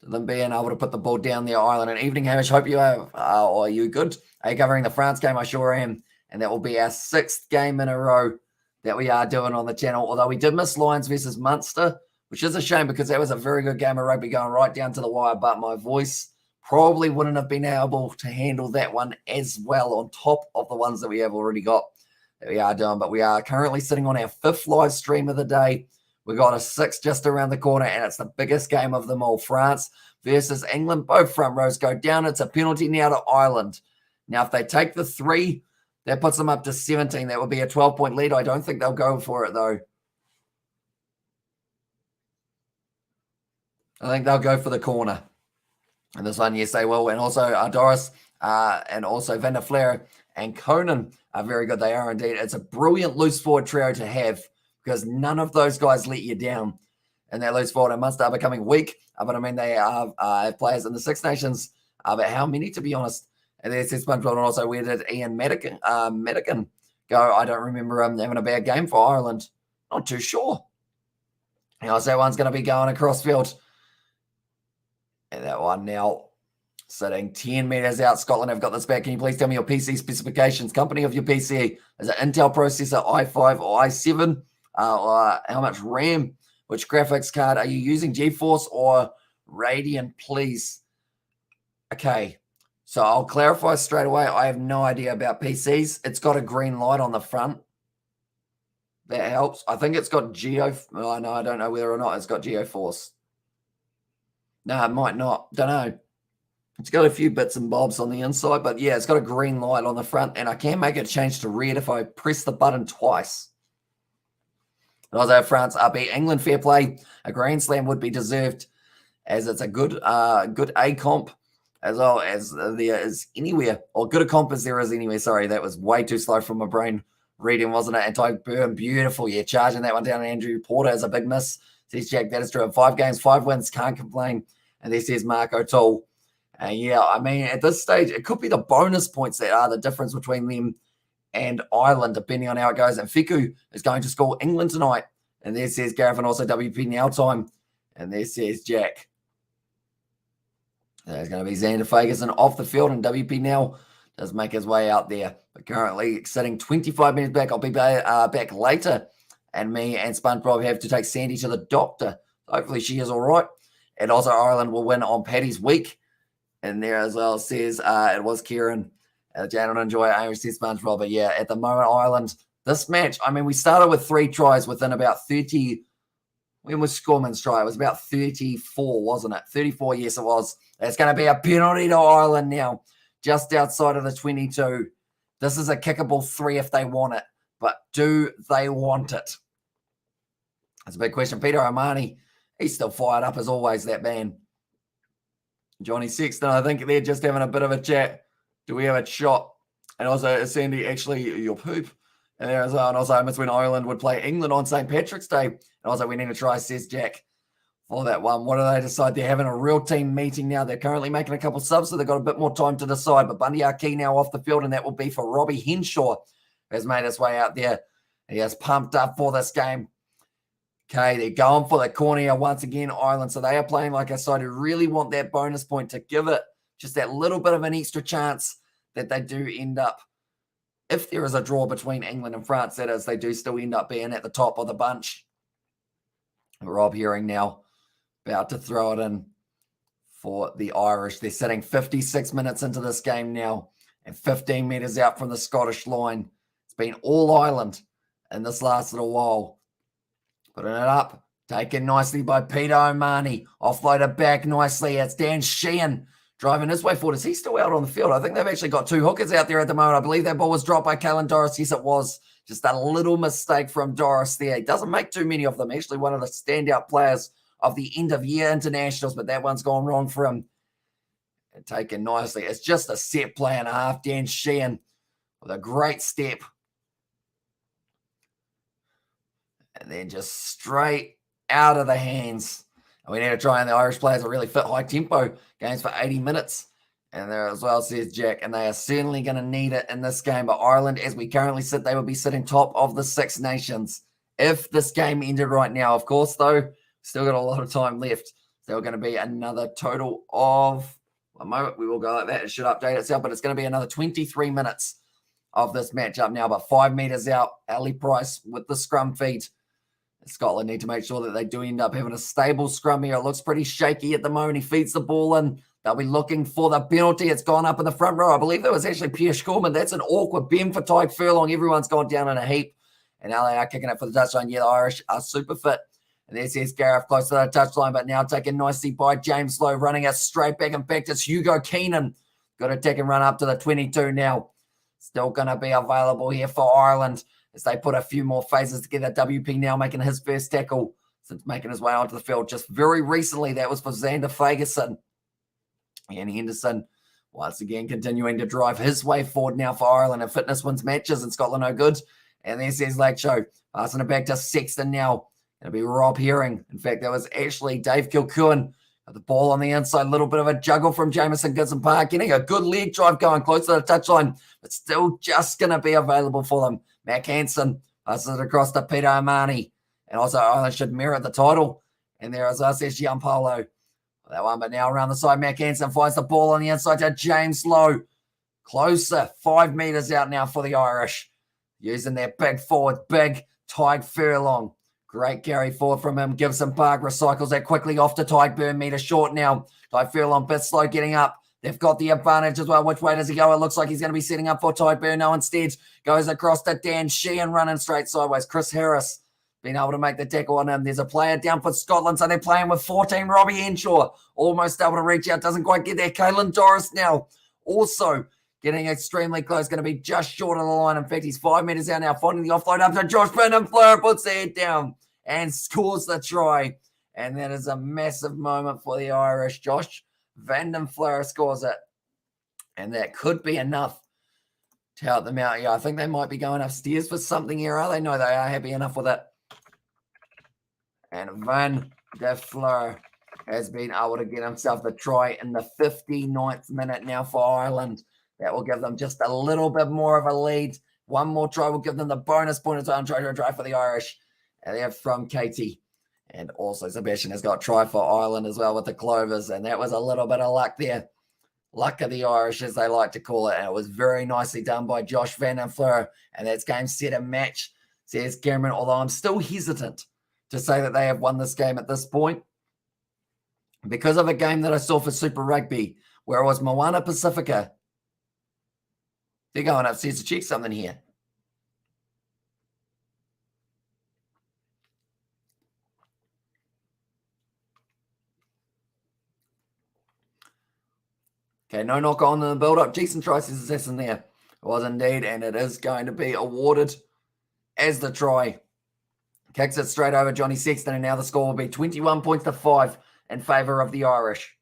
to them being able to put the ball down there, Ireland. And evening, Hamish. Hope you are you good? Are you covering the France game? I sure am. And that will be our 6th game in a row that we are doing on the channel. Although we did miss Lions versus Munster, which is a shame because that was a very good game of rugby going right down to the wire, but my voice probably wouldn't have been able to handle that one as well on top of the ones that we have already got that we are doing. But we are currently sitting on our 5th live stream of the day. We got a 6th just around the corner, and it's the biggest game of them all. France versus England. Both front rows go down. It's a penalty now to Ireland. Now, if they take the 3, that puts them up to 17. That would be a 12-point lead. I don't think they'll go for it, though. I think they'll go for the corner. And this one, yes, they will. And also Doris and also Van der Flair and Conan are very good. They are indeed. It's a brilliant loose forward trio to have because none of those guys let you down. And that loose forward and Munster are becoming weak. But I mean, they have players in the Six Nations. But how many, to be honest? And there's SpongeBob. And also, where did Ian Madigan go? I don't remember him having a bad game for Ireland. Not too sure. And also, one's going to be going across field. And that one now sitting 10 metres out. Scotland have got this back. Can you please tell me your PC specifications? Company of your PC. Is it Intel processor, i5 or i7? Or how much RAM? Which graphics card are you using? GeForce or Radeon, please? Okay. So I'll clarify straight away. I have no idea about PCs. It's got a green light on the front. That helps. I think it's got Oh, no, I don't know whether or not it's got GeForce. No, it might not. Don't know. It's got a few bits and bobs on the inside, but yeah, it's got a green light on the front, and I can make it change to red if I press the button twice. And also, France beat England, fair play. A Grand Slam would be deserved, as it's a good A comp, as well as there is anywhere, or good a comp as there is anywhere. Sorry, that was way too slow from my brain reading, wasn't it? And Ty Burn, beautiful. Yeah, charging that one down. Andrew Porter is a big miss. Says Jack, that is true. 5 games, 5 wins, can't complain. And there says Mark O'Toole. Yeah, I mean, at this stage, it could be the bonus points that are the difference between them and Ireland, depending on how it goes. And Fiku is going to score England tonight. And there says Gareth, and also WP now time. And there says Jack. There's going to be Xander Ferguson off the field, and WP now does make his way out there. But currently sitting 25 minutes back. I'll be back later. And me and SpongeBob have to take Sandy to the doctor. Hopefully she is all right. And also Ireland will win on Paddy's week. And there as well says it was Kieran. Jan and enjoy Irish says SpongeBob. But yeah, at the moment, Ireland, this match, I mean, we started with 3 tries within about 30. When was Scorman's try? It was about 34, wasn't it? 34, yes, it was. It's going to be a penalty to Ireland now, just outside of the 22. This is a kickable 3 if they want it. But do they want it? That's a big question. Peter O'Mahony, he's still fired up as always, that man. Johnny Sexton, I think they're just having a bit of a chat. Do we have a shot? And also, is Sandy actually your poop? And there as well. And also, it's when Ireland would play England on St. Patrick's Day. And also, we need to try, says Jack, for that one. What do they decide? They're having a real team meeting now. They're currently making a couple subs, so they've got a bit more time to decide. But Bundy Arkey now off the field, and that will be for Robbie Henshaw, who has made his way out there. He is pumped up for this game. Okay, they're going for the corner here once again, Ireland. So they are playing like a side who really want that bonus point to give it just that little bit of an extra chance that they do end up, if there is a draw between England and France, that is, they do still end up being at the top of the bunch. Rob Herring now about to throw it in for the Irish. They're sitting 56 minutes into this game now and 15 metres out from the Scottish line. It's been all Ireland in this last little while. Putting it up, taken nicely by Peter O'Mahony. Offloaded back nicely. It's Dan Sheehan driving his way forward. Is he still out on the field? I think they've actually got two hookers out there at the moment. I believe that ball was dropped by Caelan Doris. Yes, it was. Just a little mistake from Doris there. He doesn't make too many of them. Actually, one of the standout players of the end-of-year internationals, but that one's gone wrong for him. And taken nicely. It's just a set play and a half. Dan Sheehan with a great step. And then just straight out of the hands. And we need to try, and the Irish players are really fit, high-tempo games for 80 minutes. And there as well, says Jack, and they are certainly going to need it in this game. But Ireland, as we currently sit, they will be sitting top of the Six Nations if this game ended right now. Of course, though, still got a lot of time left. Still going to be another total of, a moment, we will go like that. It should update itself, but it's going to be another 23 minutes of this matchup now. But 5 metres out, Ali Price with the scrum feed. Scotland need to make sure that they do end up having a stable scrum here. It looks pretty shaky at the moment. He feeds the ball in. They'll be looking for the penalty. It's gone up in the front row. I believe that was actually Pierre Schorman. That's an awkward bend for Tyke Furlong. Everyone's gone down in a heap. And now they are kicking it for the touchline. Yeah, the Irish are super fit. And there's Gareth close to the touchline, but now taken nicely by James Lowe, running it straight back. In fact, it's Hugo Keenan. Got to take and run up to the 22 now. Still going to be available here for Ireland as they put a few more phases together. WP now making his first tackle since making his way onto the field just very recently. That was for Xander Fagerson. And Henderson, once again, continuing to drive his way forward now for Ireland. And fitness wins matches in Scotland, no good. And there says Lake Show, passing it back to Sexton now. It'll be Rob Herring. In fact, that was actually Dave Kilcoen. Got the ball on the inside, a little bit of a juggle from Jamison Gibson Park. Getting a good leg drive going close to the touchline, but still just going to be available for them. Mac Hansen passes it across to Peter O'Mahony. And also Ireland should merit the title. And there is us, Gianpaolo. That one, but now around the side, Mac Hansen finds the ball on the inside to James Lowe. Closer, 5 metres out now for the Irish. Using their big forward, big Tyke Furlong. Great carry forward from him. Gibson Park recycles that quickly off to Tyke Burn. Metre short now. Tyke Furlong, bit slow getting up. They've got the advantage as well. Which way does he go? It looks like he's going to be setting up for Tyke Burn. No, instead goes across to Dan Sheehan running straight sideways. Chris Harris being able to make the tackle on him. There's a player down for Scotland, so they're playing with 14. Robbie Henshaw almost able to reach out. Doesn't quite get there. Caelan Doris now also getting extremely close. Going to be just short of the line. In fact, he's 5 metres out now. Finding the offload up to Josh Brendan. Fleur puts the head down and scores the try. And that is a massive moment for the Irish. Josh Vanden Fleur scores it. And that could be enough to help them out. Yeah, I think they might be going upstairs for something here. Are they? No, they are happy enough with it. And Van der Fleur has been able to get himself the try in the 59th minute now for Ireland. That will give them just a little bit more of a lead. One more try will give them the bonus point as well. I'm trying to try for the Irish. And they have from Katie. And also Sebastian has got a try for Ireland as well with the Clovers. And that was a little bit of luck there. Luck of the Irish, as they like to call it. And it was very nicely done by Josh Van den Fleur. And that's game, set, and match, says Cameron. Although I'm still hesitant to say that they have won this game at this point because of a game that I saw for Super Rugby where it was Moana Pacifica. They're going upstairs to check something here. Okay, no knock on in the build-up. Jason tries his assassin there. It was indeed, and it is going to be awarded as the try Kicks it straight over Johnny Sexton, and now the score will be 21 points to 5 in favour of the Irish.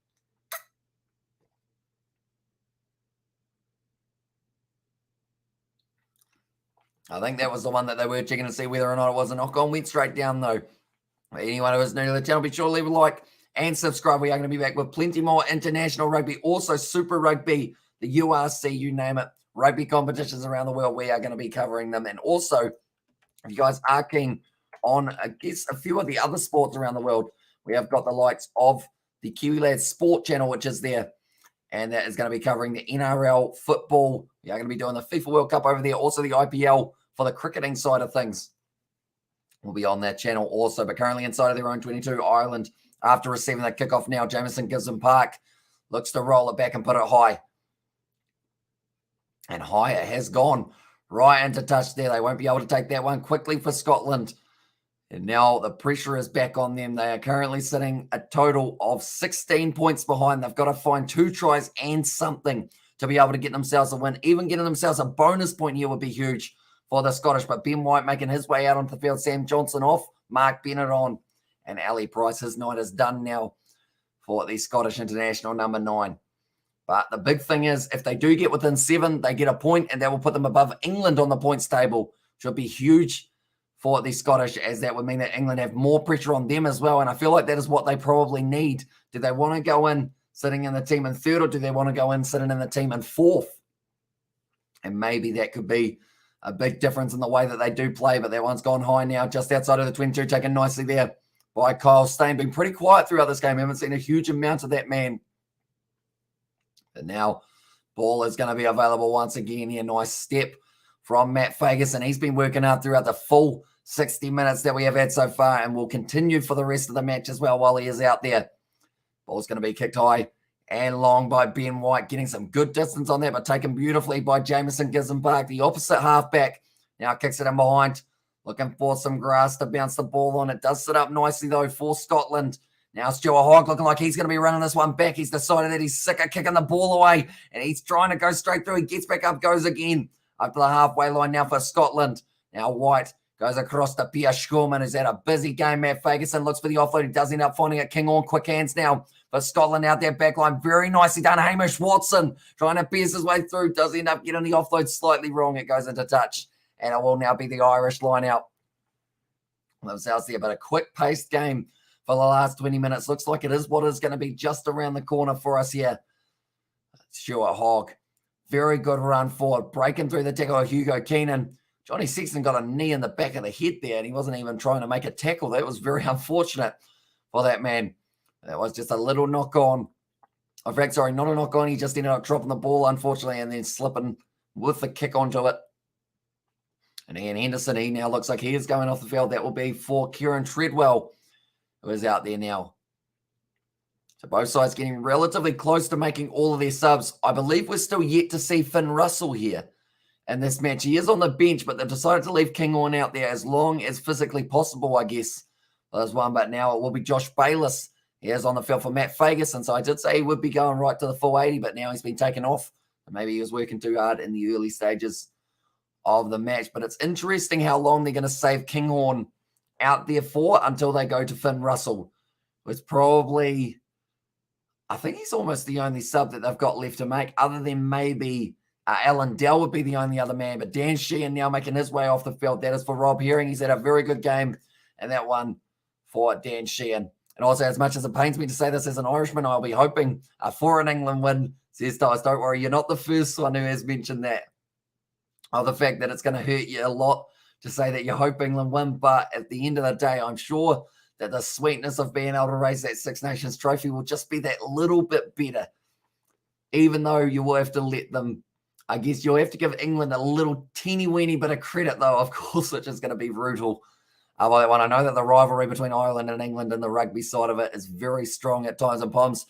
I think that was the one that they were checking to see whether or not it was a knock-on. Went straight down, though. Anyone who is new to the channel, be sure to leave a like and subscribe. We are going to be back with plenty more international rugby, also Super Rugby, the URC, you name it, rugby competitions around the world. We are going to be covering them. And also, if you guys are keen on, I guess, a few of the other sports around the world, we have got the likes of the Kiwi Lads Sport channel, which is there. And that is going to be covering the NRL, football. We are going to be doing the FIFA World Cup over there. Also the IPL for the cricketing side of things will be on that channel also. But currently inside of their own 22, Ireland, after receiving that kickoff now, Jamison Gibson Park looks to roll it back and put it high. And high it has gone right into touch there. They won't be able to take that one quickly for Scotland. And now the pressure is back on them. They are currently sitting a total of 16 points behind. They've got to find 2 tries and something to be able to get themselves a win. Even getting themselves a bonus point here would be huge for the Scottish. But Ben White making his way out onto the field. Sam Johnson off. Mark Bennett on. And Ali Price, his night is done now for the Scottish international number 9. But the big thing is, if they do get within 7, they get a point, and that will put them above England on the points table, which would be huge for the Scottish, as that would mean that England have more pressure on them as well. And I feel like that is what they probably need. Do they want to go in sitting in the team in 3rd, or do they want to go in sitting in the team in 4th? And maybe that could be a big difference in the way that they do play. But that one's gone high now, just outside of the 22, taken nicely there by Kyle Steyn. Been pretty quiet throughout this game. Haven't seen a huge amount of that man. But now ball is going to be available once again here. Nice step from Matt Fagerson. He's been working hard throughout the full 60 minutes that we have had so far, and will continue for the rest of the match as well while he is out there. Ball's going to be kicked high and long by Ben White, getting some good distance on that, but taken beautifully by Jamison Gibson Park, the opposite halfback. Now kicks it in behind, looking for some grass to bounce the ball on. It does sit up nicely, though, for Scotland. Now Stuart Hogg looking like he's going to be running this one back. He's decided that he's sick of kicking the ball away, and he's trying to go straight through. He gets back up, goes again up to the halfway line now for Scotland. Now White goes across to Pierre Schurman, who's had a busy game. Matt Fagerson looks for the offload. He does end up finding it. King on quick hands now for Scotland out there back line. Very nicely done. Hamish Watson trying to pierce his way through. Does end up getting the offload slightly wrong. It goes into touch, and it will now be the Irish line out themselves there. But a quick-paced game for the last 20 minutes. Looks like it is what is going to be just around the corner for us here. Stuart Hogg. Very good run forward. Breaking through the tackle of Hugo Keenan. Johnny Sexton got a knee in the back of the head there, and he wasn't even trying to make a tackle. That was very unfortunate for that man. That was just a little knock on. In fact, sorry, not a knock on. He just ended up dropping the ball, unfortunately, and then slipping with the kick onto it. And Ian Henderson, he now looks like he is going off the field. That will be for Kieran Treadwell, who is out there now. So both sides getting relatively close to making all of their subs. I believe we're still yet to see Finn Russell here in this match. He is on the bench, but they've decided to leave King on out there as long as physically possible, I guess. There's one, but now it will be Josh Bayliss. He is on the field for Matt Fagerson. So I did say he would be going right to the full 80, but now he's been taken off. Maybe he was working too hard in the early stages of the match. But it's interesting how long they're going to save Kinghorn out there for until they go to Finn Russell. It's probably, I think he's almost the only sub that they've got left to make, other than maybe Alan Dell would be the only other man. But Dan Sheehan now making his way off the field. That is for Rob Herring. He's had a very good game, and that one for Dan Sheehan. And also, as much as it pains me to say this as an Irishman, I'll be hoping for an England win. Says Dice, don't worry, you're not the first one who has mentioned that. Of the fact that it's going to hurt you a lot to say that you hope England win. But at the end of the day, I'm sure that the sweetness of being able to raise that Six Nations trophy will just be that little bit better. Even though you will have to let them, I guess you'll have to give England a little teeny-weeny bit of credit, though, of course, which is going to be brutal. By that one, I know that the rivalry between Ireland and England and the rugby side of it is very strong at times, and Poms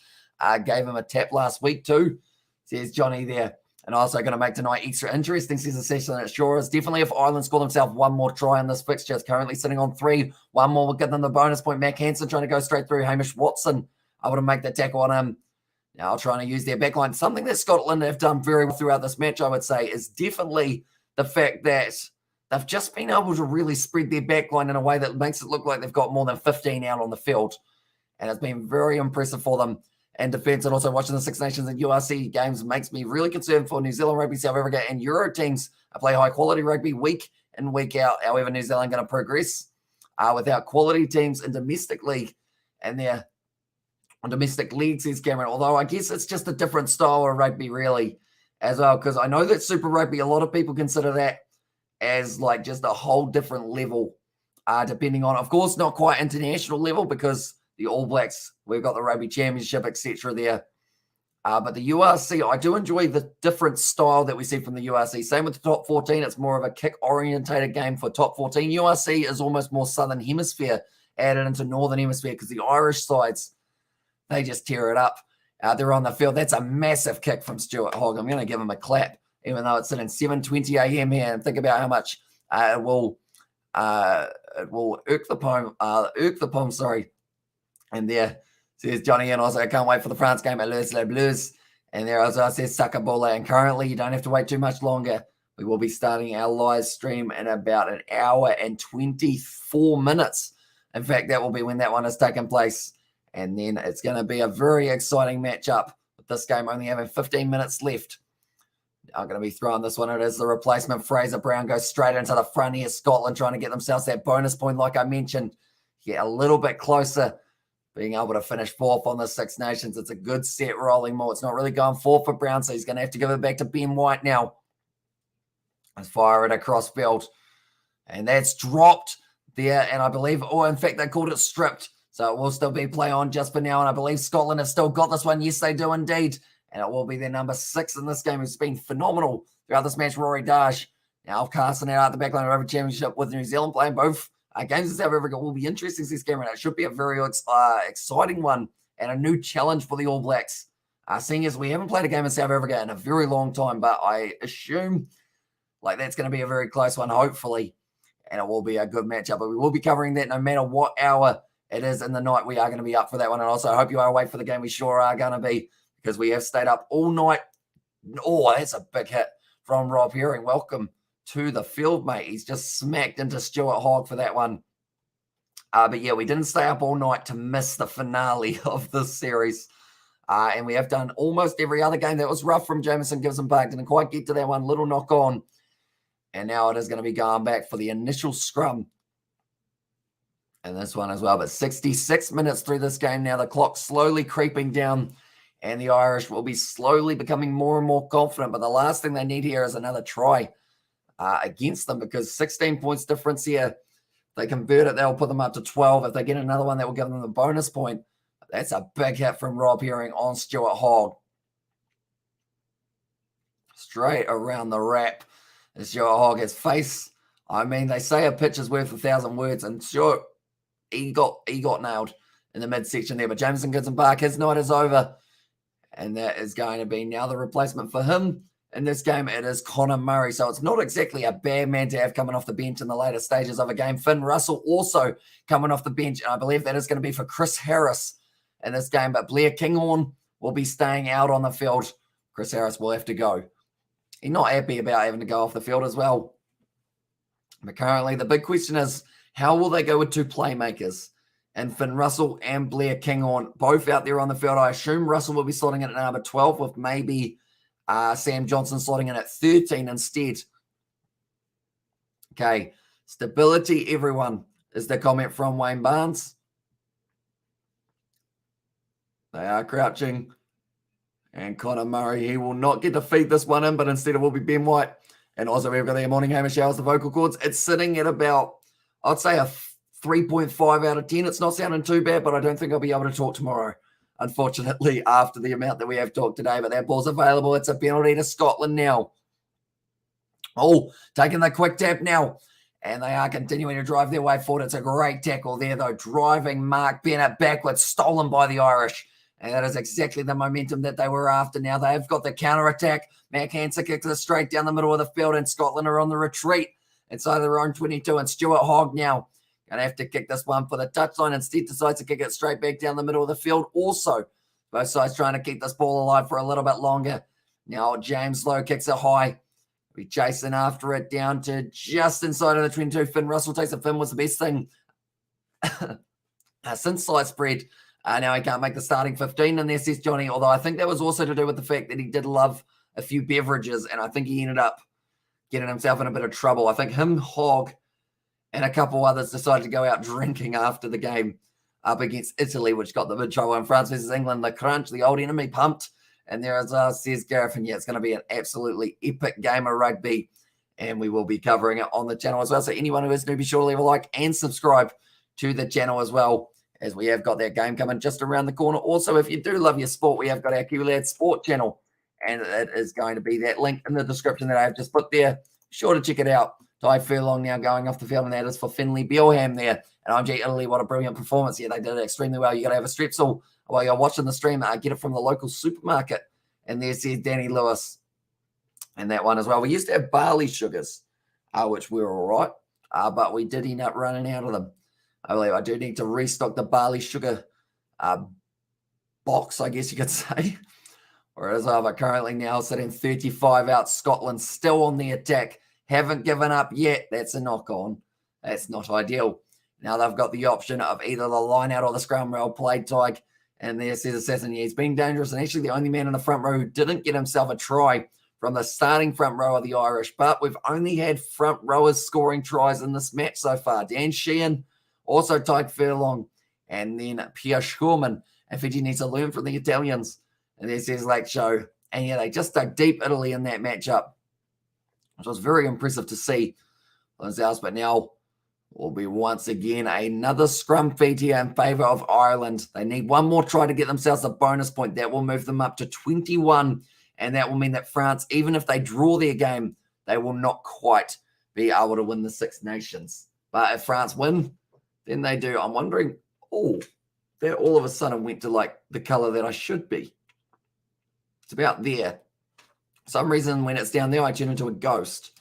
gave him a tap last week too, says Johnny there. And also going to make tonight extra interesting, says the session. It sure is. Definitely if Ireland score themselves one more try in this fixture, it's currently sitting on 3. One more will give them the bonus point. Mac Hansen trying to go straight through. Hamish Watson able to make the tackle on him. Now trying to use their backline. Something that Scotland have done very well throughout this match, I would say, is definitely the fact that they've just been able to really spread their backline in a way that makes it look like they've got more than 15 out on the field. And it's been very impressive for them in defence. And also watching the Six Nations and URC games makes me really concerned for New Zealand Rugby, South Africa, and Euro teams that play high-quality rugby week in, week out. However, New Zealand going to progress without quality teams in domestic league and their domestic league, says Cameron. Although I guess it's just a different style of rugby, really, as well, because I know that Super Rugby, a lot of people consider that as like just a whole different level, depending on, of course, not quite international level, because the All Blacks, we've got the Rugby Championship, etc. there. But the URC, I do enjoy the different style that we see from the URC. Same with the top 14. It's more of a kick-orientated game for top 14. URC is almost more Southern Hemisphere added into Northern Hemisphere, because the Irish sides, they just tear it up out there on the field. That's a massive kick from Stuart Hogg. I'm going to give him a clap, even though it's sitting 7:20 a.m. here. And think about how much it will irk the poem, sorry. And there says Johnny, and also I can't wait for the France game at Les Blues. And there also says Sakabola. And currently, you don't have to wait too much longer. We will be starting our live stream in about an hour and 24 minutes. In fact, that will be when that one has taken place. And then it's going to be a very exciting matchup with this game only having 15 minutes left. I'm going to be throwing this one. It is the replacement. Fraser Brown goes straight into the front here. Scotland trying to get themselves that bonus point, like I mentioned. Yeah, a little bit closer, being able to finish fourth on the Six Nations. It's a good set rolling more. It's not really going forward for Brown, so he's going to have to give it back to Ben White now. Let's fire it across field. And that's dropped there. And I believe, in fact, they called it stripped. So it will still be play on just for now. And I believe Scotland have still got this one. Yes, they do indeed. And it will be their number 6 in this game, who's been phenomenal throughout this match, Rory Darge. Now casting it out the backline of Rugby Championship with New Zealand playing both games in South Africa. Will be interesting, says Cameron. It should be a very exciting one and a new challenge for the All Blacks. Seeing as we haven't played a game in South Africa in a very long time, but I assume like that's going to be a very close one, hopefully. And it will be a good matchup. But we will be covering that no matter what hour it is in the night. We are going to be up for that one. And also, I hope you are awake for the game. We sure are going to be, because we have stayed up all night. Oh, that's a big hit from Rob Herring. Welcome to the field, mate. He's just smacked into Stuart Hogg for that one. But yeah, we didn't stay up all night to miss the finale of this series. And we have done almost every other game that was rough from Jameson Gibson Park. Didn't quite get to that one. Little knock on. And now it is going to be going back for the initial scrum. And this one as well. But 66 minutes through this game now. The clock's slowly creeping down. And the Irish will be slowly becoming more and more confident. But the last thing they need here is another try against them, because 16 points difference here. If they convert it, they'll put them up to 12. If they get another one, that will give them the bonus point. That's a big hit from Rob Herring on Stuart Hogg. Straight around the wrap. And Stuart Hogg, his face. I mean, they say a pitch is worth 1,000 words. And Stuart, he got nailed in the midsection there. But Jameson Gibson Park, his night is over. And that is going to be now the replacement for him. In this game, it is Connor Murray. So it's not exactly a bad man to have coming off the bench in the later stages of a game. Finn Russell also coming off the bench. And I believe that is going to be for Chris Harris in this game. But Blair Kinghorn will be staying out on the field. Chris Harris will have to go. He's not happy about having to go off the field as well. But currently, the big question is, how will they go with two playmakers? And Finn Russell and Blair Kinghorn both out there on the field. I assume Russell will be slotting in at number 12 with maybe Sam Johnson slotting in at 13 instead. Okay. Stability, everyone, is the comment from Wayne Barnes. They are crouching. And Connor Murray, he will not get to feed this one in, but instead it will be Ben White. And also we've got the morning Hamish Showers, the vocal cords. It's sitting at about, I'd say a 3.5 out of 10. It's not sounding too bad, but I don't think I'll be able to talk tomorrow, unfortunately, after the amount that we have talked today. But that ball's available. It's a penalty to Scotland now. Oh, taking the quick tap now. And they are continuing to drive their way forward. It's a great tackle there, though. Driving Mark Bennett backwards, stolen by the Irish. And that is exactly the momentum that they were after now. They've got the counter-attack. Mac Hansen kicks it straight down the middle of the field, and Scotland are on the retreat inside their own 22. And Stuart Hogg now going to have to kick this one for the touchline. Instead, decides to kick it straight back down the middle of the field. Also, both sides trying to keep this ball alive for a little bit longer. Now, James Lowe kicks it high. Be chasing after it down to just inside of the 22. Finn Russell takes it. Finn was the best thing since slight spread. Now he can't make the starting 15 in there, says Johnny, although I think that was also to do with the fact that he did love a few beverages, and I think he ended up getting himself in a bit of trouble. I think him, Hogg, and a couple others decided to go out drinking after the game up against Italy, which got them in trouble. And France versus England, the crunch, the old enemy, pumped. And there is, says Gareth, and yeah, it's going to be an absolutely epic game of rugby, and we will be covering it on the channel as well. So anyone who is new, be sure to leave a like and subscribe to the channel as well, as we have got that game coming just around the corner. Also, if you do love your sport, we have got our Kiwi Lads Sport channel, and it is going to be that link in the description that I have just put there. Be sure to check it out. Ty Furlong now going off the field, and that is for Finlay Bealham there. And OMG Italy, what a brilliant performance. Yeah, they did it extremely well. You got to have a strepsil while you're watching the stream. Get it from the local supermarket. And there says Danny Lewis. And that one as well. We used to have barley sugars, which were all right. But we did end up running out of them. I believe I do need to restock the barley sugar box, I guess you could say. Whereas I'm currently now sitting 35 out. Scotland still on the attack. Haven't given up yet. That's a knock on. That's not ideal. Now they've got the option of either the line out or the scrum rail played, Tyke. And there says Assassin, yeah, he's been dangerous and actually the only man in the front row who didn't get himself a try from the starting front row of the Irish. But we've only had front rowers scoring tries in this match so far. Dan Sheehan, also Tyke Furlong, and then Pierre Schurman. And Fiji needs to learn from the Italians. And there says Lake Show. And yeah, they just dug deep Italy in that matchup, which was very impressive to see. But now will be once again another scrum feed here in favour of Ireland. They need one more try to get themselves a bonus point. That will move them up to 21, and that will mean that France, even if they draw their game, they will not quite be able to win the Six Nations. But if France win, then they do. I'm wondering, that all of a sudden went to like the colour that I should be. It's about there. For some reason, when it's down there, I turn into a ghost,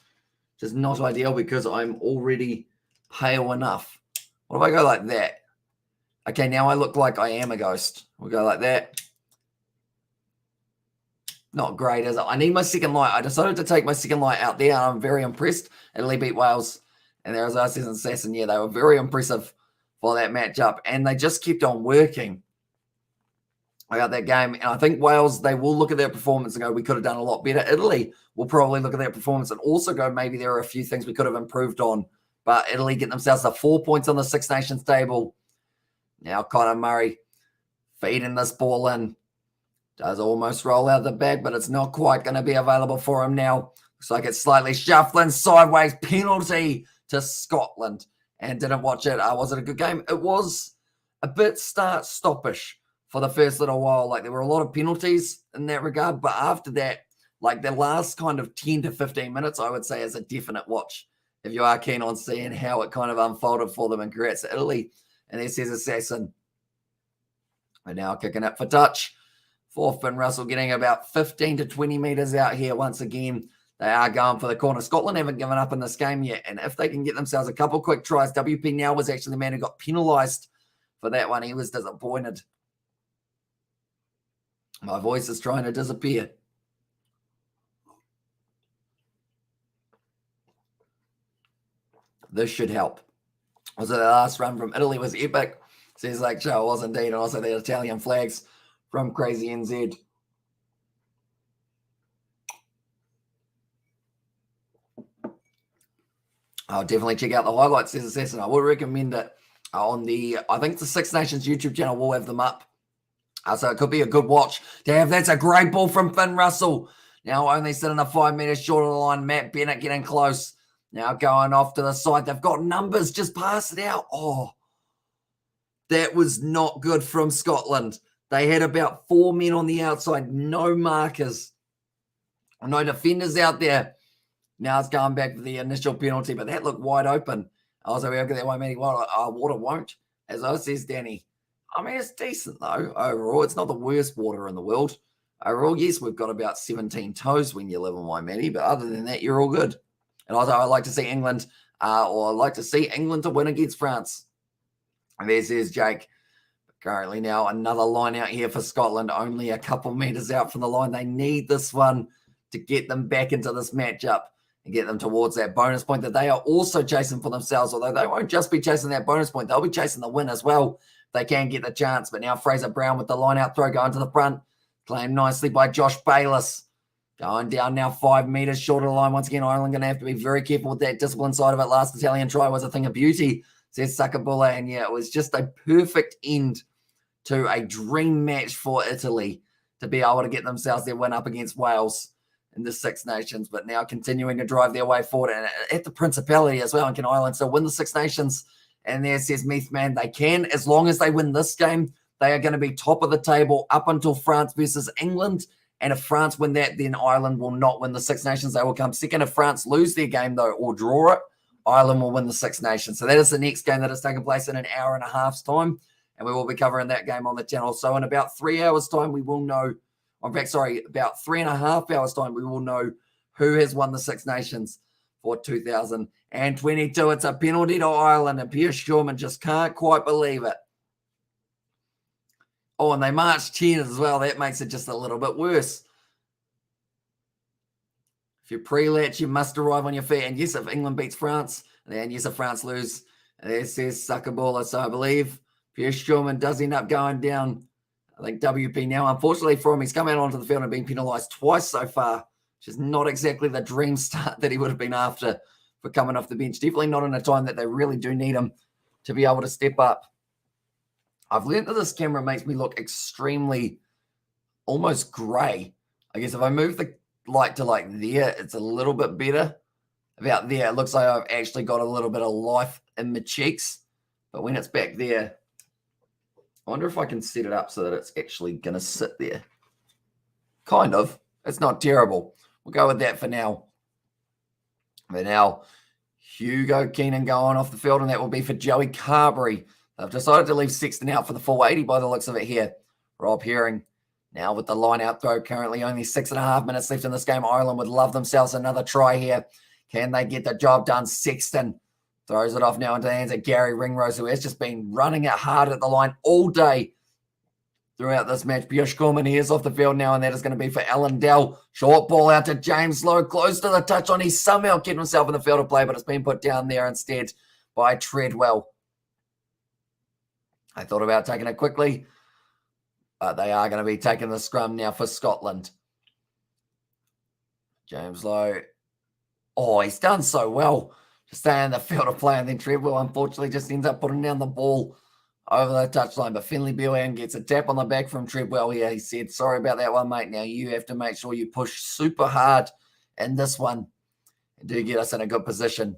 which is not ideal because I'm already pale enough. What if I go like that? Okay, now I look like I am a ghost. We'll go like that. Not great, is it? I need my second light. I decided to take my second light out there, and I'm very impressed. Italy beat Wales, and there was Arces and Sasson. Yeah, they were very impressive for that matchup, and they just kept on working. I got that game, and I think Wales, they will look at their performance and go, we could have done a lot better. Italy will probably look at their performance and also go, maybe there are a few things we could have improved on. But Italy get themselves to 4 points on the Six Nations table. Now Connor Murray feeding this ball in. Does almost roll out the bag, but it's not quite going to be available for him now. Looks like it's slightly shuffling sideways. Penalty to Scotland. And didn't watch it. Was it a good game? It was a bit start-stoppish for the first little while. Like, there were a lot of penalties in that regard. But after that, like the last kind of 10 to 15 minutes, I would say is a definite watch if you are keen on seeing how it kind of unfolded for them. And congrats to Italy. And there says Assassin. We're now kicking it for touch. For Finn Russell, getting about 15 to 20 metres out here once again. They are going for the corner. Scotland haven't given up in this game yet. And if they can get themselves a couple quick tries, WP now was actually the man who got penalised for that one. He was disappointed. My voice is trying to disappear. This should help. Also, the last run from Italy was epic. Says like show was indeed. And also the Italian flags from Crazy NZ. I'll definitely check out the highlights, says Assassin. I would recommend it on the, I think the Six Nations YouTube channel will have them up. So it could be a good watch to have. That's a great ball from Finn Russell. Now only sitting a 5 metres short of the line. Matt Bennett getting close. Now going off to the side. They've got numbers. Just pass it out. Oh, that was not good from Scotland. They had about 4 men on the outside. No markers. No defenders out there. Now it's going back for the initial penalty, but that looked wide open. Also, we have got that one, water won't. As I says, Danny. I mean, it's decent, though, overall. It's not the worst water in the world. Overall, yes, we've got about 17 toes when you live in Waimea, but other than that, you're all good. And also, I'd like to see England, or I'd like to see England to win against France. And there's Jake. Currently now another line out here for Scotland, only a couple metres out from the line. They need this one to get them back into this matchup. and get them towards that bonus point that they are also chasing for themselves, although they won't just be chasing that bonus point. They'll be chasing the win as well. They can get the chance, but now Fraser Brown with the line-out throw going to the front. Claimed nicely by Josh Bayless. Going down now 5 meters short of the line. Once again, Ireland going to have to be very careful with that discipline side of it. Last Italian try was a thing of beauty, says Sakabula. And yeah, it was just a perfect end to a dream match for Italy to be able to get themselves their win up against Wales in the Six Nations. But now continuing to drive their way forward and at the Principality as well. And can Ireland still win the Six Nations? And there says Meath, man, they can. As long as they win this game, they are going to be top of the table up until France versus England. And if France win that, then Ireland will not win the Six Nations. They will come second. If France lose their game, though, or draw it, Ireland will win the Six Nations. So that is the next game that is taking place in an hour and a half's time. And we will be covering that game on the channel. So in about 3 hours' time, we will know, in fact, sorry, about 3.5 hours' time, we will know who has won the Six Nations for 2022. It's a penalty to Ireland, and Pierce Shurman just can't quite believe it. Oh, and they marched 10 as well. That makes it just a little bit worse. If you pre-latch, you must arrive on your feet. And yes, if England beats France, and yes, if France lose, there says Sakabula. So I believe Pierce Shurman does end up going down. I think WP now, unfortunately for him, he's come out onto the field and been penalised twice so far, which is not exactly the dream start that he would have been after for coming off the bench. Definitely not in a time that they really do need him to be able to step up. I've learned that this camera makes me look extremely almost grey. I guess if I move the light to like there, it's a little bit better. About there, it looks like I've actually got a little bit of life in my cheeks. But when it's back there, I wonder if I can set it up so that it's actually going to sit there. Kind of. It's not terrible. We'll go with that for now. But now, Hugo Keenan going off the field, and that will be for Joey Carberry. They've decided to leave Sexton out for the full 80 by the looks of it here. Rob Herring now with the line-out throw. Currently only 6.5 minutes left in this game. Ireland would love themselves another try here. Can they get the job done? Sexton throws it off now into the hands of Gary Ringrose, who has just been running it hard at the line all day throughout this match. Pierce Gorman, he is off the field now, and that is going to be for Alan Dell. Short ball out to James Lowe, close to the touchline. He's somehow getting himself in the field of play, but it's been put down there instead by Treadwell. I thought about taking it quickly, but they are going to be taking the scrum now for Scotland. James Lowe. Oh, he's done so well to stay in the field of play, and then Treadwell unfortunately just ends up putting down the ball over the touchline. But Finley Belan gets a tap on the back from Treadwell here. He said, sorry about that one, mate. Now you have to make sure you push super hard in this one and do get us in a good position.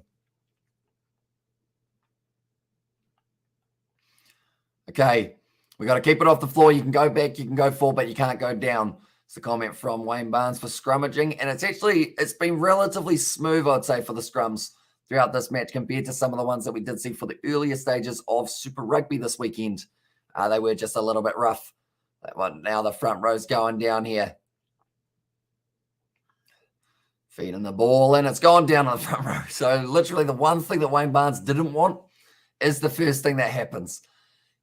Okay, we got to keep it off the floor. You can go back, you can go forward, but you can't go down. It's a comment from Wayne Barnes for scrummaging. And it's been relatively smooth, I'd say, for the scrums throughout this match compared to some of the ones that we did see for the earlier stages of Super Rugby this weekend. They were just a little bit rough. That one, now the front row's going down here. Feeding the ball, and it's gone down on the front row. So literally the one thing that Wayne Barnes didn't want is the first thing that happens.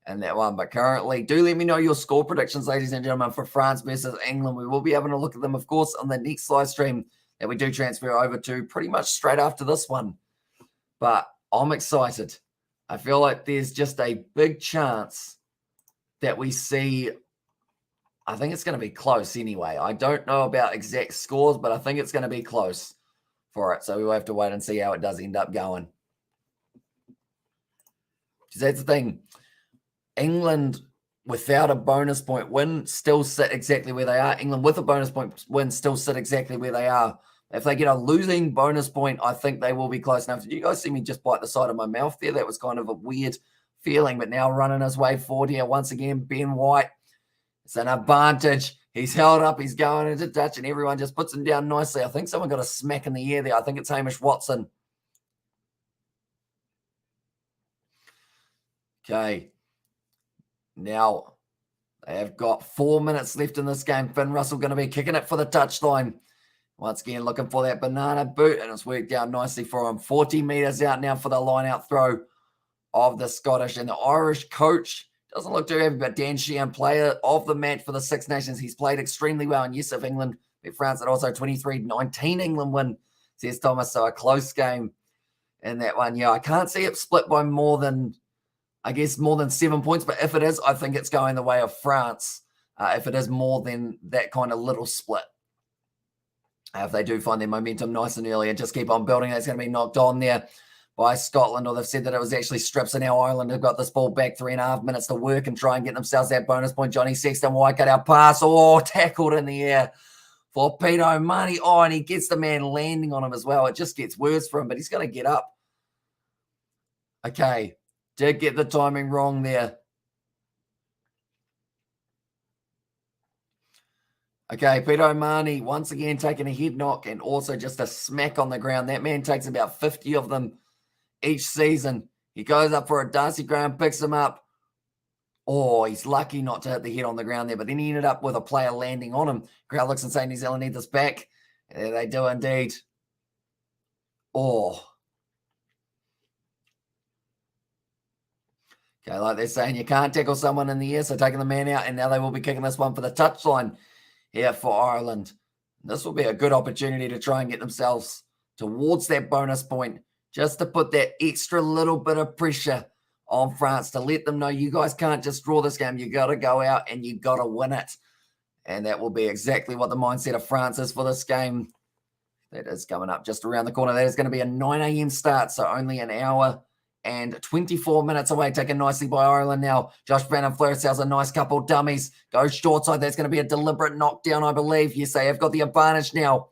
And that one, but currently, do let me know your score predictions, ladies and gentlemen, for France versus England. We will be having a look at them, of course, on the next live stream that we do transfer over to pretty much straight after this one. But I'm excited. I feel like there's just a big chance that we see, I think it's going to be close anyway. I don't know about exact scores, but I think it's going to be close for it. So we'll have to wait and see how it does end up going. Because that's the thing. England without a bonus point win still sit exactly where they are. England with a bonus point win still sit exactly where they are. If they get a losing bonus point, I think they will be close enough. Did you guys see me just bite the side of my mouth there? That was kind of a weird feeling, but now running his way forward here once again, Ben White. It's an advantage. He's held up. He's going into touch, and everyone just puts him down nicely. I think someone got a smack in the air there. I think it's Hamish Watson. Okay. Now, they have got 4 minutes left in this game. Finn Russell going to be kicking it for the touchline. Once again, looking for that banana boot, and it's worked out nicely for him. 40 metres out now for the line-out throw of the Scottish. And the Irish coach doesn't look too happy, but Dan Sheehan, player of the match for the Six Nations. He's played extremely well. And yes, if England beat France, and also 23-19 England win says Thomas. So a close game in that one. Yeah, I can't see it split by more than 7 points. But if it is, I think it's going the way of France. If it is more than that kind of little split. If they do find their momentum nice and early and just keep on building, that's going to be knocked on there by Scotland, or they've said that it was actually strips, and now Ireland have got this ball back 3.5 minutes to work and try and get themselves that bonus point. Johnny Sexton, wide cut out pass, tackled in the air for Peter O'Mahony. And he gets the man landing on him as well. It just gets worse for him, but he's going to get up. Okay, did get the timing wrong there. Okay, Peter O'Mahony once again taking a head knock and also just a smack on the ground. That man takes about 50 of them each season. He goes up for a Darcy Graham, picks him up. He's lucky not to hit the head on the ground there, but then he ended up with a player landing on him. Crowd looks and saying New Zealand need this back. Yeah, they do indeed. Okay, like they're saying, you can't tackle someone in the air, so taking the man out, and now they will be kicking this one for the touchline here for Ireland. This will be a good opportunity to try and get themselves towards that bonus point, just to put that extra little bit of pressure on France to let them know you guys can't just draw this game. You got to go out and you got to win it. And that will be exactly what the mindset of France is for this game. That is coming up just around the corner. That is going to be a 9 a.m. start, so only an hour and 24 minutes away. Taken nicely by Ireland now. Josh Brandon Fleur-Sells a nice couple dummies. Goes short side. That's going to be a deliberate knockdown, I believe. Yes, they have got the advantage now.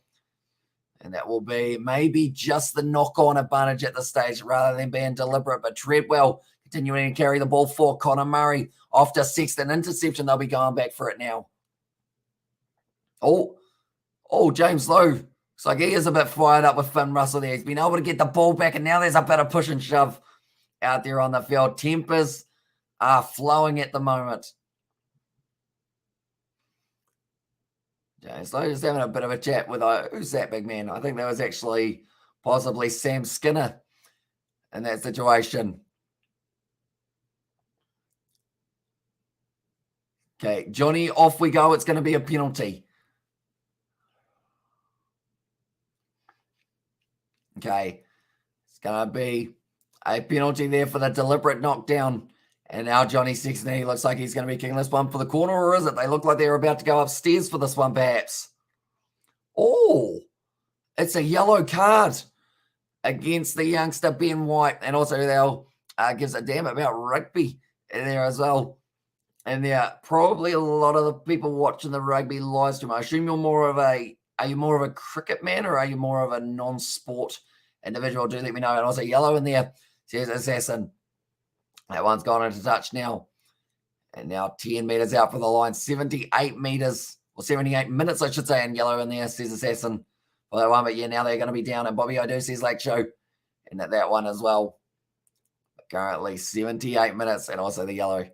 And that will be maybe just the knock-on advantage at this stage rather than being deliberate. But Treadwell continuing to carry the ball for Conor Murray. Off to Sexton. Interception. They'll be going back for it now. James Lowe. Looks like he is a bit fired up with Finn Russell there. He's been able to get the ball back, and now there's a bit of push and shove out there on the field. Tempers are flowing at the moment. James Lowe just having a bit of a chat with, who's that big man? I think that was actually possibly Sam Skinner in that situation. Okay, Johnny, off we go. It's going to be a penalty. Okay, it's going to be a penalty there for the deliberate knockdown. And now Johnny Sexton, he looks like he's going to be kicking this one for the corner, or is it? They look like they're about to go upstairs for this one, perhaps. It's a yellow card against the youngster Ben White. And also they'll gives a damn about rugby in there as well. And there probably a lot of the people watching the rugby live stream. I assume are you more of a cricket man, or are you more of a non-sport individual? Do let me know. And also yellow in there, says Assassin. That one's gone into touch now. And now 10 metres out for the line. 78 metres, or 78 minutes, I should say, in yellow in there, says Assassin for that one. But yeah, now they're going to be down. And Bobby O'Do says Lake Show. And that one as well. But currently 78 minutes, and also the yellow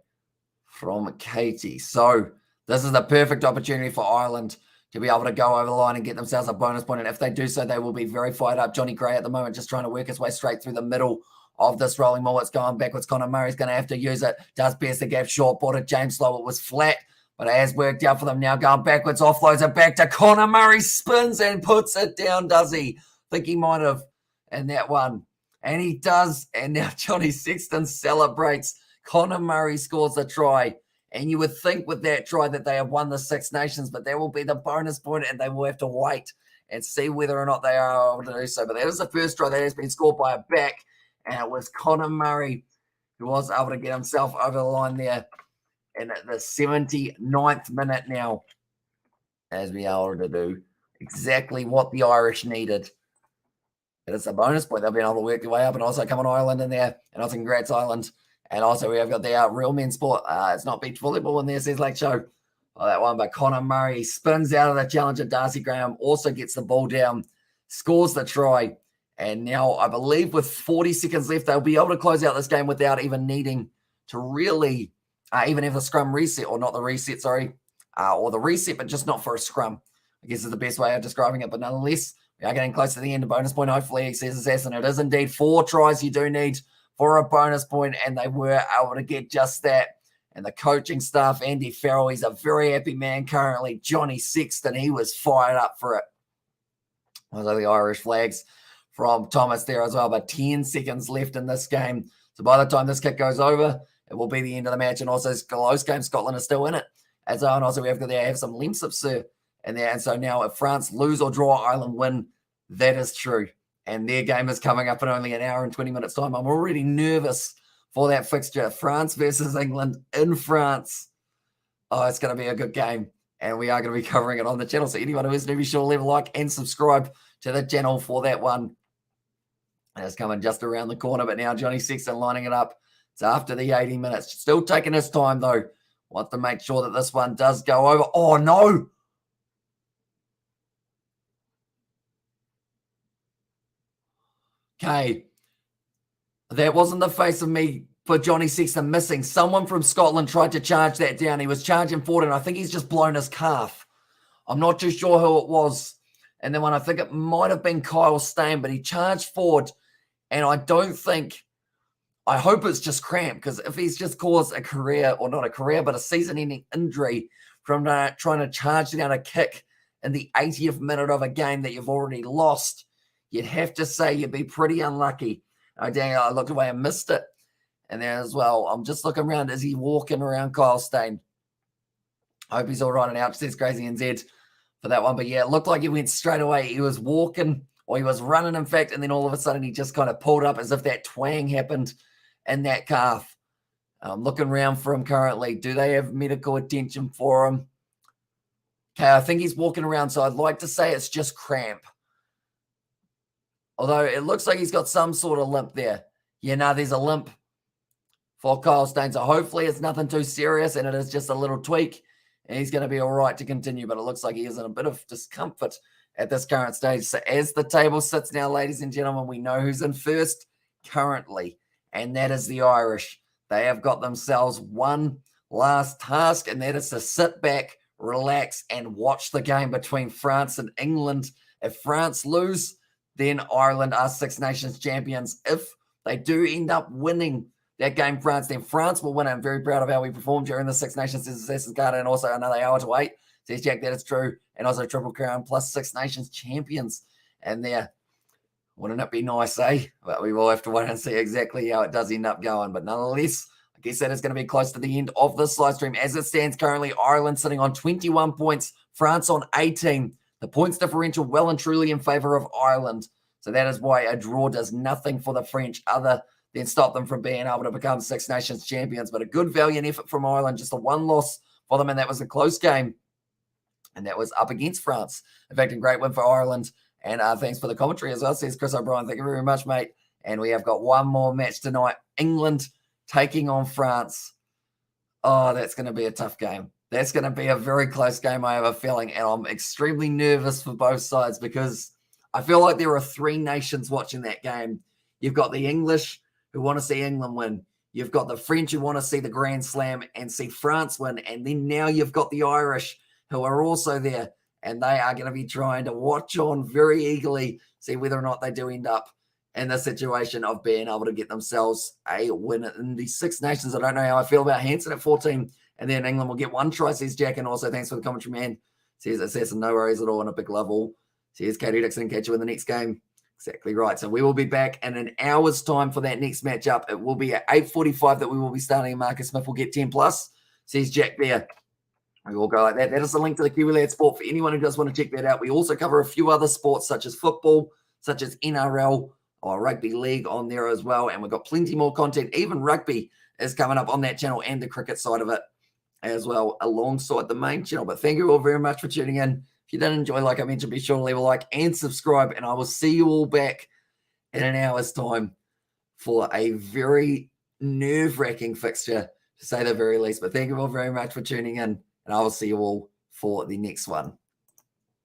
from Katie. So this is the perfect opportunity for Ireland to be able to go over the line and get themselves a bonus point. And if they do so, they will be very fired up. Johnny Gray at the moment just trying to work his way straight through the middle of this rolling ball. It's going backwards. Conor Murray's going to have to use it. Does pierce the gap, short-boarded. James Lowe, it was flat, but it has worked out for them. Now going backwards, offloads it back to Conor Murray, spins and puts it down, does he? I think he might have in that one. And he does. And now Johnny Sexton celebrates. Conor Murray scores a try. And you would think with that try that they have won the Six Nations, but that will be the bonus point, and they will have to wait and see whether or not they are able to do so. But that was the first try that has been scored by a back, and it was Conor Murray who was able to get himself over the line there in the 79th minute now, as we are able to do exactly what the Irish needed. But it's a bonus point. They've been able to work their way up, and also come on Ireland in there, and also congrats Ireland. And also we have got the real men's sport. It's not beach volleyball in there, says Lake Show. That one by Conor Murray. Spins out of the challenger. Darcy Graham also gets the ball down, scores the try. And now I believe with 40 seconds left, they'll be able to close out this game without even needing to really even have the scrum reset, or not the reset, sorry. Or the reset, but just not for a scrum, I guess is the best way of describing it. But nonetheless, we are getting close to the end. A bonus point, hopefully, he says Assassin. It is indeed 4 tries you do need for a bonus point, and they were able to get just that. And the coaching staff, Andy Farrell, he's a very happy man currently. Johnny Sexton, he was fired up for it. Those are the Irish flags from Thomas there as well, but 10 seconds left in this game. So by the time this kick goes over, it will be the end of the match. And also, it's a close game. Scotland is still in it. As well, and also, we have some Lemsips in there. And so now, if France lose or draw, Ireland win, that is true. And their game is coming up in only an hour and 20 minutes' time. I'm already nervous for that fixture. France versus England in France. Oh, it's going to be a good game. And we are going to be covering it on the channel. So anyone who is new, be sure to leave a like and subscribe to the channel for that one. And it's coming just around the corner. But now Johnny Sexton lining it up. It's after the 80 minutes. Still taking his time, though. Want to make sure that this one does go over. Oh, no. Okay. That wasn't the face of me for Johnny Sexton missing. Someone from Scotland tried to charge that down. He was charging forward, and I think he's just blown his calf. I'm not too sure who it was. And then I think it might have been Kyle Stain, but he charged forward, and I hope it's just cramp, because if he's just caused a career, or not a career, but a season-ending injury from trying to charge down a kick in the 80th minute of a game that you've already lost, you'd have to say you'd be pretty unlucky. I looked away and missed it. And there as well, I'm just looking around. Is he walking around Kyle Stain? I hope he's all right. And out says Crazy NZ for that one. But yeah, it looked like he went straight away. He was walking, or he was running, in fact. And then all of a sudden, he just kind of pulled up as if that twang happened in that calf. I'm looking around for him currently. Do they have medical attention for him? Okay, I think he's walking around. So I'd like to say it's just cramp. Although it looks like he's got some sort of limp there. Yeah, no, there's a limp for Kyle Stain. So hopefully it's nothing too serious and it is just a little tweak. And he's going to be all right to continue. But it looks like he is in a bit of discomfort at this current stage. So as the table sits now, ladies and gentlemen, we know who's in first currently. And that is the Irish. They have got themselves one last task. And that is to sit back, relax, and watch the game between France and England. If France lose, then Ireland are Six Nations champions. If they do end up winning that game, France, then France will win. I'm very proud of how we performed during the Six Nations Assassin's Card, and also another hour to wait. Says Jack, that is true. And also Triple Crown plus Six Nations champions. And there, wouldn't it be nice, eh? But we will have to wait and see exactly how it does end up going. But nonetheless, I guess that is going to be close to the end of this live stream. As it stands currently, Ireland sitting on 21 points, France on 18. The points differential well and truly in favour of Ireland. So that is why a draw does nothing for the French other than stop them from being able to become Six Nations champions. But a good valiant effort from Ireland, just a one loss for them, and that was a close game. And that was up against France. In fact, a great win for Ireland. And thanks for the commentary as well, says Chris O'Brien. Thank you very much, mate. And we have got one more match tonight. England taking on France. Oh, that's going to be a tough game. That's going to be a very close game, I have a feeling. And I'm extremely nervous for both sides because I feel like there are three nations watching that game. You've got the English who want to see England win. You've got the French who want to see the Grand Slam and see France win. And then now you've got the Irish who are also there. And they are going to be trying to watch on very eagerly, see whether or not they do end up in the situation of being able to get themselves a win in the Six Nations. I don't know how I feel about Hansen at 14. And then England will get one try, says Jack. And also thanks for the commentary, man. Says Assassin, no worries at all, and a big love all. Says Katie Dixon, catch you in the next game. Exactly right. So we will be back in an hour's time for that next matchup. It will be at 8:45 that we will be starting. Marcus Smith will get 10 plus. Says Jack there. We will go like that. That is the link to the Kiwi Lad Sport for anyone who does want to check that out. We also cover a few other sports such as football, such as NRL or rugby league on there as well. And we've got plenty more content. Even rugby is coming up on that channel and the cricket side of it as well alongside the main channel. But thank you all very much for tuning in. If you did enjoy, like I mentioned, be sure to leave a like and subscribe. And I will see you all back in an hour's time for a very nerve-wracking fixture, to say the very least. But thank you all very much for tuning in. And I will see you all for the next one.